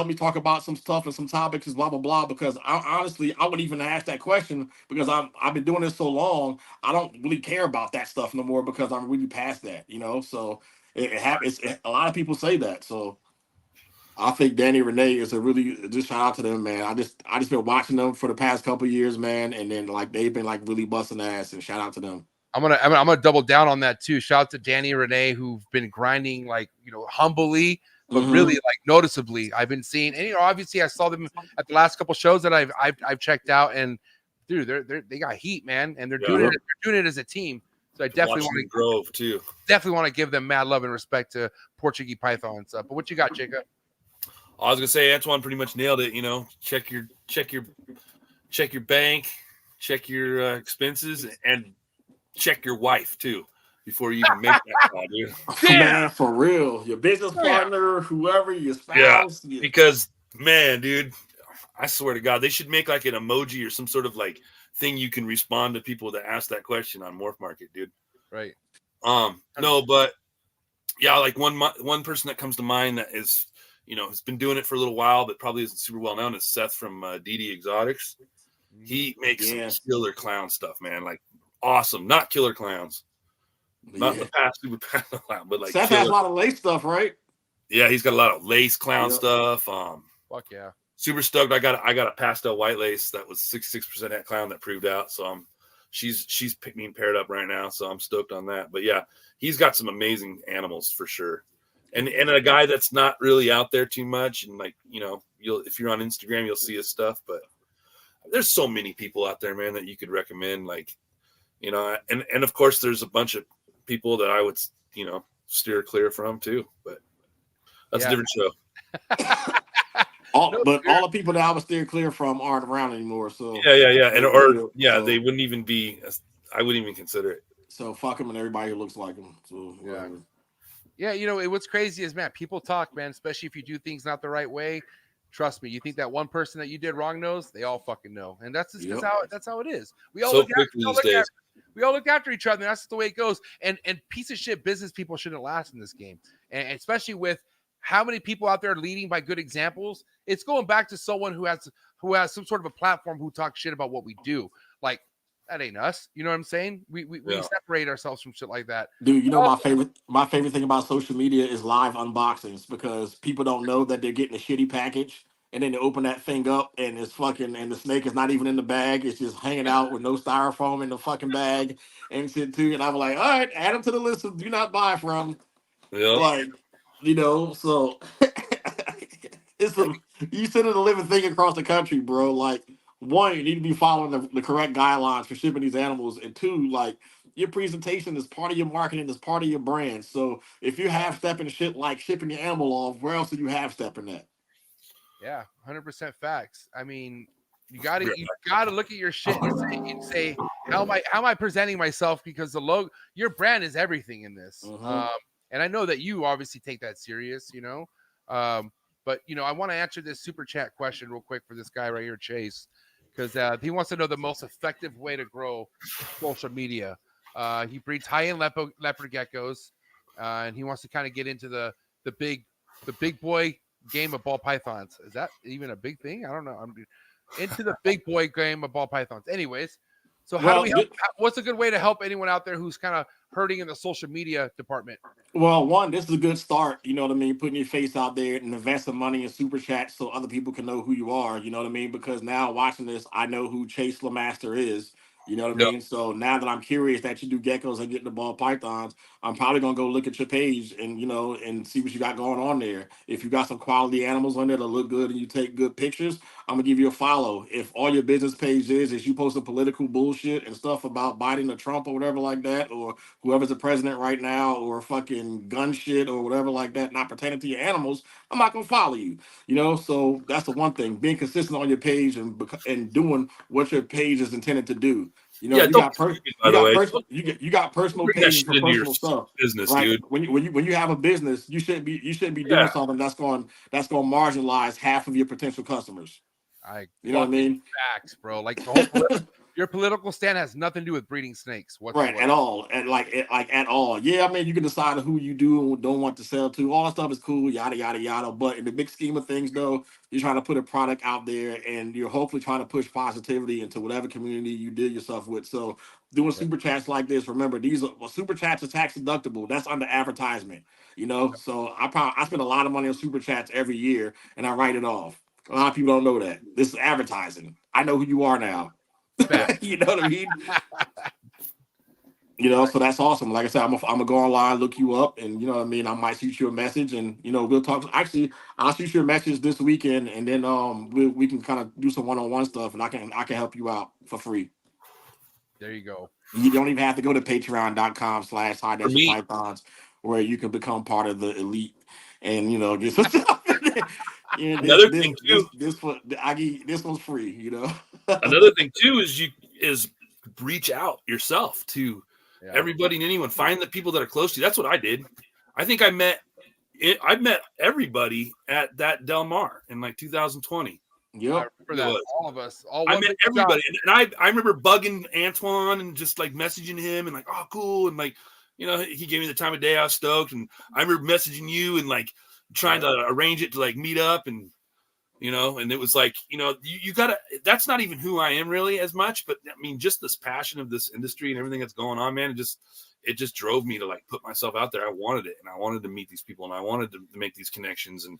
me talk about some stuff and some topics and blah blah blah? Because I wouldn't even ask that question because I've been doing this so long. I don't really care about that stuff no more because I'm really past that. So it happens. A lot of people say that. So I think Danny Renee is just shout out to them, man. I just been watching them for the past couple of years, man, and then like they've been like really busting ass, and shout out to them. I'm gonna double down on that too. Shout out to Danny and Renee, who've been grinding like humbly, but really like noticeably. I've been seeing, and obviously I saw them at the last couple shows that I've checked out, and dude, they got heat, man, and they're doing it as a team. So I definitely want to Grove too. Definitely want to give them mad love and respect to Portuguese Python and stuff. But what you got, Jacob? I was gonna say Antoine pretty much nailed it. Check your bank, check your expenses, and check your wife too before you even make that call, dude. Man, for real, your business partner, whoever, your spouse. Yeah, because man, dude, I swear to God, they should make like an emoji or some sort of like thing you can respond to people that ask that question on Morph Market, dude. Right. No, but yeah, like one person that comes to mind that is has been doing it for a little while, but probably isn't super well known, is Seth from DD Exotics. He makes some killer clown stuff, man. Like awesome, not killer clowns, not the past super past clown, but like Seth has a lot of lace stuff, right? Yeah, he's got a lot of lace clown stuff. Fuck yeah. Super stoked. I got a pastel white lace that was 66% that clown that proved out. So she's being paired up right now. So I'm stoked on that. But yeah, he's got some amazing animals for sure. And a guy that's not really out there too much. And like, if you're on Instagram, you'll see his stuff, but there's so many people out there, man, that you could recommend. Like, and of course there's a bunch of people that I would, steer clear from too, but that's a different show. All the people that I would steer clear from aren't around anymore. So yeah. They wouldn't even be. I wouldn't even consider it. So fuck them and everybody who looks like them. So whatever. Yeah. What's crazy is, man, people talk, man, especially if you do things not the right way. Trust me, you think that one person that you did wrong knows, they all fucking know, and that's how it is. We all look after each other. And that's the way it goes. And piece of shit business people shouldn't last in this game, and especially with how many people out there leading by good examples. It's going back to someone who has some sort of a platform who talks shit about what we do. Like, that ain't us. You know what I'm saying? We separate ourselves from shit like that. Dude, my favorite thing about social media is live unboxings, because people don't know that they're getting a shitty package, and then they open that thing up and it's and the snake is not even in the bag. It's just hanging out with no styrofoam in the fucking bag and shit too. And I'm like, all right, add them to the list of do not buy from. Yeah. Like, so you sending a living thing across the country, bro. Like, one, you need to be following the correct guidelines for shipping these animals, and two, like, your presentation is part of your marketing, is part of your brand. So if you're half-stepping shit like shipping your animal off, where else are you half-stepping that? Yeah, 100% facts. I mean, you gotta look at your shit and say how am I presenting myself, because your brand is everything in this. And I know that you obviously take that serious, but I want to answer this super chat question real quick for this guy right here, Chase, because he wants to know the most effective way to grow social media. He breeds high-end leopard geckos, and he wants to kind of get into the big boy game of ball pythons. Is that even a big thing? I don't know. I'm into the big boy game of ball pythons. Anyways, so how do we help? What's a good way to help anyone out there who's kind of hurting in the social media department? Well, one, this is a good start, you know what I mean? Putting your face out there and invest some money in super chats so other people can know who you are, you know what I mean? Because now watching this, I know who Chase LeMaster is, you know what I mean? So now that I'm curious that you do geckos and get the ball pythons, I'm probably going to go look at your page and, and see what you got going on there. If you got some quality animals on there that look good and you take good pictures, I'm going to give you a follow. If all your business page is you posting political bullshit and stuff about Biden or Trump or whatever like that, or whoever's the president right now, or fucking gun shit or whatever like that, not pertaining to your animals, I'm not going to follow you, So that's the one thing, being consistent on your page and doing what your page is intended to do. You got personal pages for personal stuff. Business, right? Dude. When you have a business, you shouldn't be doing something that's going to marginalize half of your potential customers. You know what I mean? Facts, bro. Like your political stand has nothing to do with breeding snakes whatsoever. Right, at all. At all. Yeah, I mean, you can decide who you do and don't want to sell to. All that stuff is cool, yada, yada, yada. But in the big scheme of things, though, you're trying to put a product out there and you're hopefully trying to push positivity into whatever community you deal yourself with. So doing super chats like this, remember, super chats are tax deductible. That's under advertisement, So I spend a lot of money on super chats every year and I write it off. A lot of people don't know that. This is advertising. I know who you are now. You know what I mean? So that's awesome. Like I said, I'm gonna go online, look you up, and you know what I mean. I might shoot you a message, and we'll talk. Actually, I'll shoot you a message this weekend, and then we can kind of do some one-on-one stuff, and I can help you out for free. There you go. You don't even have to go to patreon.com/high-pythons, where you can become part of the elite, and get some stuff. Another thing too, this one's free. Another thing too is reach out yourself to everybody and anyone. Find the people that are close to you. That's what I did. I think I met everybody at that Del Mar in like 2020. Yeah, I remember that. All of us. I met everybody, and I remember bugging Antoine and just like messaging him and like, oh, cool, and like he gave me the time of day. I was stoked, and I remember messaging you and like trying to arrange it to like meet up and, you know, and it was like, you know, you gotta, that's not even who I am really as much, but I mean, just this passion of this industry and everything that's going on, man, it just drove me to like put myself out there. I wanted it, and I wanted to meet these people, and I wanted to make these connections, and,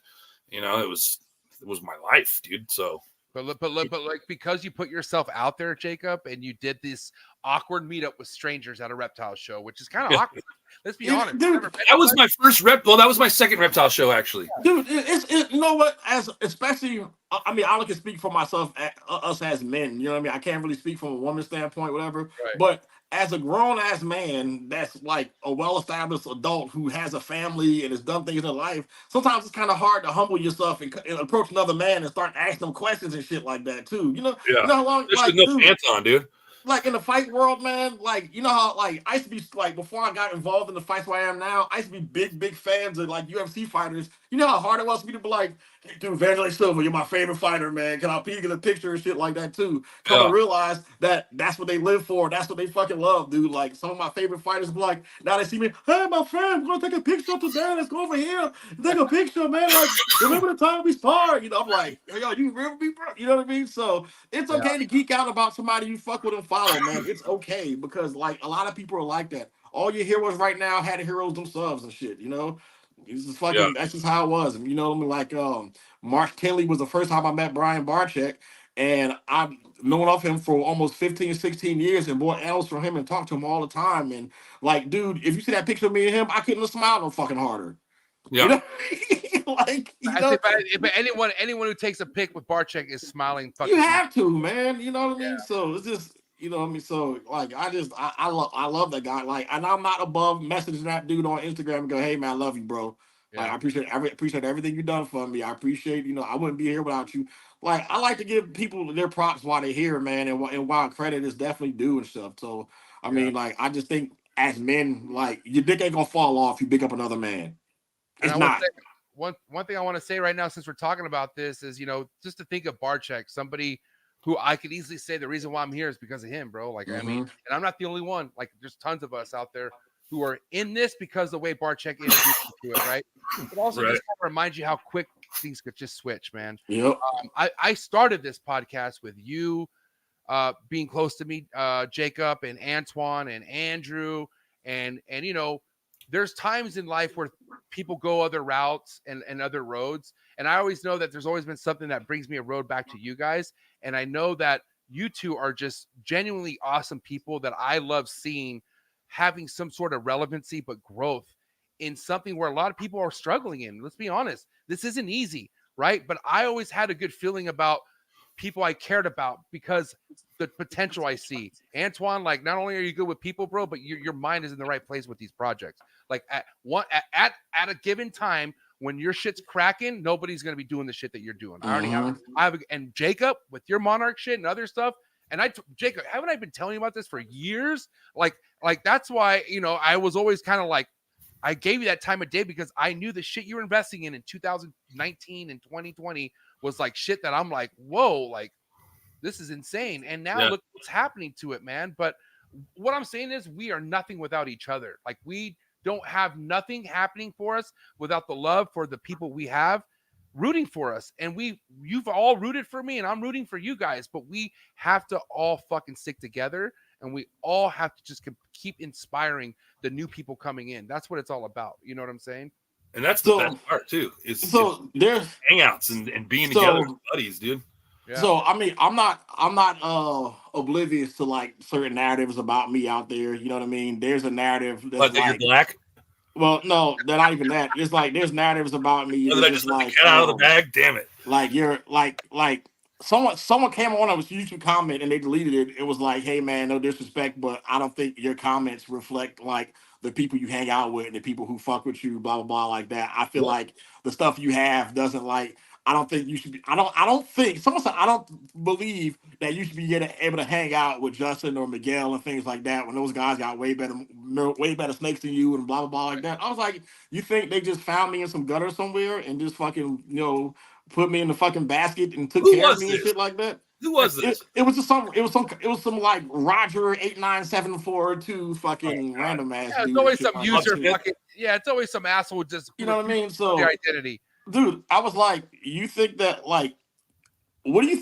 you know, it was my life, dude. So. But like, because you put yourself out there, Jacob, and you did this awkward meetup with strangers at a reptile show, which is kind of awkward. Let's be honest. Dude, that was my first well, that was my second reptile show, actually. Dude, you know what? Especially, I mean, I can speak for myself, us as men. You know what I mean? I can't really speak from a woman's standpoint, whatever. Right. But as a grown ass man, that's like a well-established adult who has a family and has done things in life. Sometimes it's kind of hard to humble yourself and approach another man and start asking them questions and shit like that too. You know? Yeah. You know how long? There's no pants on, dude. Like in the fight world, man, like, you know how, like, I used to be, like, before I got involved in the fights where I am now, I used to be big fans of, like, UFC fighters. You know how hard it was for me to be like, hey, dude, Vandal Silva, you're my favorite fighter, man. Can I peek in a picture and shit like that, too? Come to realize that that's what they live for. That's what they fucking love, dude. Like, some of my favorite fighters be like, now they see me, hey, my friend, we're going to take a picture today. Let's go over here and take a picture, man. Like, remember the time we sparred? You know, I'm like, hey, yo, you remember me, bro? You know what I mean? So it's okay to geek out about somebody you fuck with and follow, man. It's okay, because, like, a lot of people are like that. All your heroes right now had heroes themselves and shit, you know? This is fucking, that's just how it was. And, you know what I mean? Like, Mark Kenley was the first time I met Brian Barczyk, and I've known of him for almost 15, 16 years and bought L's from him and talked to him all the time. And, like, dude, if you see that picture of me and him, I couldn't have smiled no fucking harder. Yeah. You know? Like, you know? But anyone who takes a pic with Barczyk is smiling. You have to, man. You know what I mean? So it's just, you know what I mean? So, like, I love that guy. Like, and I'm not above messaging that dude on Instagram and go, hey, man, I love you, bro. Yeah. Like, I appreciate everything you've done for me. I appreciate, you know, I wouldn't be here without you. Like, I like to give people their props while they're here, man, and while credit is definitely due and stuff. So, I mean, like, I just think as men, like, your dick ain't gonna fall off if you pick up another man. It's not. One thing I want to say right now, since we're talking about this, is, you know, just to think of Barczyk, somebody who I could easily say the reason why I'm here is because of him, bro. Like, I mean, and I'm not the only one. Like, there's tons of us out there who are in this because the way Barczyk introduced you to it, right? But also just want to remind you how quick things could just switch, man. Yep. I started this podcast with you being close to me, Jacob and Antoine and Andrew, and you know, there's times in life where people go other routes and other roads. And I always know that there's always been something that brings me a road back to you guys. And I know that you two are just genuinely awesome people that I love seeing having some sort of relevancy, but growth in something where a lot of people are struggling in. Let's be honest. This isn't easy, right? But I always had a good feeling about people I cared about because the potential I see. Antoine, like, not only are you good with people, bro, but your mind is in the right place with these projects. Like, at a given time, when your shit's cracking, nobody's gonna be doing the shit that you're doing. I already have. And Jacob, with your Monarch shit and other stuff, and Jacob, haven't I been telling you about this for years? Like that's why, you know, I was always kind of like, I gave you that time of day because I knew the shit you were investing in 2019 and 2020 was like shit that I'm like, whoa, like, this is insane. And now look what's happening to it, man. But what I'm saying is we are nothing without each other. Like, we don't have nothing happening for us without the love for the people we have rooting for us. And you've all rooted for me and I'm rooting for you guys, but we have to all fucking stick together and we all have to just keep inspiring the new people coming in. That's what it's all about. You know what I'm saying? And that's the best part too. There's hangouts and being together with buddies, dude. Yeah. So I mean, I'm not oblivious to like certain narratives about me out there. You know what I mean? There's a narrative that's that you're black. Well, no, not even that. It's like there's narratives about me. That I just let the cat out of the bag. Damn it! Like you're like someone came on a YouTube comment and they deleted it. It was like, hey man, no disrespect, but I don't think your comments reflect like the people you hang out with and the people who fuck with you, blah blah blah, like that. I feel like the stuff you have doesn't like. I don't think you should be. I don't think. Someone said I don't believe that you should be able to hang out with Justin or Miguel and things like that when those guys got way better snakes than you and blah blah blah like that. I was like, you think they just found me in some gutter somewhere and just fucking put me in the fucking basket and took care of me and shit like that? Who was this? It was some like Roger 89742 fucking random ass. Yeah, it's always some user fucking. Yeah, it's always some asshole just. You know what I mean? So their identity. dude, I was like, you think that like, what do you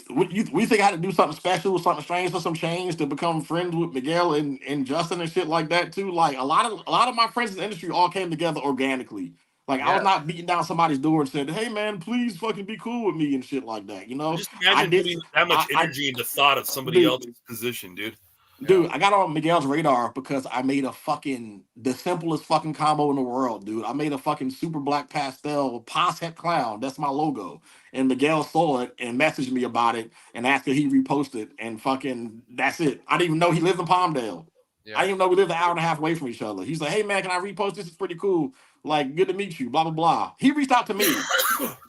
think I had to do something special, something strange, for some change to become friends with Miguel and Justin and shit like that too? Like a lot of my friends in the industry all came together organically. Like I was not beating down somebody's door and said, "Hey man, please fucking be cool with me" and shit like that. You know, Just imagine putting that much energy into thought of somebody else's position, dude. Dude, I got on Miguel's radar because I made the simplest fucking combo in the world, dude. I made a fucking super black pastel Posset clown. That's my logo. And Miguel saw it and messaged me about it and asked if he reposted. And fucking, that's it. I didn't even know he lived in Palmdale. Yeah. I didn't even know we lived an hour and a half away from each other. He's like, "Hey man, can I repost this? It's pretty cool. Like, good to meet you, blah, blah, blah." He reached out to me.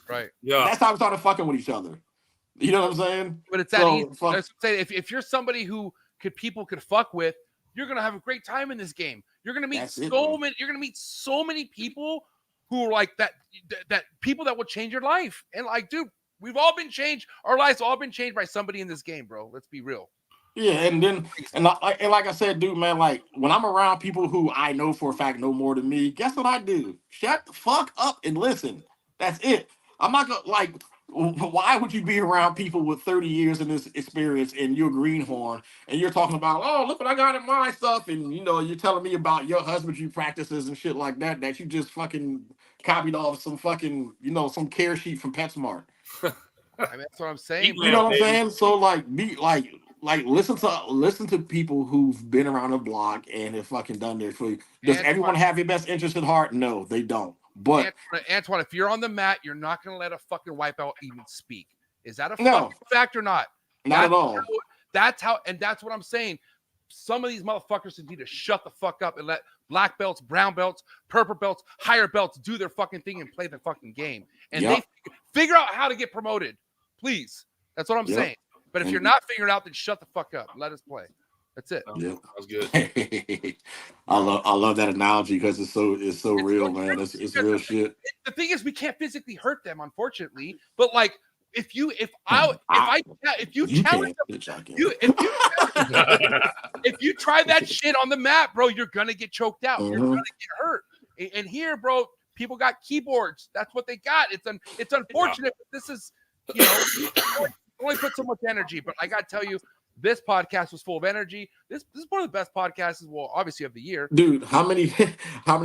Right. Yeah. That's how we started fucking with each other. You know what I'm saying? But it's that easy. If you're somebody who people could fuck with, you're gonna have a great time in this game. You're gonna meet you're gonna meet so many people who are like that people that will change your life. And like, dude, we've all been changed. Our lives all been changed by somebody in this game, bro. Let's be real. Yeah, and like I said, dude, man, like when I'm around people who I know for a fact know more than me, guess what I do? Shut the fuck up and listen. That's it. I'm not gonna like. Why would you be around people with 30 years in this experience and you're greenhorn and you're talking about, "Oh, look what I got in my stuff," and you know, you're telling me about your husbandry practices and shit like that you just fucking copied off some fucking, you know, some care sheet from PetSmart. I mean, that's what I'm saying. You know what I'm saying? So like be like listen to people who've been around the block and have fucking done their for you. Does everyone have your best interest at heart? No, they don't. But Antoine, if you're on the mat, you're not going to let a fucking wipeout even speak. Is that a fucking fact or not? Not at all. That's what I'm saying. Some of these motherfuckers need to shut the fuck up and let black belts, brown belts, purple belts, higher belts do their fucking thing and play the fucking game. And they figure out how to get promoted. Please. That's what I'm saying. But if you're not figuring out, then shut the fuck up. Let us play. That's it. Yeah, that was good. I love that analogy because it's so real, man. It's real shit. The thing is, we can't physically hurt them, unfortunately. But like, if you challenge them, if you try that shit on the mat, bro, you're gonna get choked out. You're gonna get hurt. And here, bro, people got keyboards. That's what they got. It's unfortunate, but this is, you know, only put so much energy. But I gotta tell you, this podcast was full of energy. This is one of the best podcasts, well, obviously of the year. Dude, how many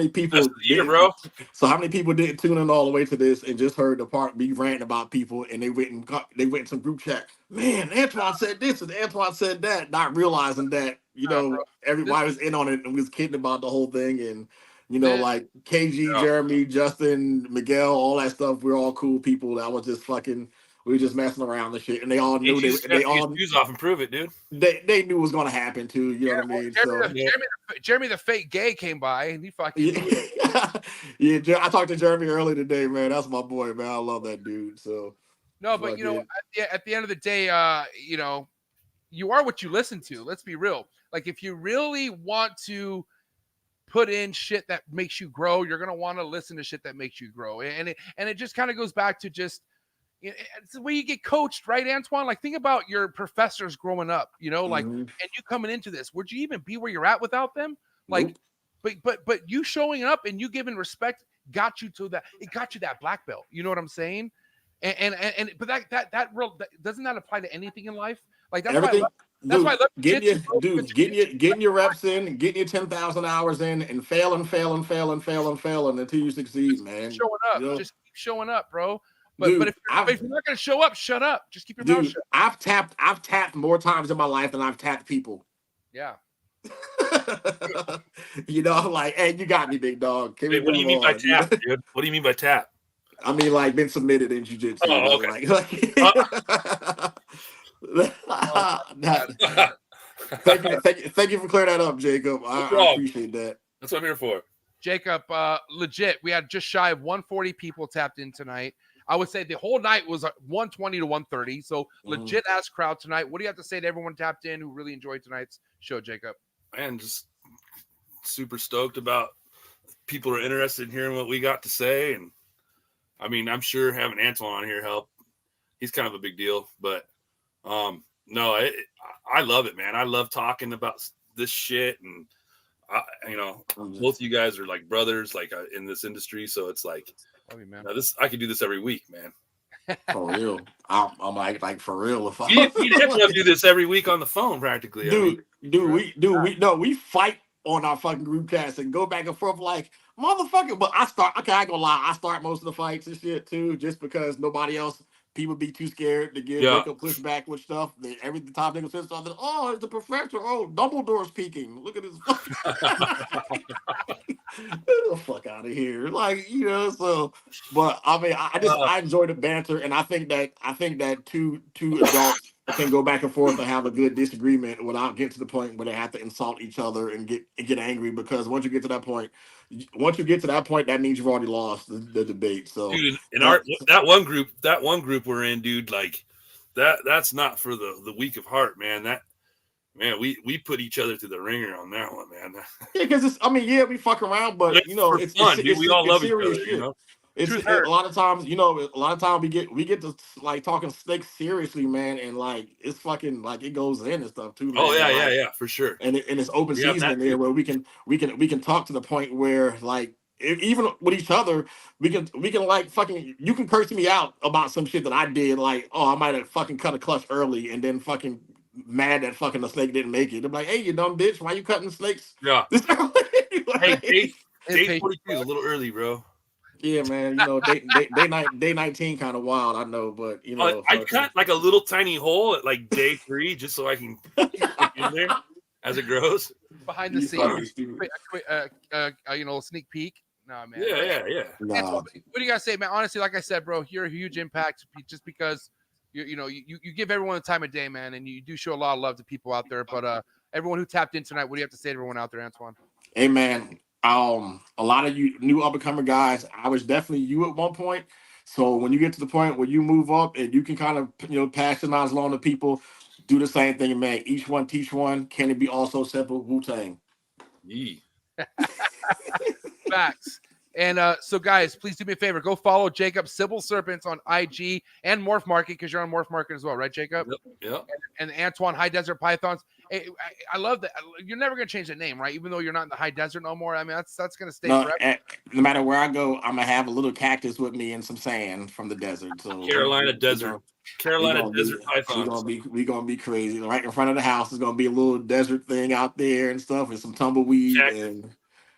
people bro? So how many people didn't tune in all the way to this and just heard the part me ranting about people and they went in some group chat? Man, Antoine said this and Antoine said that, not realizing that, you know, everybody was in on it and was kidding about the whole thing. And you know, like KG, Jeremy, Justin, Miguel, all that stuff. We're all cool people. That was just fucking. We were just messing around and shit, and they all knew they all shoes off and prove it, dude. They knew it was gonna happen too. You know what I mean? Jeremy the fake gay came by and he fucking I talked to Jeremy earlier today, man. That's my boy, man. I love that dude. So no, but you know, at the end of the day, you know, you are what you listen to. Let's be real. Like if you really want to put in shit that makes you grow, you're gonna want to listen to shit that makes you grow, and it just kind of goes back to just. It's the way you get coached, right, Antoine? Like, think about your professors growing up, you know, like, and you coming into this. Would you even be where you're at without them? Like, but you showing up and you giving respect got you to that. It got you that black belt. You know what I'm saying? But that real doesn't that apply to anything in life? Like that's everything. That's why I love getting your reps in, getting your 10,000 hours in, and failing until you succeed, man. Showing up, you know? Just keep showing up, bro. But if you're not gonna show up, shut up. Just keep your mouth shut. I've tapped more times in my life than I've tapped people. Yeah. You know, I'm like, hey, you got me, big dog. What do you mean by tap, dude? What do you mean by tap? I mean, like, been submitted in jiu-jitsu. Oh, okay. Thank you for clearing that up, Jacob. I appreciate that. That's what I'm here for. Jacob, legit, we had just shy of 140 people tapped in tonight. I would say the whole night was 120 to 130. So legit ass crowd tonight. What do you have to say to everyone tapped in who really enjoyed tonight's show, Jacob? Man, just super stoked about people are interested in hearing what we got to say. And I mean, I'm sure having Antoine on here helped. He's kind of a big deal, but no, I love it, man. I love talking about this shit. And you know, both of you guys are like brothers, like in this industry. So it's like, Love you, man. Now I could do this every week, man. For real. I'm like for real. If We definitely do this every week on the phone, practically. We fight on our fucking group chats and go back and forth like motherfucker. But I ain't gonna lie, I start most of the fights and shit too, just because nobody else. People be too scared to make a pushback with stuff. Every time they say something, oh, it's the professor. Oh, Dumbledore's peeking. Look at his fucking. Get the fuck out of here. Like, so but I mean I enjoy the banter, and I think that two adults can go back and forth and have a good disagreement without getting to the point where they have to insult each other and get angry, because once you get to that point, that means you've already lost the debate. So dude, in that one group we're in, dude, like that's not for the weak of heart, man. We put each other through the ringer on that one, man. Yeah, because we fuck around, but it's fun, dude. We all love each other, shit. It's a lot of times, we get to like talking snakes seriously, man, and like it's fucking like it goes in and stuff too, man. Oh yeah, for sure. And it's open season in there where we can talk to the point where like even with each other, we can like fucking, you can curse me out about some shit that I did, like, oh, I might have fucking cut a clutch early and then fucking mad that fucking the snake didn't make it. They're like, hey, you dumb bitch, why you cutting snakes? Yeah. Hey, day 42 is a little early, bro. Yeah, man. Day 19 kind of wild, I know, but I cut like a little tiny hole at like day 3 just so I can get in there as it grows. Behind the scenes, sneak peek. No, man. Yeah. Nah. What do you guys say, man? Honestly, like I said, bro, you're a huge impact just because you give everyone the time of day, man, and you do show a lot of love to people out there. But everyone who tapped in tonight, what do you have to say to everyone out there, Antoine? Hey, man. A lot of you new up and coming guys, I was definitely you at one point. So when you get to the point where you move up and you can kind of pass the knowledge along to people, do the same thing, man. Each one teach one. Can it be also simple? Wu-Tang. Yeah. Facts. And so guys, please do me a favor. Go follow Jacob Sybil Serpents on IG and Morph Market, because you're on Morph Market as well, right, Jacob? Yep. And Antoine High Desert Pythons. Hey, I love that. You're never gonna change the name, right? Even though you're not in the high desert no more. I mean, that's gonna stay forever. No matter where I go, I'm gonna have a little cactus with me and some sand from the desert. So Carolina desert pythons. We gonna be crazy. Right in front of the house is gonna be a little desert thing out there and stuff, and some tumbleweed and.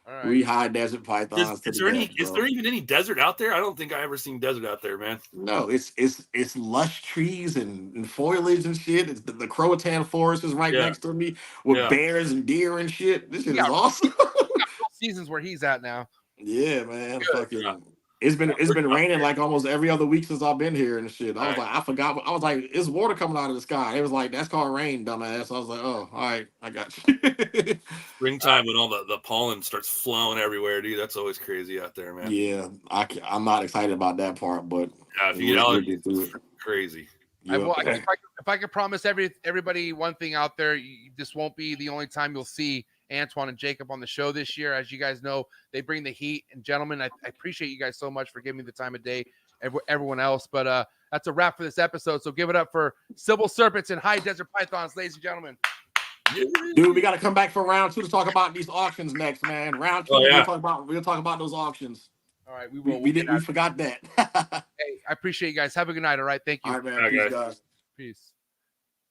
Right. We high desert pythons. Is there even any desert out there? I don't think I ever seen desert out there, man. No, it's lush trees and foliage and shit. It's the Croatan forest is right next to me with bears and deer and shit. This shit is awesome. Seasons where he's at now. Yeah, man. Fucking. It's been raining like almost every other week since I've been here and shit. I was like, I forgot. I was like, it's water coming out of the sky. It was like, that's called rain, dumbass. I was like, oh, all right, I got you. Springtime when all the pollen starts flowing everywhere, dude. That's always crazy out there, man. Yeah, I'm not excited about that part, but if you get allergies, it's crazy. Yep. If I could promise everybody one thing out there, this won't be the only time you'll see Antoine and Jacob on the show this year. As you guys know, they bring the heat. And gentlemen, I appreciate you guys so much for giving me the time of day, everyone else. But that's a wrap for this episode. So give it up for Sybil Serpents and High Desert Pythons, ladies and gentlemen. Dude, we got to come back for round 2 to talk about these auctions next, man. Round 2, we'll talk about those auctions. All right, we will. We forgot that. Hey, I appreciate you guys. Have a good night. All right, thank you. All right, man. Peace, guys. Peace.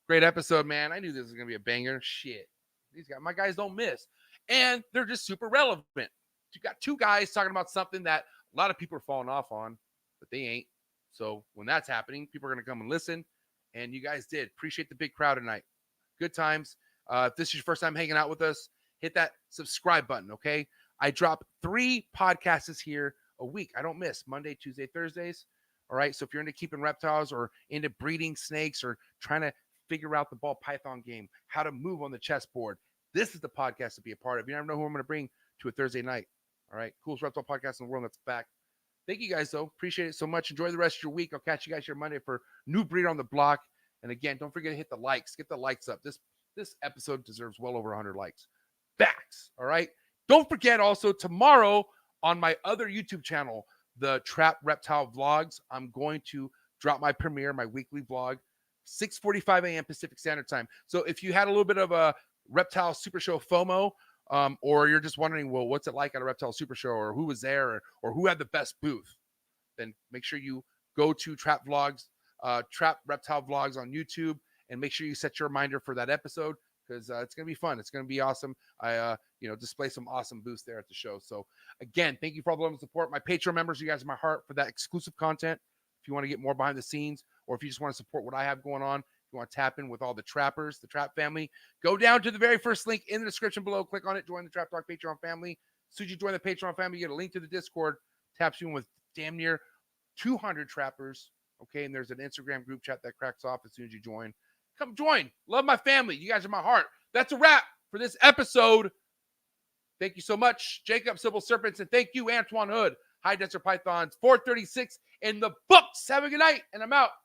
Great episode, man. I knew this was gonna be a banger. Shit. My guys don't miss, and they're just super relevant. You got 2 guys talking about something that a lot of people are falling off on, but they ain't. So when that's happening, people are going to come and listen, and you guys did. Appreciate the big crowd tonight. Good times. If this is your first time hanging out with us, hit that subscribe button, okay? I drop 3 podcasts here a week. I don't miss Monday, Tuesday, Thursdays. All right, so if you're into keeping reptiles or into breeding snakes or trying to figure out the ball python game, how to move on the chessboard, this is the podcast to be a part of. You never know who I'm going to bring to a Thursday night. All right, coolest reptile podcast in the world. That's back. Thank you guys, though. Appreciate it so much. Enjoy the rest of your week. I'll catch you guys here Monday for New Breeder on the Block. And again, don't forget to hit the likes. Get the likes up. This episode deserves well over 100 likes. Backs. All right. Don't forget also tomorrow on my other YouTube channel, the Trap Reptile Vlogs, I'm going to drop my premiere, my weekly vlog, 6:45 a.m. Pacific Standard Time. So if you had a little bit of a Reptile Super Show FOMO, or you're just wondering, well, what's it like at a Reptile Super Show, or who was there, or who had the best booth, then make sure you go to Trap Reptile Vlogs on YouTube, and make sure you set your reminder for that episode, because it's going to be fun. It's going to be awesome. I display some awesome booths there at the show. So again, thank you for all the love and support. My Patreon members, you guys are my heart for that exclusive content. If you want to get more behind the scenes, or if you just want to support what I have going on, if you want to tap in with all the trappers, the Trap family, go down to the very first link in the description below. Click on it. Join the Trap Talk Patreon family. As soon as you join the Patreon family, you get a link to the Discord. Taps you in with damn near 200 trappers. Okay, and there's an Instagram group chat that cracks off as soon as you join. Come join. Love my family. You guys are my heart. That's a wrap for this episode. Thank you so much, Jacob, Sybil, Serpents, and thank you, Antoine Hood, High Desert Pythons, 436 in the books. Have a good night, and I'm out.